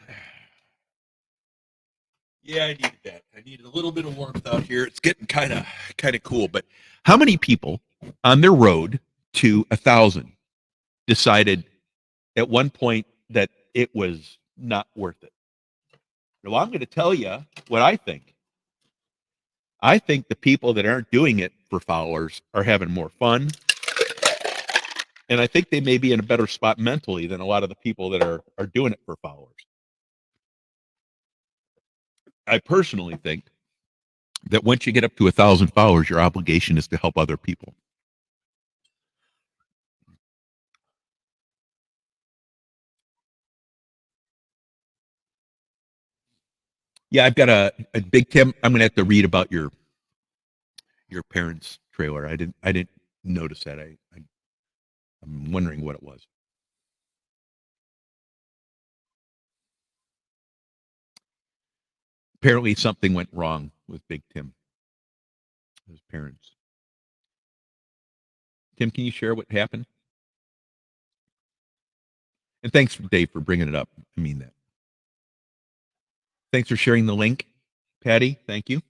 Yeah, I needed that. I needed a little bit of warmth out here. It's getting kind of cool. But how many people on their road to 1,000 decided at one point that it was not worth it? Well, I'm going to tell you what I think. I think the people that aren't doing it for followers are having more fun. And I think they may be in a better spot mentally than a lot of the people that are doing it for followers. I personally think that once you get up to 1,000 followers, your obligation is to help other people. Yeah, I've got a Big Tim. I'm going to have to read about your parents' trailer. I didn't notice that. I'm wondering what it was. Apparently, something went wrong with Big Tim, his parents. Tim, can you share what happened? And thanks, Dave, for bringing it up. I mean that. Thanks for sharing the link, Patty. Thank you.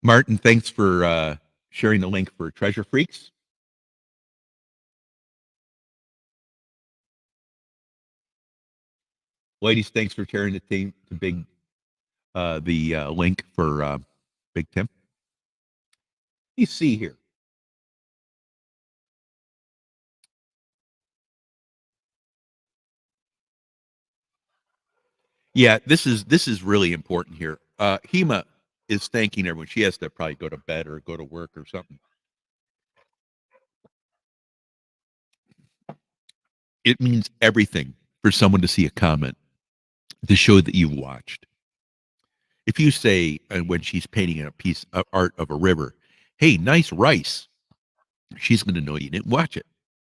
Martin, thanks for sharing the link for Treasure Freaks. Ladies, thanks for sharing the link for Big Tim. You see here. Yeah, this is really important here. Hema is thanking everyone. She has to probably go to bed or go to work or something. It means everything for someone to see a comment to show that you've watched. If you say, when she's painting a piece of art of a river, hey, nice rice, she's going to know you didn't watch it.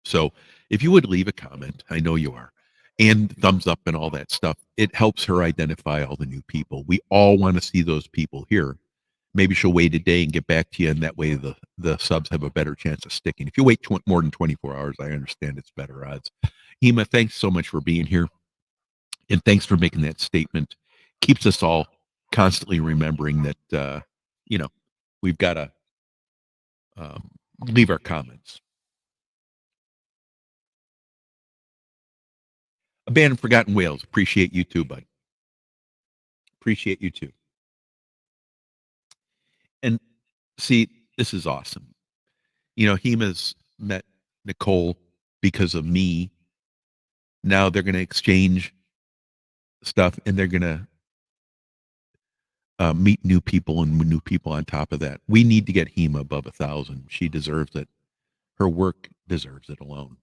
So if you would leave a comment, I know you are, and thumbs up and all that stuff, it helps her identify all the new people. We all want to see those people here. Maybe she'll wait a day and get back to you, and that way the subs have a better chance of sticking. If you wait more than 24 hours, I understand it's better odds. Ema, thanks so much for being here, and thanks for making that statement. Keeps us all constantly remembering that, you know, we've got to um, leave our comments. Abandoned Forgotten Whales. Appreciate you too, bud. Appreciate you too. And see, this is awesome. You know, Hema's met Nicole because of me. Now they're going to exchange stuff, and they're going to meet new people and new people on top of that. We need to get Hema above 1,000. She deserves it. Her work deserves it alone.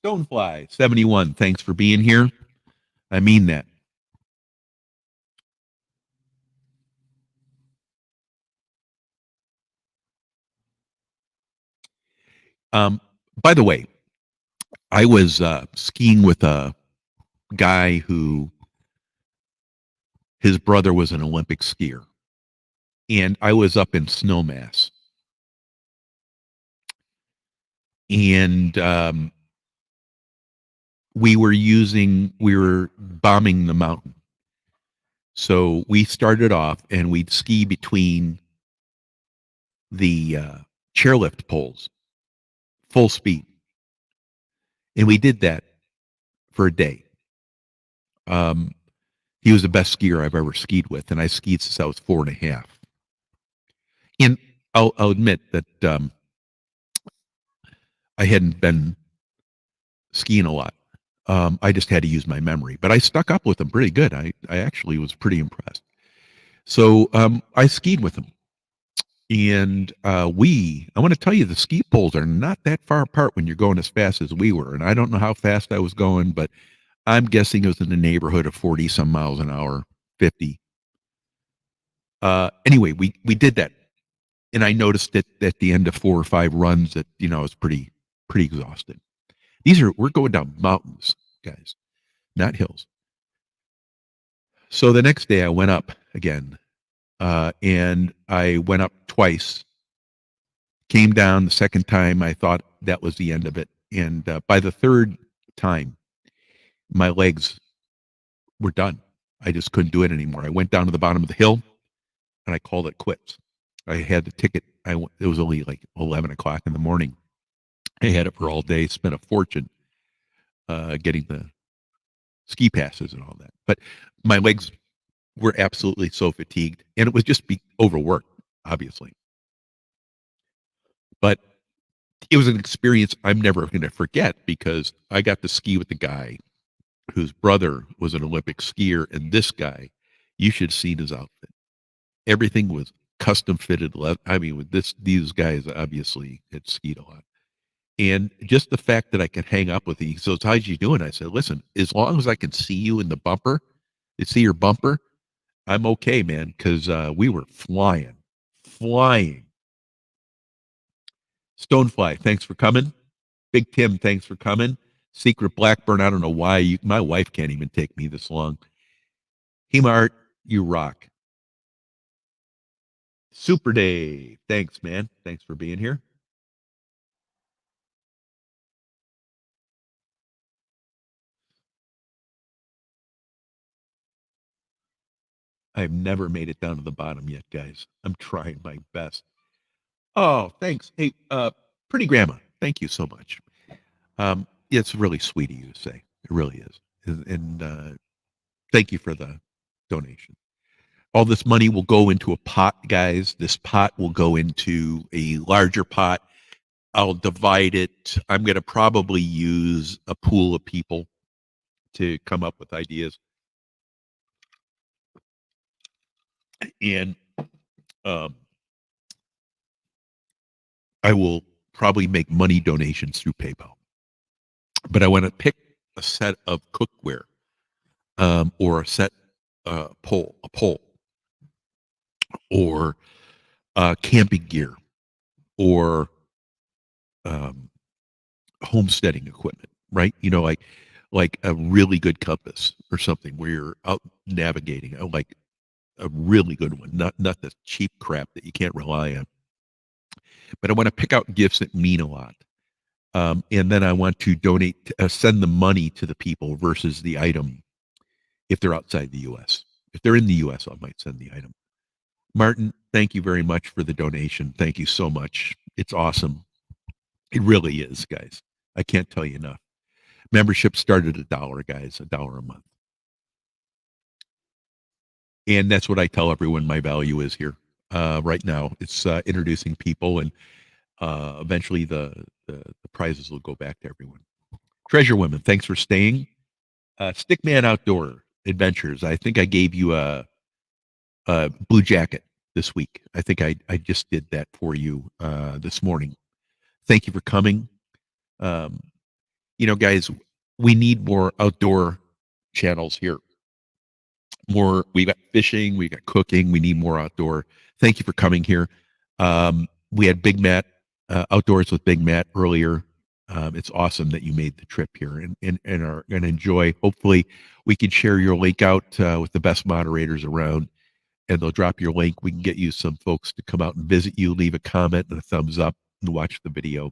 Stonefly 71. Thanks for being here. I mean that. By the way, I was skiing with a guy who his brother was an Olympic skier, and I was up in Snowmass, and we were bombing the mountain. So we started off, and we'd ski between the chairlift poles, full speed, and we did that for a day. Um, he was the best skier I've ever skied with, and I skied since I was 4.5. And I'll admit that I hadn't been skiing a lot. I just had to use my memory, but I stuck up with him pretty good. I actually was pretty impressed. So I skied with him, and I want to tell you, the ski poles are not that far apart when you're going as fast as we were. And I don't know how fast I was going, but I'm guessing it was in the neighborhood of 40 some miles an hour, 50. Anyway, we did that, and I noticed that at the end of 4 or 5 runs that I was pretty exhausted. We're going down mountains, guys, not hills. So the next day I went up again, and I went up twice. Came down the second time. I thought that was the end of it, and by the third time, my legs were done. I just couldn't do it anymore. I went down to the bottom of the hill, and I called it quits. I had the ticket. It was only like 11 o'clock in the morning. I had it for all day. Spent a fortune getting the ski passes and all that. But my legs were absolutely so fatigued, and it was just be overworked, obviously. But it was an experience I'm never going to forget because I got to ski with the guy whose brother was an Olympic skier, and this guy, you should have seen his outfit. Everything was custom fitted. I mean, with these guys obviously had skied a lot. And just the fact that I could hang up with him. So, how's you doing? I said, listen, as long as I can see you in the bumper, see your bumper, I'm okay, man, because we were flying. Stonefly, thanks for coming. Big Tim, thanks for coming. Secret Blackburn, I don't know why my wife can't even take me this long. Hemart, you rock. Super Dave, thanks, man. Thanks for being here. I've never made it down to the bottom yet, guys. I'm trying my best. Oh, thanks. Hey, pretty grandma, thank you so much. It's really sweet of you to say. It really is. And thank you for the donation. All this money will go into a pot, guys. This pot will go into a larger pot. I'll divide it. I'm going to probably use a pool of people to come up with ideas. And um, I will probably make money donations through PayPal. But I want to pick a set of cookware, or a set a pole, or camping gear, or um, homesteading equipment, right? Like a really good compass or something where you're out navigating. I like a really good one, not the cheap crap that you can't rely on. But I want to pick out gifts that mean a lot. And then I want to donate, send the money to the people versus the item if they're outside the U.S. If they're in the U.S., I might send the item. Martin, thank you very much for the donation. Thank you so much. It's awesome. It really is, guys. I can't tell you enough. Membership started at $1, guys, $1 a month. And that's what I tell everyone my value is here. Right now, it's introducing people, and eventually the prizes will go back to everyone. Treasure Women, thanks for staying. Stickman Outdoor Adventures, I think I gave you a blue jacket this week. I think I just did that for you this morning. Thank you for coming. Guys, we need more outdoor channels here. We got fishing, we got cooking, we need more outdoor. Thank you for coming here. We had Big Matt, Outdoors with Big Matt earlier. It's awesome that you made the trip here and are going to enjoy. Hopefully we can share your link out with the best moderators around, and they'll drop your link. We can get you some folks to come out and visit you, leave a comment and a thumbs up, and watch the video.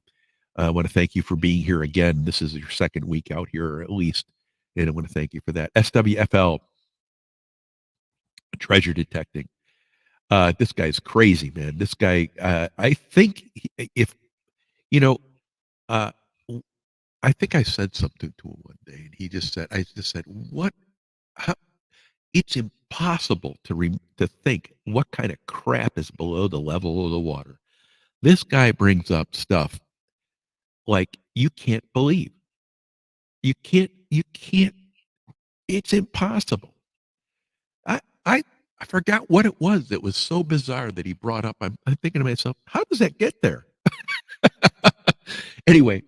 I want to thank you for being here again. This is your second week out here, at least, and I want to thank you for that. SWFL, treasure detecting. This guy's crazy, man. This guy, I think if, you know, uh, I think I said something to him one day, and I just said, what, how, it's impossible to think what kind of crap is below the level of the water. This guy brings up stuff like you can't believe. You can't, it's impossible. I, I, I forgot what it was that was so bizarre that he brought up. I'm thinking to myself, how does that get there? Anyway,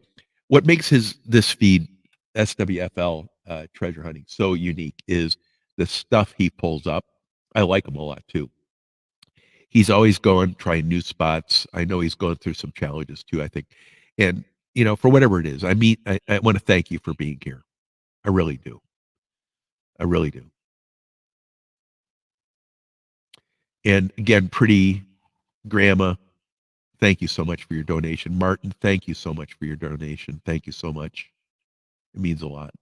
what makes this feed, SWFL treasure hunting, so unique is the stuff he pulls up. I like him a lot too. He's always going, trying new spots. I know he's going through some challenges too, I think. And, for whatever it is, I want to thank you for being here. I really do. I really do. And again, Pretty Grandma, thank you so much for your donation. Martin, thank you so much for your donation. Thank you so much. It means a lot.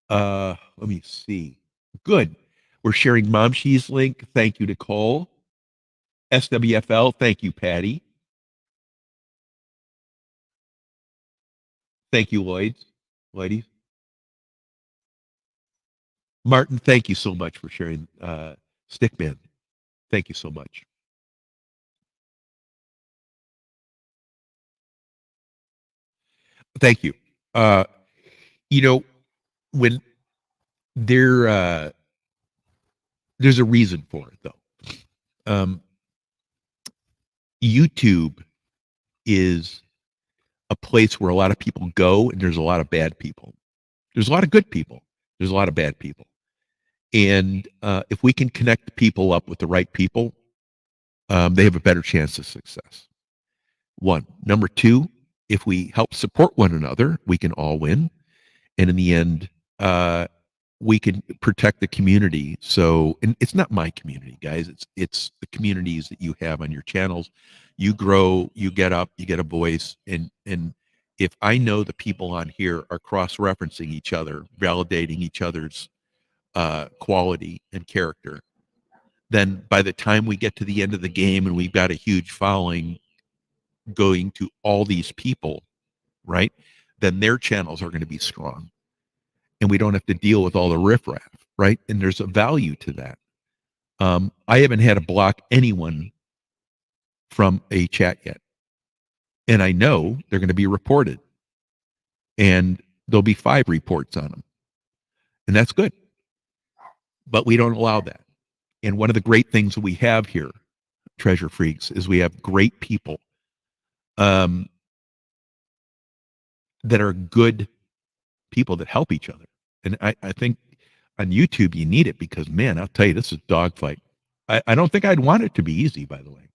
Let me see. Good. We're sharing Mom She's link. Thank you, Nicole. SWFL, thank you, Patty. Thank you, ladies. Martin, thank you so much for sharing Stickman. Thank you so much. Thank you. When there's a reason for it, though. YouTube is a place where a lot of people go, and there's a lot of bad people. There's a lot of good people. There's a lot of bad people. And if we can connect people up with the right people, they have a better chance of success. One. Number two, if we help support one another, we can all win. And in the end, we can protect the community. So, and it's not my community, guys. It's the communities that you have on your channels. You grow, you get up, you get a voice. And if I know the people on here are cross-referencing each other, validating each other's quality and character, then by the time we get to the end of the game and we've got a huge following going to all these people, right? Then their channels are going to be strong. And we don't have to deal with all the riffraff, right? And there's a value to that. I haven't had to block anyone from a chat yet. And I know they're going to be reported. And there'll be 5 reports on them. And that's good. But we don't allow that. And one of the great things that we have here Treasure Freaks, is we have great people um, that are good people that help each other. And I think on YouTube you need it because, man, I'll tell you, this is a dogfight. I don't think I'd want it to be easy, by the way.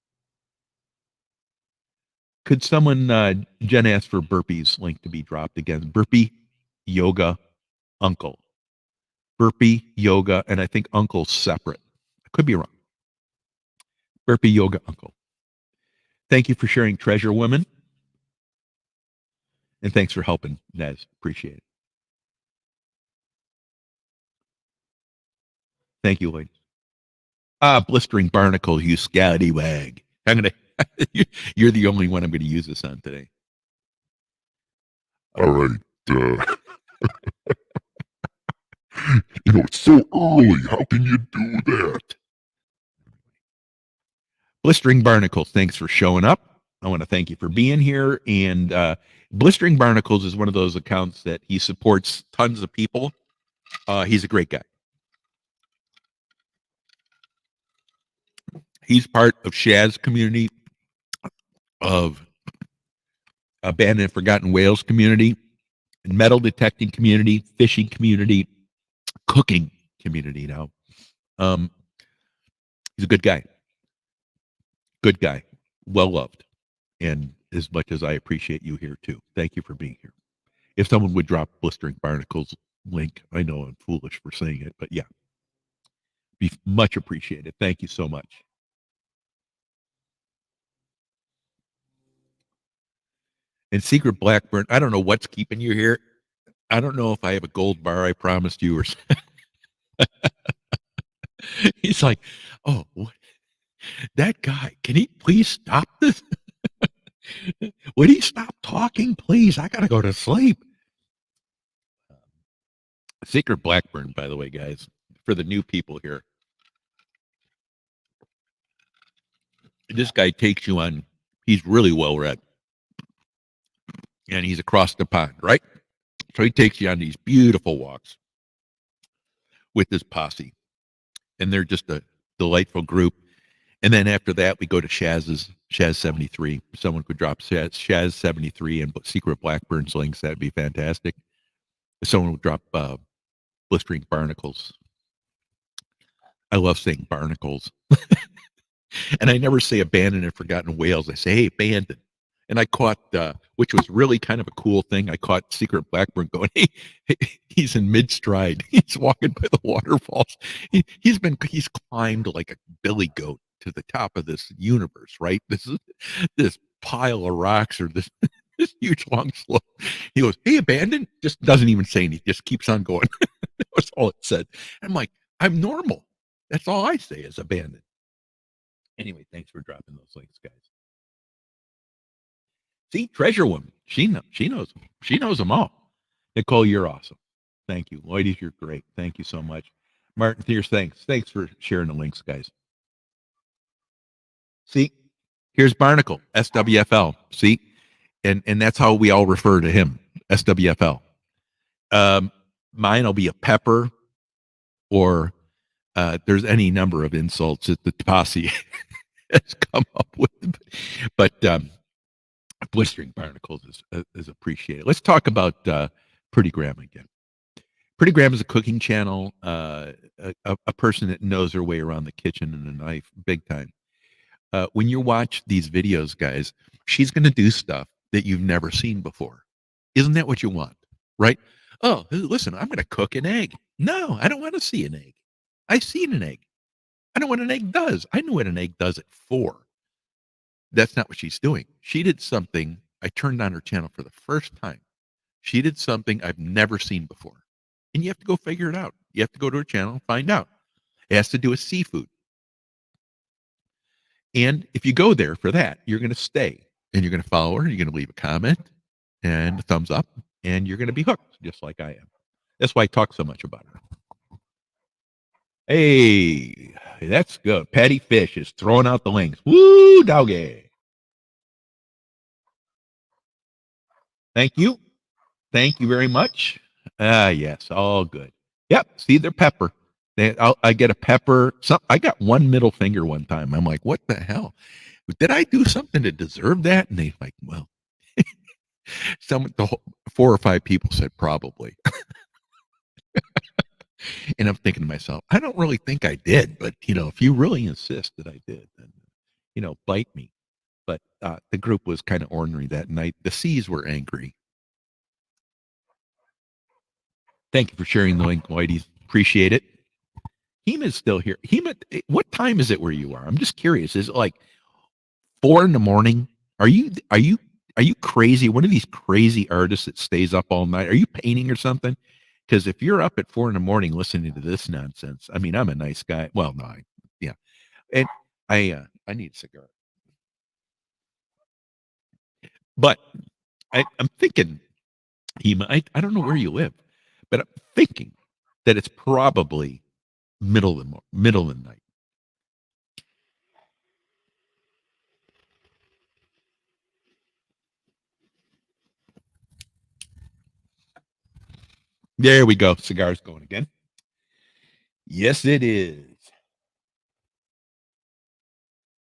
Could someone, Jen asked for Burpee's link to be dropped again. Burpee Yoga Uncle. Burpee Yoga, and I think Uncle's separate. I could be wrong. Burpee Yoga Uncle. Thank you for sharing Treasure Women. And thanks for helping, Nez. Appreciate it. Thank you, ladies. Blistering Barnacle, you scallywag. I'm going to, you're the only one I'm going to use this on today. All right. It's so early. How can you do that? Blistering Barnacles, thanks for showing up. I want to thank you for being here. And Blistering Barnacles is one of those accounts that he supports tons of people. He's a great guy. He's part of Shaz community, of Abandoned and Forgotten Whales community, metal detecting community, fishing community, cooking community now. He's a good guy. Good guy. Well loved. And as much as I appreciate you here too. Thank you for being here. If someone would drop Blistering Barnacles link, I know I'm foolish for saying it, but yeah. Be much appreciated. Thank you so much. And Secret Blackburn, I don't know what's keeping you here. I don't know if I have a gold bar I promised you or he's like, oh, what? That guy, can he please stop this? Would he stop talking, please? I got to go to sleep. Secret Blackburn, by the way, guys, for the new people here. This guy takes you on, he's really well read. And he's across the pond, right? So he takes you on these beautiful walks with this posse. And they're just a delightful group. And then after that, we go to Shaz 73. If someone could drop Shaz 73 and Secret Blackburn's links, that'd be fantastic. If someone would drop Blistering Barnacles. I love saying barnacles. And I never say abandoned and forgotten whales. I say, hey, abandoned. And I caught, which was really kind of a cool thing. I caught Secret Blackburn going, hey, he's in mid stride. He's walking by the waterfalls. He's climbed like a billy goat to the top of this universe, right? This pile of rocks or this huge long slope. He goes, hey, abandoned. Just doesn't even say anything. Just keeps on going. That's all it said. I'm like, I'm normal. That's all I say is abandoned. Anyway, thanks for dropping those links, guys. See, Treasure Woman. She knows them all. Nicole, you're awesome. Thank you. Ladies, you're great. Thank you so much. Martin Thiers, thanks. Thanks for sharing the links, guys. See, here's Barnacle, SWFL. See, and that's how we all refer to him, SWFL. Mine will be a pepper, or there's any number of insults that the posse has come up with. But Blistering Barnacles is appreciated. Let's talk about Pretty Grandma again. Pretty Grandma is a cooking channel, a person that knows her way around the kitchen and a knife, big time. When you watch these videos, guys, she's going to do stuff that you've never seen before. Isn't that what you want? Right? Oh, listen, I'm going to cook an egg. No, I don't want to see an egg. I've seen an egg. I know what an egg does. I know what an egg does at 4. That's not what she's doing. She did something. I turned on her channel for the first time. She did something I've never seen before. And you have to go figure it out. You have to go to her channel and find out. It has to do with seafood. And if you go there for that, you're going to stay and you're going to follow her. You're going to leave a comment and a thumbs up, and you're going to be hooked just like I am. That's why I talk so much about her. Hey, that's good. Patty Fish is throwing out the links. Woo, doggy. Thank you. Thank you very much. Yes, all good. Yep, see, they're pepper. I get a pepper. I got one middle finger one time. I'm like, what the hell? Did I do something to deserve that? And they like, well, four or five people said probably. And I'm thinking to myself, I don't really think I did, but if you really insist that I did, then bite me. But the group was kind of ornery that night. The C's were angry. Thank you for sharing the link, Whitey. Appreciate it. Hema's still here. Hema, what time is it where you are? I'm just curious. Is it like 4 a.m? Are you crazy? One of these crazy artists that stays up all night? Are you painting or something? Because if you're up at 4 a.m. listening to this nonsense, I mean, I'm a nice guy. Well, no, yeah, and I need a cigar, but I'm thinking, Hema, I don't know where you live, but I'm thinking that it's probably middle of the night. There we go. Cigar's going again. Yes, it is.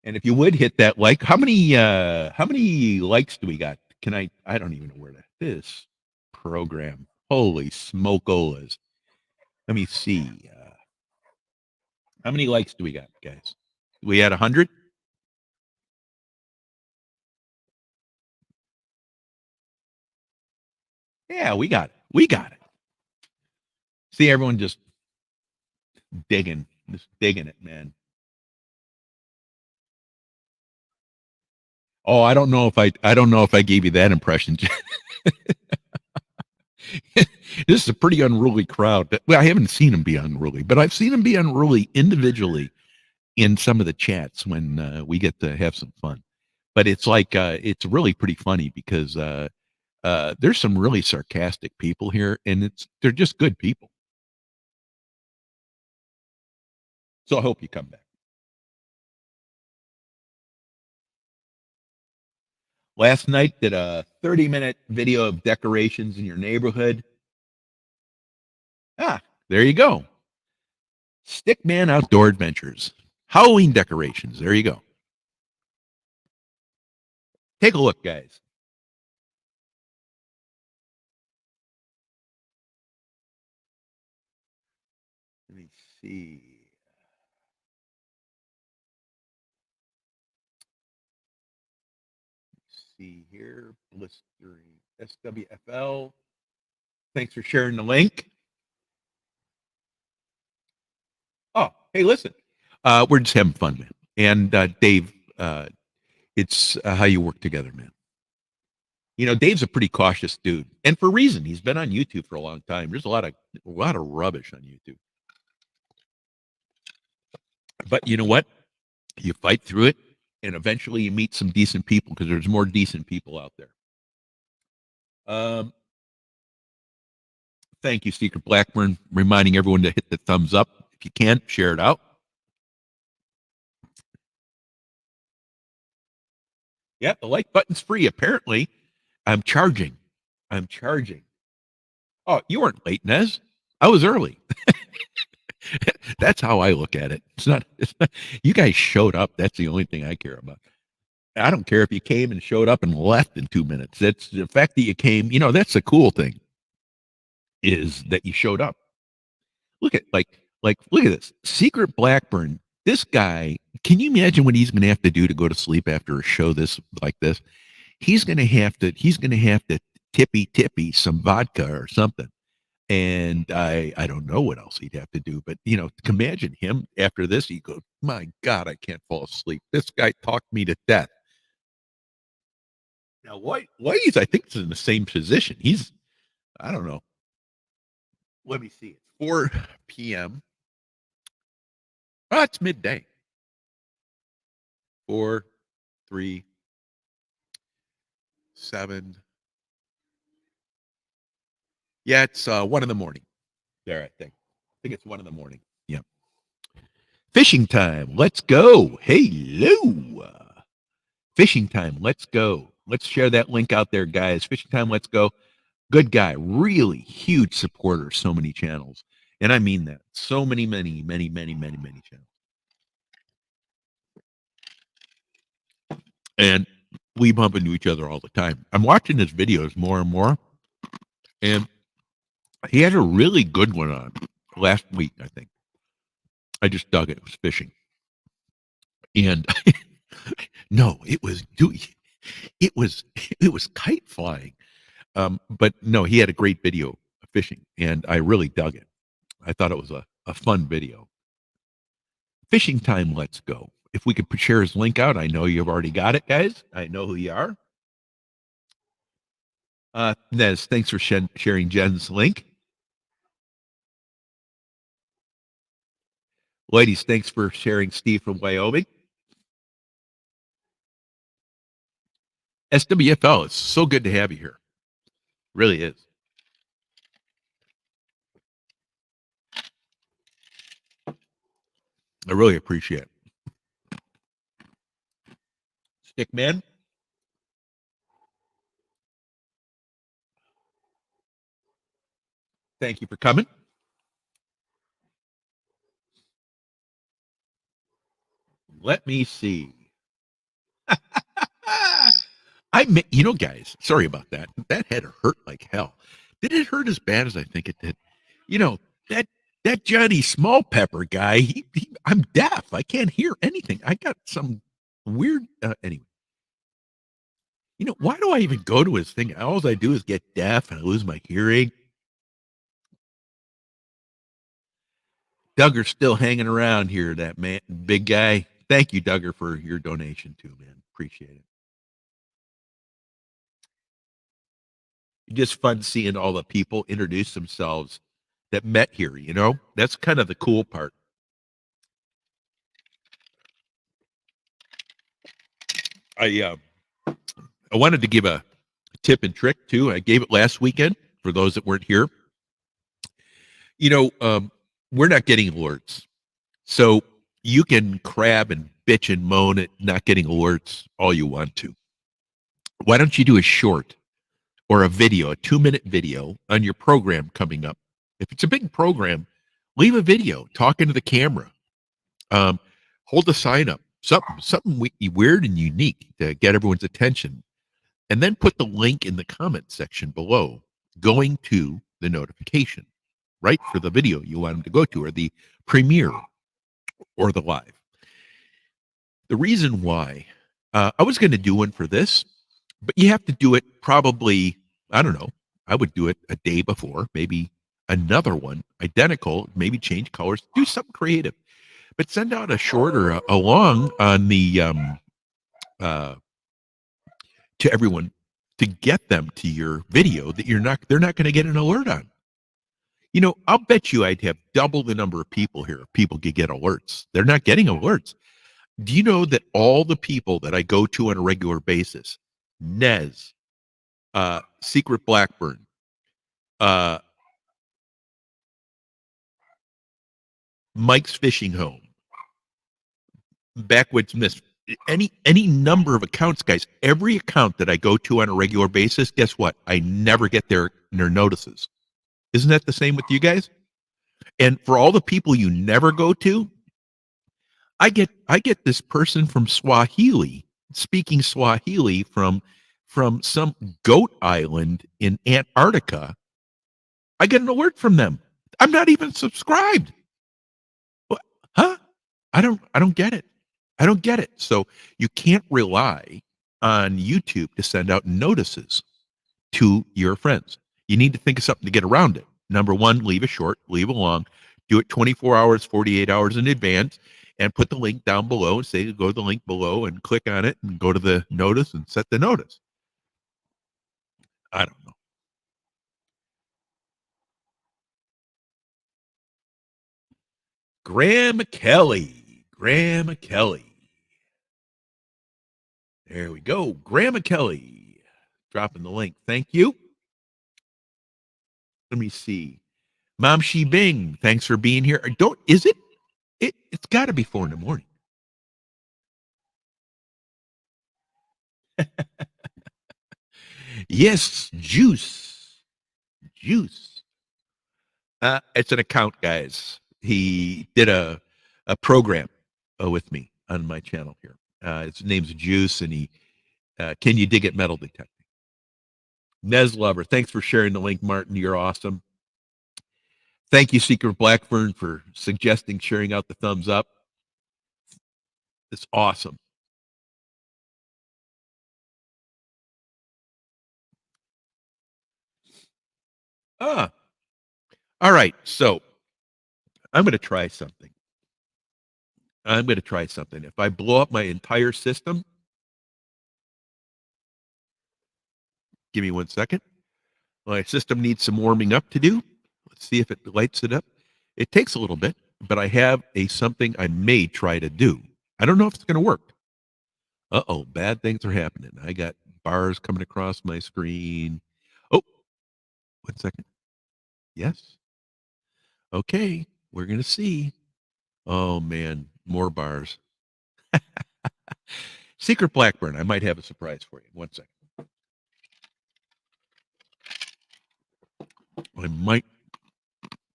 And if you would hit that like, how many likes do we got? I don't even know where this program. Holy smokolas. Let me see. How many likes do we got, guys? We had 100? Yeah, we got it. We got it. See everyone just digging it, man. Oh, I don't know if I gave you that impression. This is a pretty unruly crowd. Well, I haven't seen them be unruly, but I've seen them be unruly individually in some of the chats when we get to have some fun. But it's like it's really pretty funny because there's some really sarcastic people here, and they're just good people. So I hope you come back. Last night did a 30-minute video of decorations in your neighborhood. Ah, there you go. Stickman Outdoor Adventures. Halloween decorations. There you go. Take a look, guys. Let me see. See here. Blistering SWFL. Thanks for sharing the link. Oh, hey, listen. We're just having fun, man. And Dave, it's how you work together, man. Dave's a pretty cautious dude, and for a reason. He's been on YouTube for a long time. There's a lot of rubbish on YouTube, but you know what? You fight through it, and eventually you meet some decent people because there's more decent people out there. Thank you, Secret Blackburn, reminding everyone to hit the thumbs up. If you can, share it out. Yeah, the like button's free. Apparently, I'm charging. Oh, you weren't late, Nez. I was early. That's how I look at it. It's not. You guys showed up. That's the only thing I care about. I don't care if you came and showed up and left in 2 minutes. That's the fact that you came. That's the cool thing, is that you showed up. Look at look at this. Secret Blackburn. This guy, can you imagine what he's gonna have to do to go to sleep after a show like this? He's gonna have to tippy some vodka or something. And I don't know what else he'd have to do, but imagine him after this. He goes, "My God, I can't fall asleep. This guy talked me to death." Now, Whitey's, I think, is in the same position. I don't know. Let me see. It's 4 p.m. Oh, it's midday. 4, 3, 7. Yeah, it's 1 in the morning. There, I think. It's 1 in the morning. Yeah. Fishing time. Let's go. Hello. Fishing time. Let's go. Let's share that link out there, guys. Fishing time. Let's go. Good guy. Really huge supporter. So many channels. And I mean that. So many, many, many, many, many, many channels. And we bump into each other all the time. I'm watching his videos more and more. And he had a really good one on last week, I think. I just dug it. It was fishing. And no, it was kite flying. But no, he had a great video of fishing, and I really dug it. I thought it was a fun video. Fishing time, let's go. If we could share his link out, I know you've already got it, guys. I know who you are. Nez, thanks for sharing Jen's link. Ladies, thanks for sharing Steve from Wyoming. SWFL, it's so good to have you here. Really is. I really appreciate it. Stickman, thank you for coming. Let me see. Guys, sorry about that. That had hurt like hell. Did it hurt as bad as I think it did? You know, that that Johnny Small Pepper guy, I'm deaf. I can't hear anything. I got some weird anyway. Why do I even go to his thing? All I do is get deaf and I lose my hearing. Duggar's still hanging around here, that man, big guy. Thank you, Duggar, for your donation too, man. Appreciate it. Just fun seeing all the people introduce themselves that met here, That's kind of the cool part. I wanted to give a tip and trick too. I gave it last weekend for those that weren't here. We're not getting alerts. So you can crab and bitch and moan at not getting alerts all you want to. Why don't you do a short or a video, a 2-minute video on your program coming up? If it's a big program, leave a video, talk into the camera, hold a sign up, something weird and unique to get everyone's attention, and then put the link in the comment section below, going to the notification, right, for the video you want them to go to, or the premiere, or the live. The reason why I was going to do one for this, but you have to do it probably, I don't know, I would do it a day before, maybe another one, identical, maybe change colors, do something creative. But send out a short or a long on the to everyone to get them to your video that they're not going to get an alert on. I'll bet you I'd have double the number of people here if people could get alerts. They're not getting alerts. Do you know that all the people that I go to on a regular basis, Nez, Secret Blackburn, Mike's Fishing Home, Backwoods Miss, any number of accounts, guys, every account that I go to on a regular basis, guess what? I never get their notices. Isn't that the same with you guys? And for all the people you never go to, I get this person from Swahili speaking Swahili from some goat island in Antarctica. I get an alert from them. I'm not even subscribed. What? Huh? I don't get it. I don't get it. So you can't rely on YouTube to send out notices to your friends. You need to think of something to get around it. Number one, leave a short, leave a long, do it 24 hours, 48 hours in advance, and put the link down below and say, go to the link below and click on it and go to the notice and set the notice. I don't know. Graham Kelly. There we go. Graham Kelly. Dropping the link. Thank you. Let me see. Mom Shi Bing, thanks for being here. Is it? It's got to be 4 a.m. Yes, juice. It's an account, guys. He did a program with me on my channel here. His name's Juice, and he can you dig it metal detecting. Nez Lover, thanks for sharing the link, Martin. You're awesome. Thank you, Secret Blackburn, for suggesting sharing out the thumbs up. It's awesome. All right. So I'm going to try something. If I blow up my entire system, give me 1 second. My system needs some warming up to do. Let's see if it lights it up. It takes a little bit, but I have something I may try to do. I don't know if it's going to work. Uh-oh, bad things are happening. I got bars coming across my screen. Oh, 1 second. Yes. Okay, we're going to see. Oh, man, more bars. Secret Blackburn, I might have a surprise for you. 1 second. I might.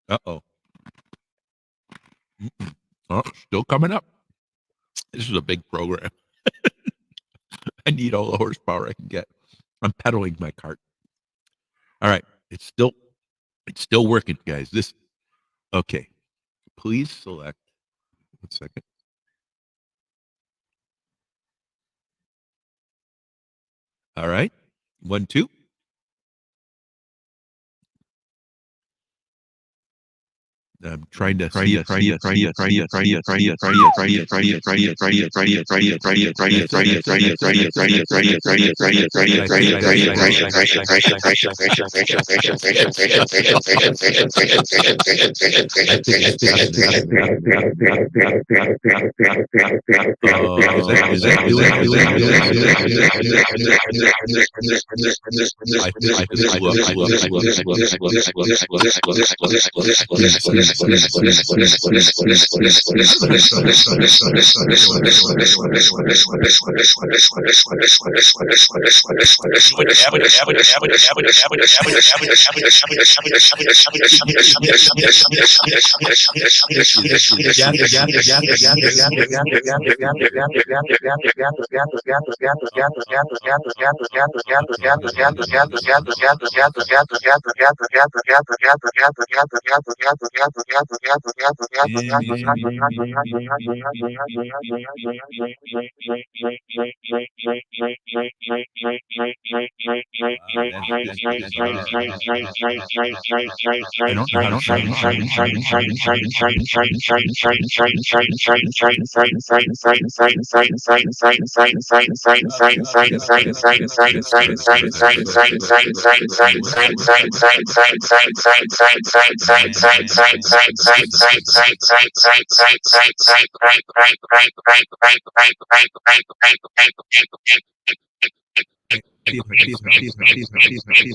Uh-oh. Oh, still coming up. This is a big program. I need all the horsepower I can get. I'm pedaling my cart. All right. It's still working, guys. Okay. Please select 1 second. All right. 1, 2. I'm trying to see it. Is that doing it?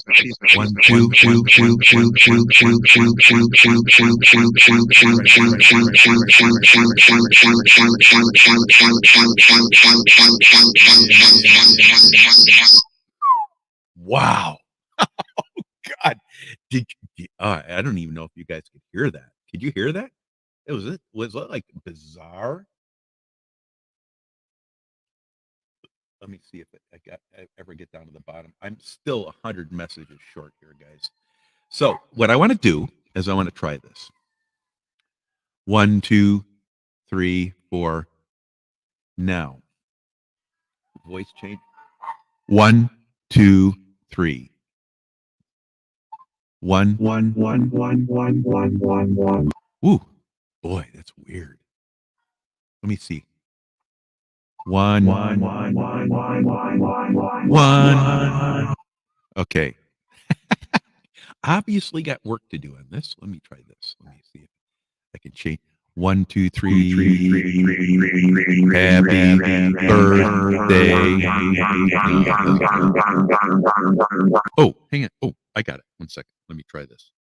I just blew Wow. God. I don't even know if you guys could hear that. Could you hear that? Was that like bizarre? Let me see if I ever get down to the bottom. I'm still 100 messages short here, guys. So what I want to do is I want to try this. 1, 2, 3, 4. Now, voice change. 1, 2, 3. 1, 1, 1, 1, 1, 1, 1, 1. Ooh, boy, that's weird. Let me see. 1, 1, 1, 1, 1, 1, 1, 1. Okay. Obviously got work to do on this. Let me try this. Let me see if I can change. 1, 2, 3. Happy birthday. Oh, hang on. Oh, I got it. 1 second. Let me try this.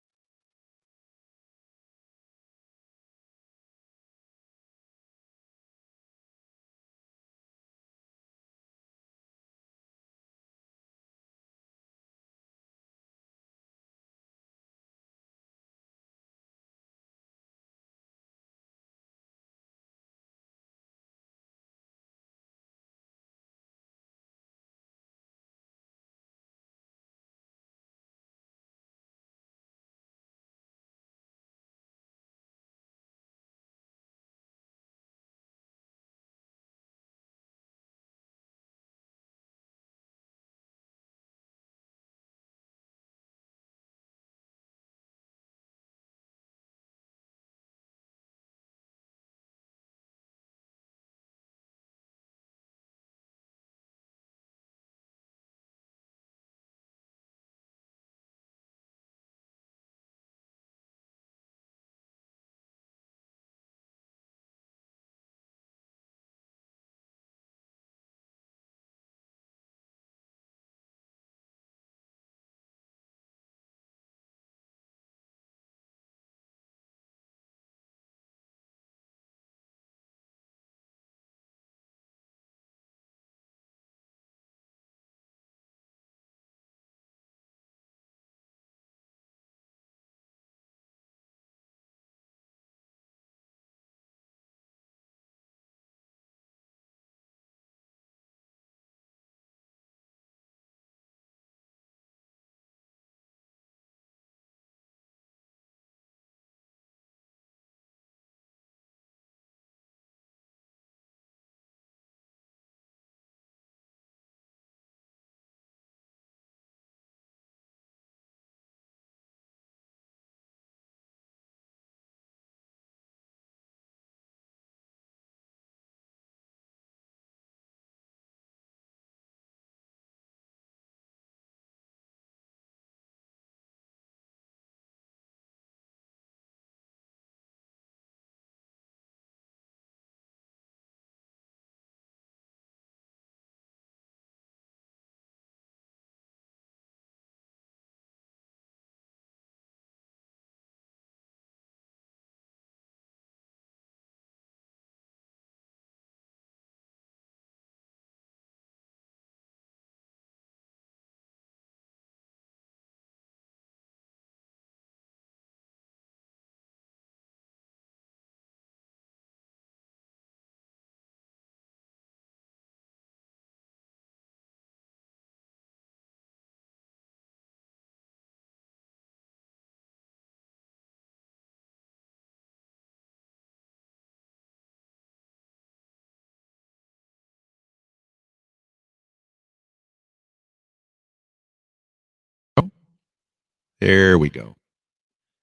There we go.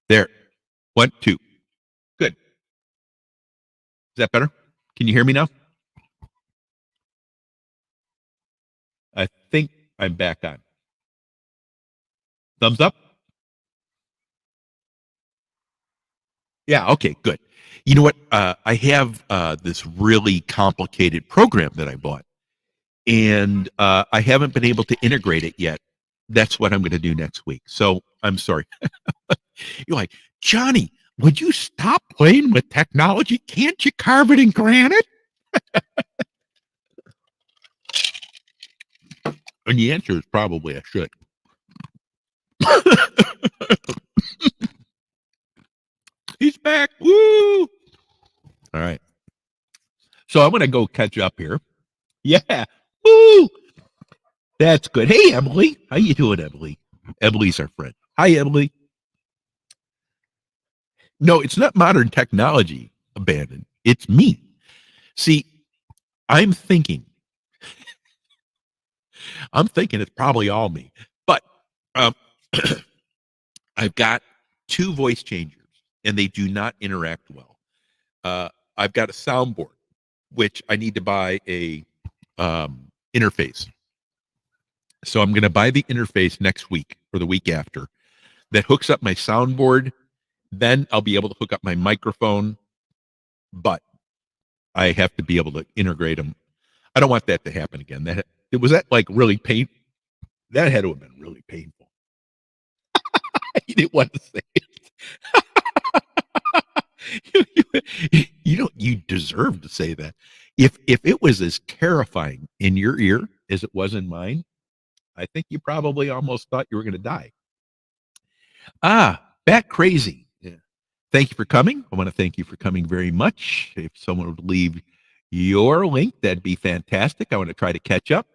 There. 1, 2. Good. Is that better? Can you hear me now? I think I'm back on. Thumbs up? Yeah, okay, good. You know what? I have this really complicated program that I bought, and I haven't been able to integrate it yet. That's what I'm going to do next week. So I'm sorry. You're like, Johnny, would you stop playing with technology? Can't you carve it in granite? And the answer is probably I should. He's back. Woo! All right. So I'm going to go catch up here. Yeah. Woo! That's good. Hey, Emily. How you doing, Emily? Emily's our friend. Hi, Emily. No, it's not modern technology abandoned. It's me. See, I'm thinking it's probably all me. But um, I've got 2 voice changers, and they do not interact well. I've got a soundboard, which I need to buy a interface. So I'm going to buy the interface next week or the week after that hooks up my soundboard. Then I'll be able to hook up my microphone, but I have to be able to integrate them. I don't want that to happen again. That like really pain. That had to have been really painful. You didn't want to say it. You deserve to say that. If it was as terrifying in your ear as it was in mine, I think you probably almost thought you were going to die. Bat crazy. Yeah. Thank you for coming. I want to thank you for coming very much. If someone would leave your link, that'd be fantastic. I want to try to catch up.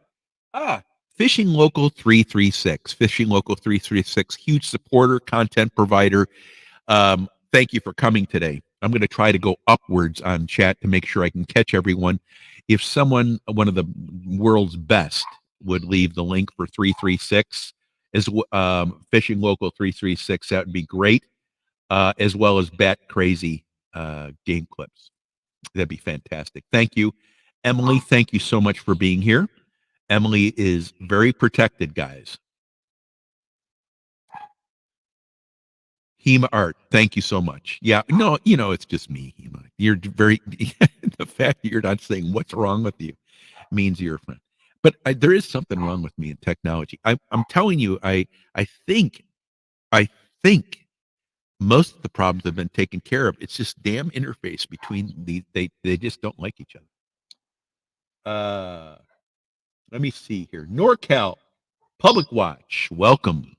Fishing Local 336. Fishing Local 336, huge supporter, content provider. Thank you for coming today. I'm going to try to go upwards on chat to make sure I can catch everyone. If someone, one of the world's best, would leave the link for 336 as Fishing Local 336, that would be great. As well as Bat Crazy game clips. That'd be fantastic. Thank you, Emily. Thank you so much for being here. Emily is very protected, guys. Hema Art, thank you so much. Yeah, no, it's just me, Hema. You're very, the fact that you're not saying what's wrong with you means you're a friend. But there is something wrong with me in technology. I'm telling you, I think most of the problems have been taken care of. It's just damn interface between they just don't like each other. Let me see here. NorCal Public Watch. Welcome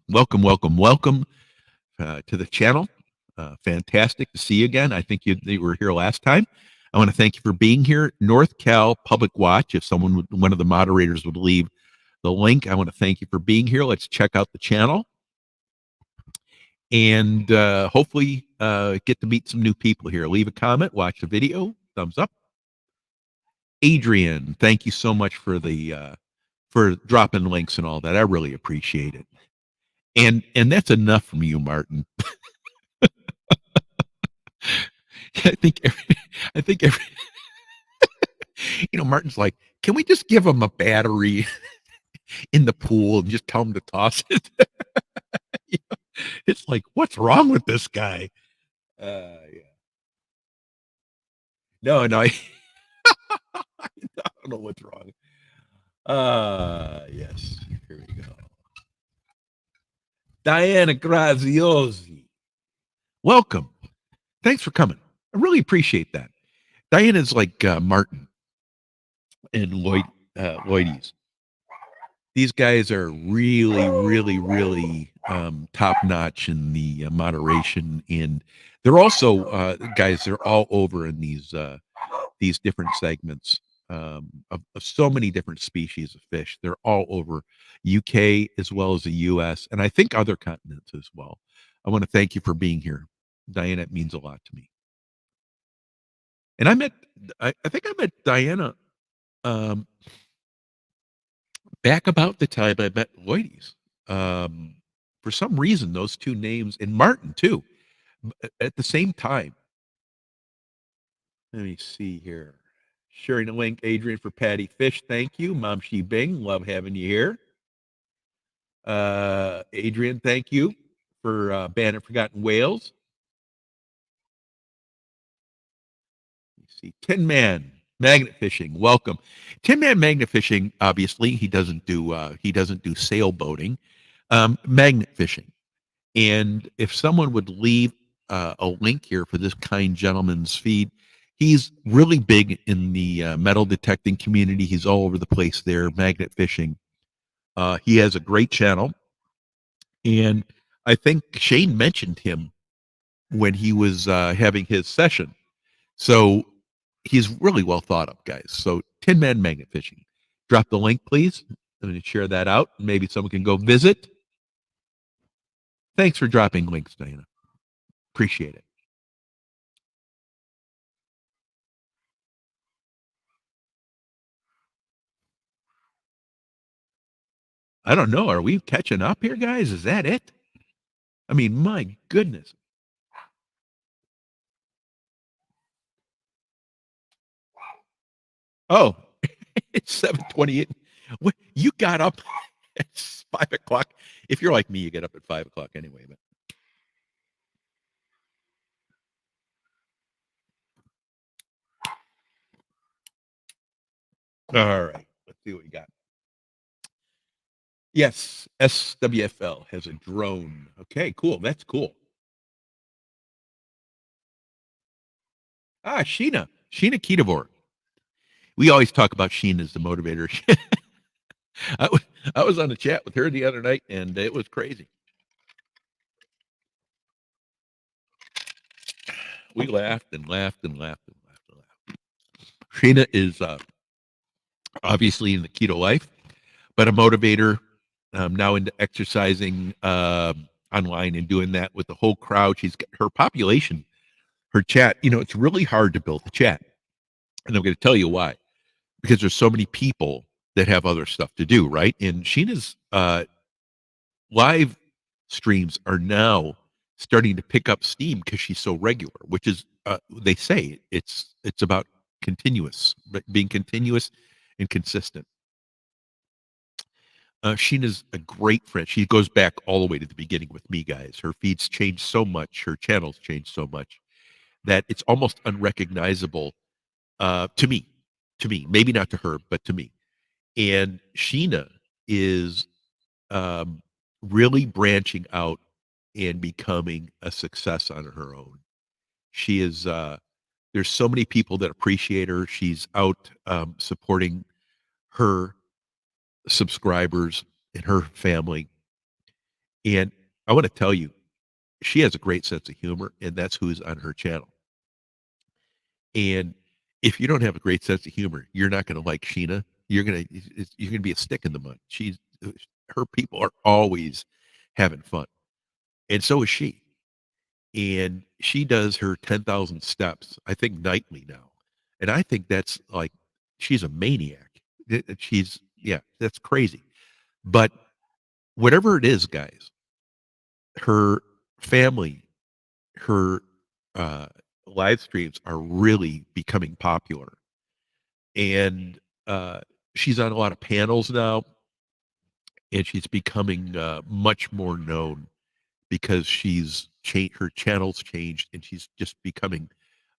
to the channel. Fantastic to see you again. I think you were here last time. I want to thank you for being here. North Cal Public Watch. If one of the moderators would leave the link, I want to thank you for being here. Let's check out the channel and hopefully get to meet some new people here. Leave a comment, watch the video, thumbs up. Adrian, thank you so much for dropping links and all that. I really appreciate it. And that's enough from you, Martin. I think every Martin's like, can we just give him a battery in the pool and just tell him to toss it? It's like, what's wrong with this guy? Yeah. No, I don't know what's wrong. Yes. Here we go. Diana Graziosi. Welcome. Thanks for coming. I really appreciate that. Diana's like Martin and Lloydies. These guys are really, really, really top notch in the moderation, and they're also guys. They're all over in these different segments of so many different species of fish. They're all over UK as well as the US, and I think other continents as well. I want to thank you for being here, Diana. It means a lot to me. And I think I met Diana back about the time I met Lloydies. For some reason, those two names, and Martin too, at the same time. Let me see here. Sharing a link, Adrian, for Patty Fish. Thank you. Mom Shi Bing, love having you here. Adrian, thank you for Banned Forgotten Whales. See, Tin Man Magnet Fishing, welcome. Tin Man Magnet Fishing, obviously, he doesn't do sailboating, magnet fishing. And if someone would leave a link here for this kind gentleman's feed, he's really big in the metal detecting community. He's all over the place there, magnet fishing. He has a great channel, and I think Shane mentioned him when he was having his session. So he's really well thought of, guys. So Tin Man Magnet Fishing. Drop the link, please. I'm going to share that out. Maybe someone can go visit. Thanks for dropping links, Diana. Appreciate it. I don't know. Are we catching up here, guys? Is that it? I mean, my goodness. Oh, it's 7:28. What you got up at 5 o'clock? If you're like me, you get up at 5 o'clock anyway. But all right, let's see what we got. Yes, SWFL has a drone. Okay, cool. That's cool. Ah, Sheena Ketavor. We always talk about Sheena as the motivator. I was, I was on a chat with her the other night, and it was crazy. We laughed and laughed and laughed and laughed and laughed. Sheena is obviously in the keto life, but a motivator, now into exercising online and doing that with the whole crowd. She's got her population, her chat. It's really hard to build the chat. And I'm going to tell you why. Because there's so many people that have other stuff to do, right? And Sheena's live streams are now starting to pick up steam because she's so regular, which is they say it's about continuous, but being continuous and consistent. Sheena's a great friend. She goes back all the way to the beginning with me, guys. Her feeds changed so much, her channels changed so much that it's almost unrecognizable to me. To me, maybe not to her, but to me. And Sheena is really branching out and becoming a success on her own. She is. There's so many people that appreciate her. She's out supporting her subscribers and her family. And I want to tell you, she has a great sense of humor, and that's who's on her channel. And if you don't have a great sense of humor, you're not going to like Sheena. You're gonna be a stick in the mud. Her people are always having fun, and so is she. And she does her 10,000 steps, I think, nightly now, and I think that's like she's a maniac. She's yeah, that's crazy. But whatever it is, guys, her family, her uh, live streams are really becoming popular, and she's on a lot of panels now, and she's becoming much more known because she's changed, her channel's changed, and she's just becoming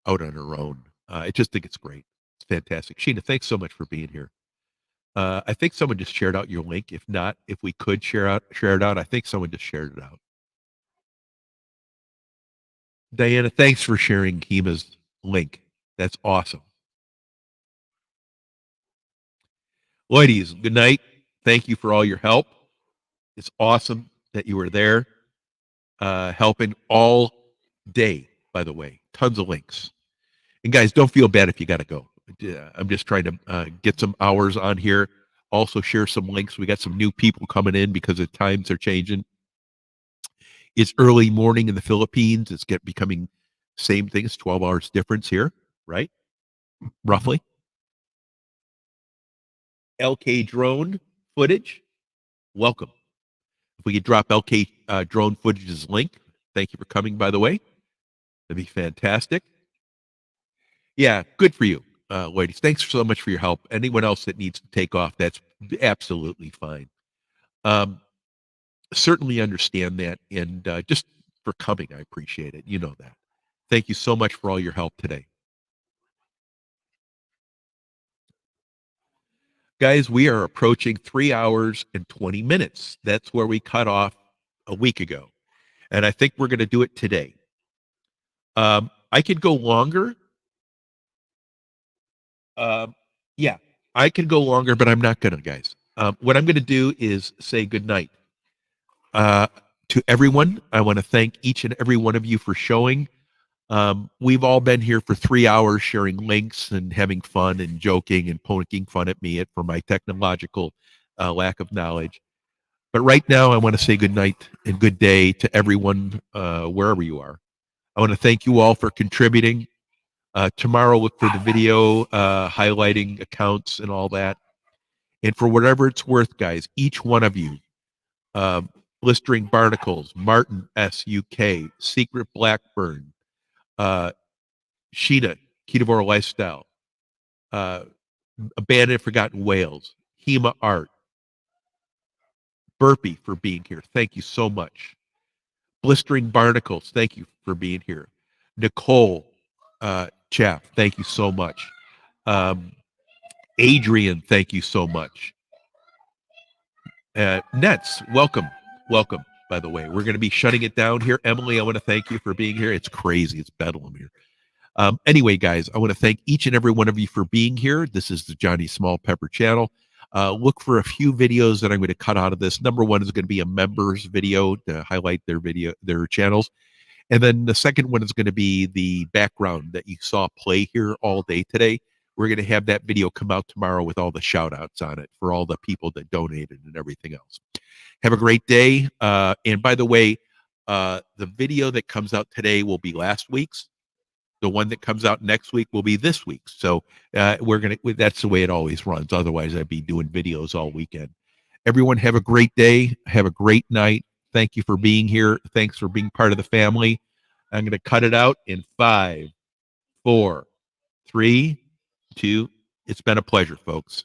out on her own. I just think it's great. It's fantastic. Sheena, thanks so much for being here. I think someone just shared out your link. If not, if we could share it out, I think someone just shared it out. Diana, thanks for sharing Hima's link. That's awesome. Ladies, good night. Thank you for all your help. It's awesome that you were there, helping all day, by the way. Tons of links. And guys, don't feel bad if you got to go. I'm just trying to get some hours on here. Also, share some links. We got some new people coming in because the times are changing. It's early morning in the Philippines. It's becoming same thing. It's 12 hours difference here, right? Roughly. LK drone footage. Welcome. If we could drop LK drone footage's link. Thank you for coming, by the way. That'd be fantastic. Yeah, good for you, ladies. Thanks so much for your help. Anyone else that needs to take off, that's absolutely fine. Certainly understand that, and just for coming, I appreciate it. You know that. Thank you so much for all your help today. Guys, we are approaching 3 hours and 20 minutes. That's where we cut off a week ago. And I think we're going to do it today. I could go longer. Yeah, I could go longer, but I'm not going to, guys. What I'm going to do is say good night to everyone. I want to thank each and every one of you for showing. We've all been here for 3 hours sharing links and having fun and joking and poking fun at me for my technological lack of knowledge. But right now, I want to say good night and good day to everyone, wherever you are. I want to thank you all for contributing. Tomorrow, look for the video highlighting accounts and all that. And for whatever it's worth, guys, each one of you, Blistering Barnacles, Martin SUK, Secret Blackburn, Sheena, Ketovore Lifestyle, Abandoned Forgotten Whales, Hema Art, Burpee for being here. Thank you so much. Blistering Barnacles, thank you for being here. Nicole Chaff, thank you so much. Adrian, thank you so much. Nets, welcome. Welcome, by the way. We're going to be shutting it down here. Emily, I want to thank you for being here. It's crazy. It's bedlam here. Anyway, guys, I want to thank each and every one of you for being here. This is the Johnny Small Pepper channel. Look for a few videos that I'm going to cut out of this. Number one is going to be a members video to highlight their channels. And then the second one is going to be the background that you saw play here all day today. We're going to have that video come out tomorrow with all the shout outs on it for all the people that donated and everything else. Have a great day. And by the way, the video that comes out today will be last week's. The one that comes out next week will be this week's. So that's the way it always runs. Otherwise, I'd be doing videos all weekend. Everyone have a great day. Have a great night. Thank you for being here. Thanks for being part of the family. I'm going to cut it out in 5, 4, 3, 2. It's been a pleasure, folks.